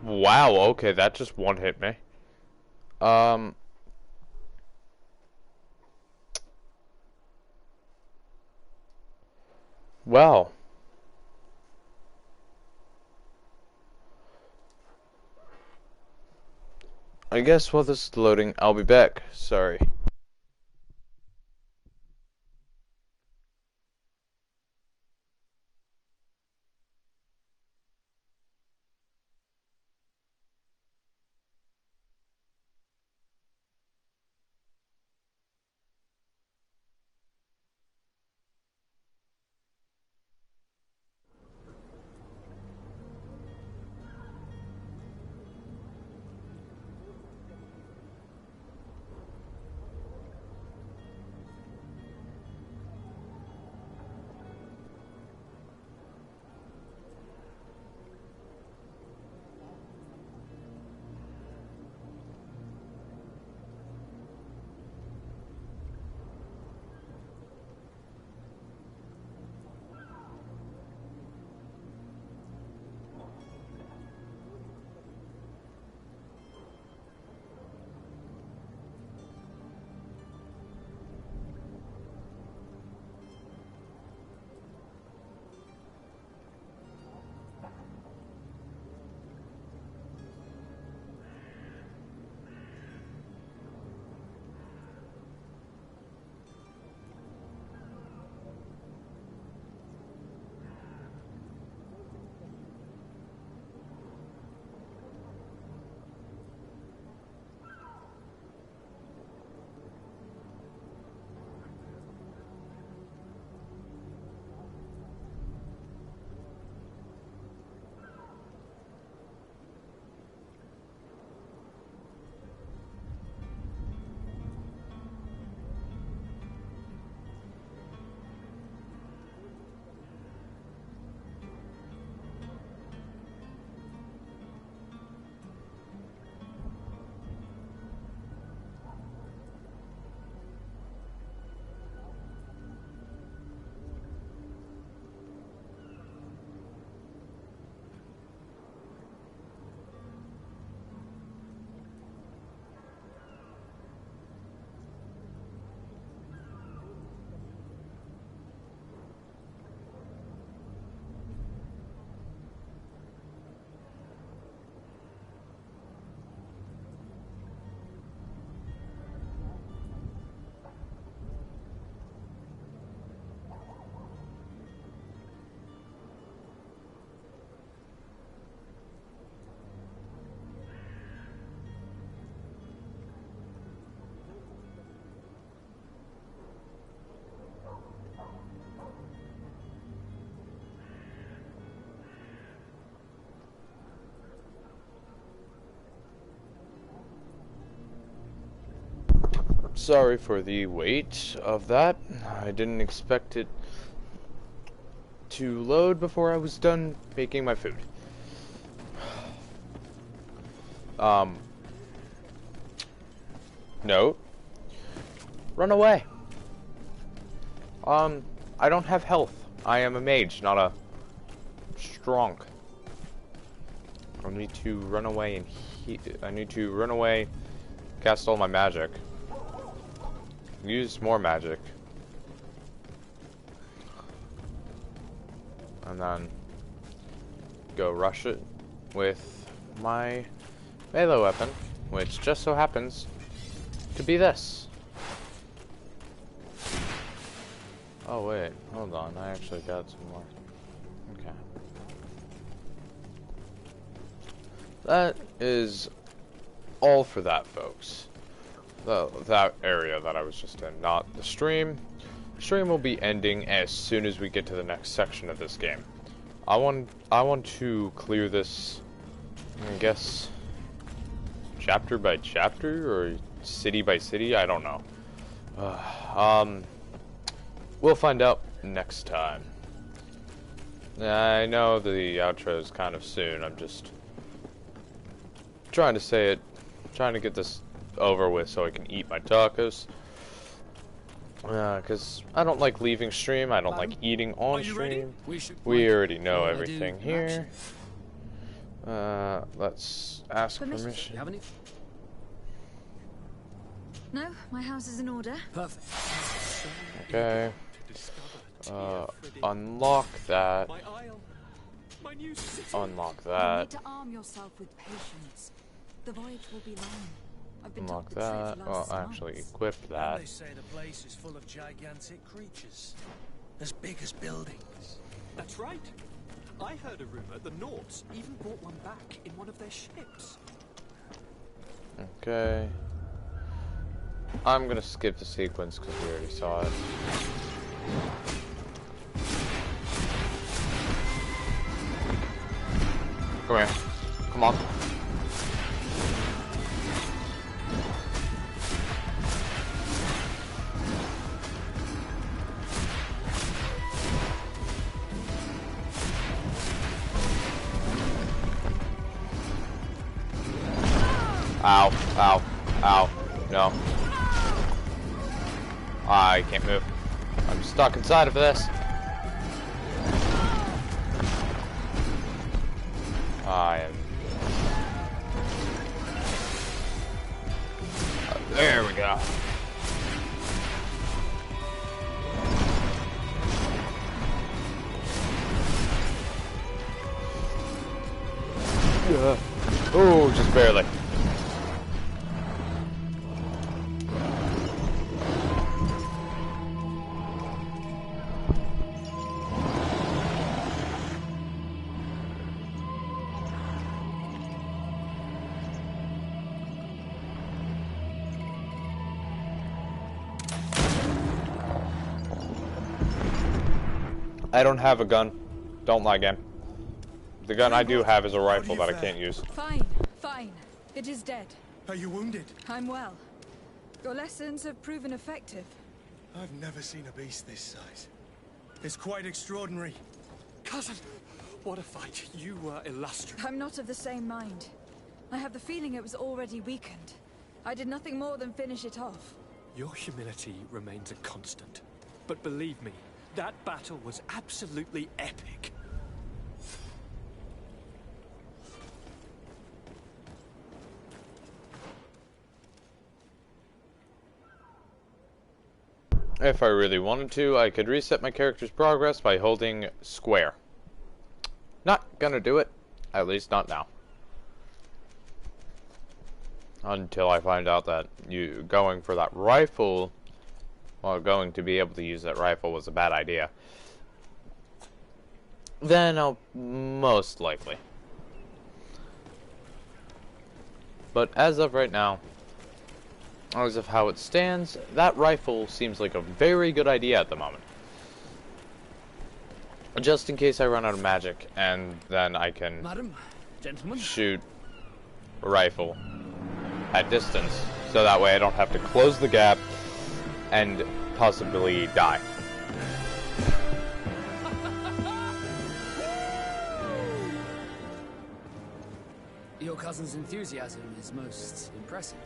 Speaker 1: Wow, okay, that just one hit me. Well. I guess while this is loading, I'll be back. Sorry. Sorry for the wait of that. I didn't expect it to load before I was done making my food. Note. Run away. I don't have health. I am a mage, not a strong. I need to run away and I need to run away, cast all my magic. Use more magic. And then go rush it with my melee weapon, which just so happens to be this. Oh wait, hold on, I actually got some more. Okay. That is all for that, folks. That area that I was just in, not the stream. The stream will be ending as soon as we get to the next section of this game. I want to clear this, I guess, chapter by chapter or city by city. I don't know. We'll find out next time. I know the outro is kind of soon. I'm just trying to say it, trying to get this over with so I can eat my tacos. Because I don't like leaving stream. I don't like eating on stream. We already know everything here. Let's ask permission.
Speaker 5: No, my house is in order.
Speaker 16: Perfect.
Speaker 1: Okay. Unlock that. Unlock
Speaker 5: You
Speaker 1: that.
Speaker 5: need to arm yourself with patience. The voyage will be long. I've been
Speaker 1: Unlock
Speaker 5: told the truth
Speaker 1: that.
Speaker 5: lasts
Speaker 1: Well, actually,
Speaker 5: months.
Speaker 1: equip that.
Speaker 6: They say the place is full of gigantic creatures, as big as buildings.
Speaker 18: That's right. I heard a rumor the Nords even brought one back in one of their ships.
Speaker 1: Okay. I'm gonna skip the sequence because we already saw it. Come here. Come on. Ow, ow, ow, no. I can't move. I'm stuck inside of this. I am... there we go. Oh, just barely. I don't have a gun. Don't lie, game. The gun I do have is a rifle that I can't use.
Speaker 5: Fine, fine. It is dead.
Speaker 6: Are you wounded?
Speaker 5: I'm well. Your lessons have proven effective.
Speaker 6: I've never seen a beast this size. It's quite extraordinary.
Speaker 18: Cousin, what a fight. You were illustrious.
Speaker 5: I'm not of the same mind. I have the feeling it was already weakened. I did nothing more than finish it off.
Speaker 18: Your humility remains a constant. But believe me, that battle was absolutely epic.
Speaker 1: If I really wanted to, I could reset my character's progress by holding square. Not gonna do it. At least not now. Until I find out that you going for that rifle, well, going to be able to use that rifle was a bad idea. Then I'll most likely. But as of right now, as of how it stands, that rifle seems like a very good idea at the moment. Just in case I run out of magic, and then I can
Speaker 16: Madam, gentlemen,
Speaker 1: shoot a rifle at distance, so that way I don't have to close the gap and possibly die.
Speaker 16: Your cousin's enthusiasm is most impressive.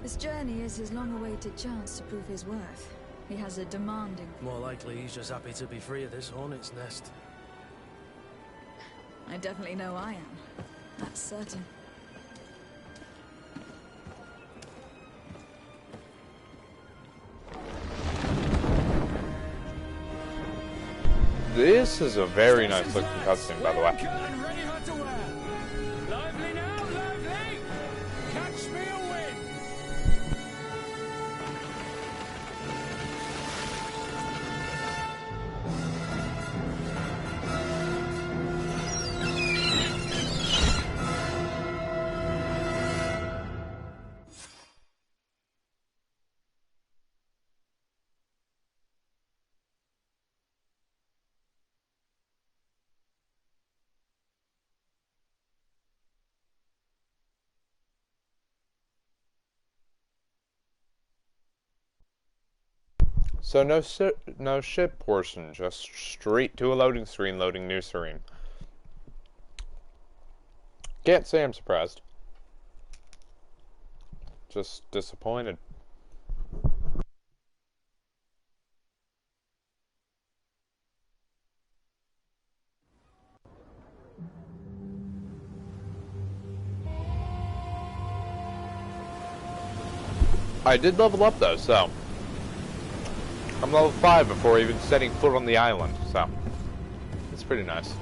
Speaker 5: This journey is his long-awaited chance to prove his worth. He has a demanding...
Speaker 13: More likely he's just happy to be free of this hornet's nest.
Speaker 5: I definitely know I am. That's certain.
Speaker 1: This is a very nice looking cutscene, by the way.
Speaker 15: Lively now, lively! Catch me a win!
Speaker 1: So no ship portion, just straight to a loading screen, loading new screen. Can't say I'm surprised. Just disappointed. I did level up though, so I'm level 5 before even setting foot on the island, so it's pretty nice.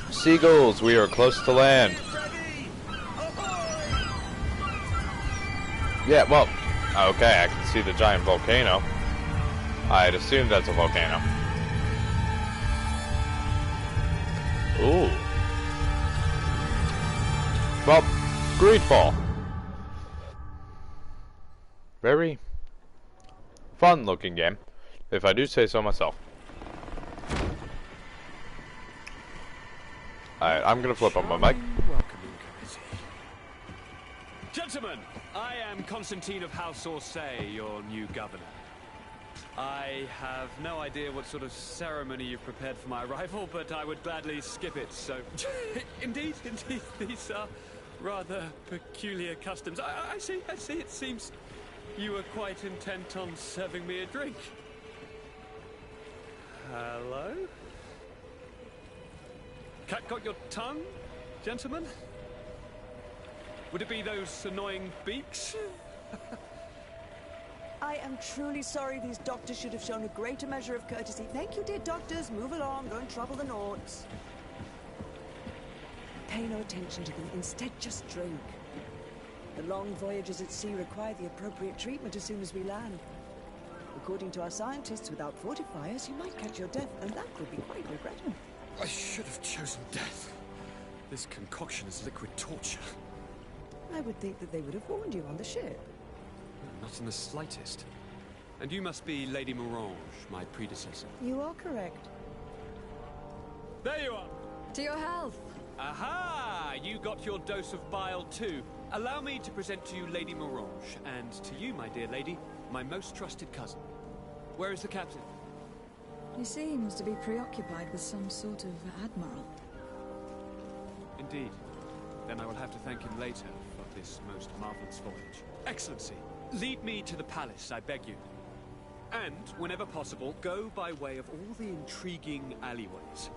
Speaker 1: Seagulls, we are close to land. Yeah, well, okay, I can see the giant volcano. I'd assume that's a volcano. Ooh. Well, Greedfall. Very fun looking game, if I do say so myself. Alright, I'm gonna flip on my mic.
Speaker 10: Gentlemen, I am Constantine of House Orsay, your new governor. I have no idea what sort of ceremony you've prepared for my arrival, but I would gladly skip it, so... Indeed, these are rather peculiar customs. I see, it seems you were quite intent on serving me a drink. Hello? Cat got your tongue, gentlemen? Would it be those annoying beaks?
Speaker 14: I am truly sorry. These doctors should have shown a greater measure of courtesy. Thank you, dear doctors. Move along. Don't trouble the Nauts. Pay no attention to them. Instead, just drink. The long voyages at sea require the appropriate treatment as soon as we land. According to our scientists, without fortifiers, you might catch your death, and that would be quite regrettable.
Speaker 18: I should have chosen death. This concoction is liquid torture.
Speaker 14: I would think that they would have warned you on the ship.
Speaker 10: Not in the slightest. And you must be Lady Morange, my predecessor.
Speaker 14: You are correct.
Speaker 10: There you are!
Speaker 5: To your health!
Speaker 10: Aha! You got your dose of bile too. Allow me to present to you Lady Morange, and to you, my dear lady, my most trusted cousin. Where is the captain?
Speaker 5: He seems to be preoccupied with some sort of admiral.
Speaker 10: Indeed. Then I will have to thank him later for this most marvelous voyage. Excellency, lead me to the palace, I beg you. And, whenever possible, go by way of all the intriguing alleyways.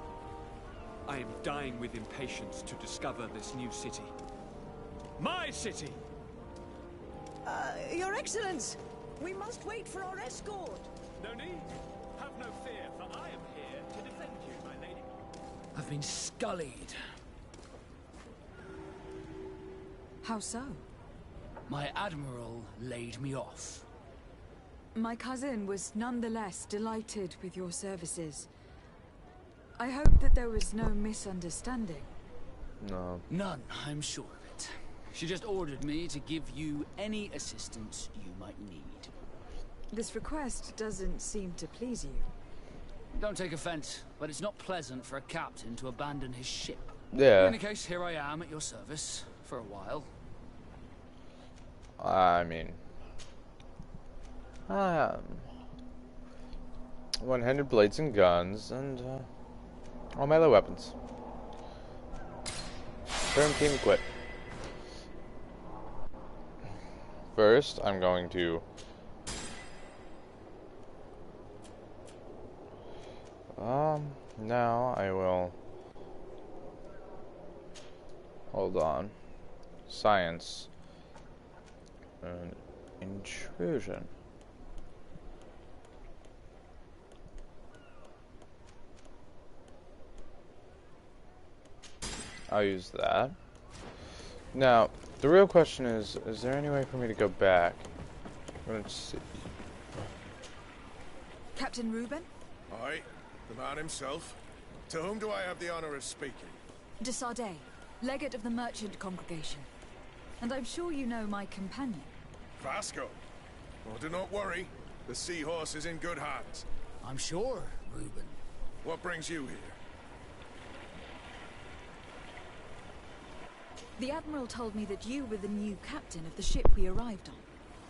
Speaker 10: I am dying with impatience to discover this new city. My city!
Speaker 14: Your Excellence! We must wait for our escort!
Speaker 10: No need. Have no fear, for I am here to defend you, my lady.
Speaker 13: I've been scullied.
Speaker 5: How so?
Speaker 16: My admiral laid me off.
Speaker 5: My cousin was nonetheless delighted with your services. I hope that there was no misunderstanding.
Speaker 1: No.
Speaker 16: None, I'm sure of it. She just ordered me to give you any assistance you might need.
Speaker 5: This request doesn't seem to please you.
Speaker 16: Don't take offense, but it's not pleasant for a captain to abandon his ship.
Speaker 1: Yeah.
Speaker 16: In any case, here I am at your service for a while.
Speaker 1: I mean, one-handed blades and guns, and all melee weapons. Turn team quit. First, I'm going to now I will hold on. Science and intrusion. I'll use that. Now, the real question is there any way for me to go back? Let's see.
Speaker 5: Captain Reuben?
Speaker 11: Aye, the man himself. To whom do I have the honor of speaking?
Speaker 5: De Sardet, legate of the merchant congregation. And I'm sure you know my companion.
Speaker 11: Vasco. Well, do not worry. The seahorse is in good hands.
Speaker 16: I'm sure, Reuben.
Speaker 11: What brings you here?
Speaker 5: The Admiral told me that you were the new captain of the ship we arrived on.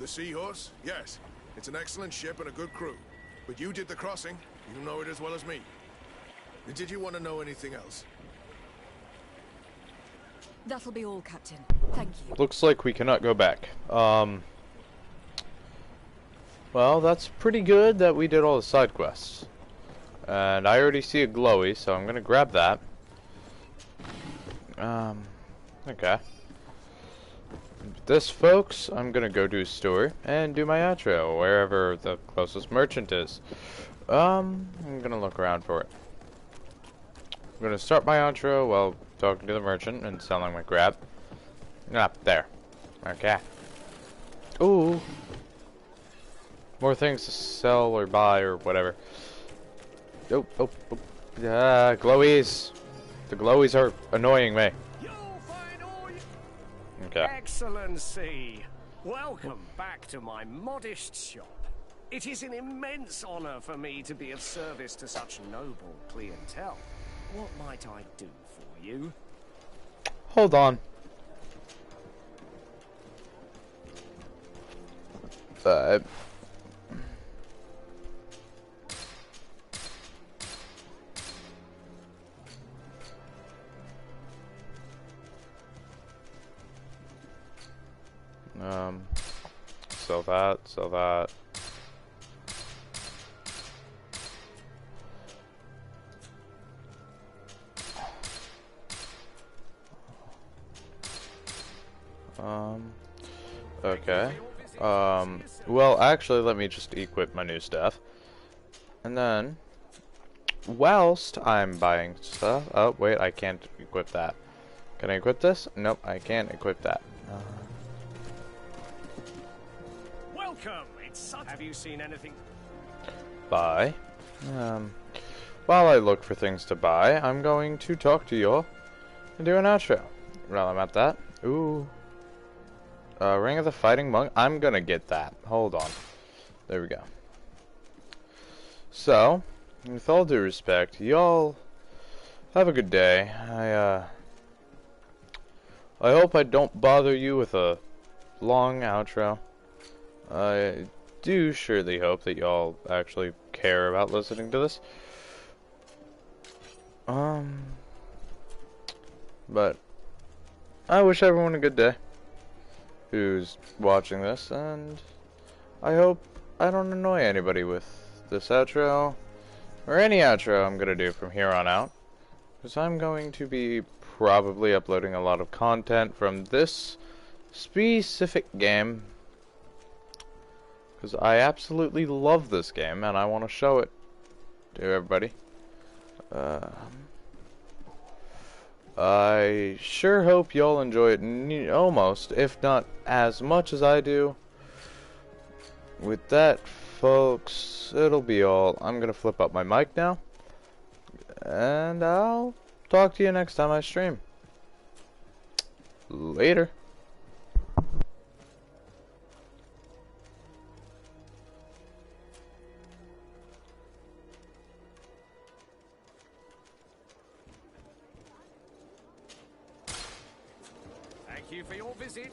Speaker 11: The seahorse? Yes. It's an excellent ship and a good crew. But you did the crossing. You know it as well as me. Did you want to know anything else?
Speaker 5: That'll be all, Captain. Thank you.
Speaker 1: Looks like we cannot go back. Well, that's pretty good that we did all the side quests. And I already see a glowy, so I'm gonna grab that. Okay. This, folks, I'm gonna go do a store and do my outro wherever the closest merchant is. I'm gonna look around for it. I'm gonna start my outro while talking to the merchant and selling my crap. Ah, there. Okay. Ooh. More things to sell or buy or whatever. Oh. Glowies. The glowies are annoying me. Okay.
Speaker 9: Excellency, welcome back to my modest shop. It is an immense honor for me to be of service to such noble clientele. What might I do for you?
Speaker 1: Hold on. Sell that. Okay. Well, actually, let me just equip my new stuff. And then, whilst I'm buying stuff... Oh, wait, I can't equip that. Can I equip this? Nope, I can't equip that.
Speaker 9: Welcome! Have you seen anything?
Speaker 1: Buy. While I look for things to buy, I'm going to talk to y'all and do an outro. While I'm at that. Ooh. Ring of the Fighting Monk. I'm gonna get that. Hold on. There we go. So, with all due respect, y'all have a good day. I hope I don't bother you with a long outro. I do surely hope that y'all actually care about listening to this. But I wish everyone a good day who's watching this, and I hope I don't annoy anybody with this outro or any outro I'm gonna do from here on out, because I'm going to be probably uploading a lot of content from this specific game, because I absolutely love this game and I want to show it to everybody. I sure hope y'all enjoy it almost, if not as much as I do. With that, folks, it'll be all. I'm gonna flip up my mic now, and I'll talk to you next time I stream. Later.
Speaker 9: Thank you for your visit.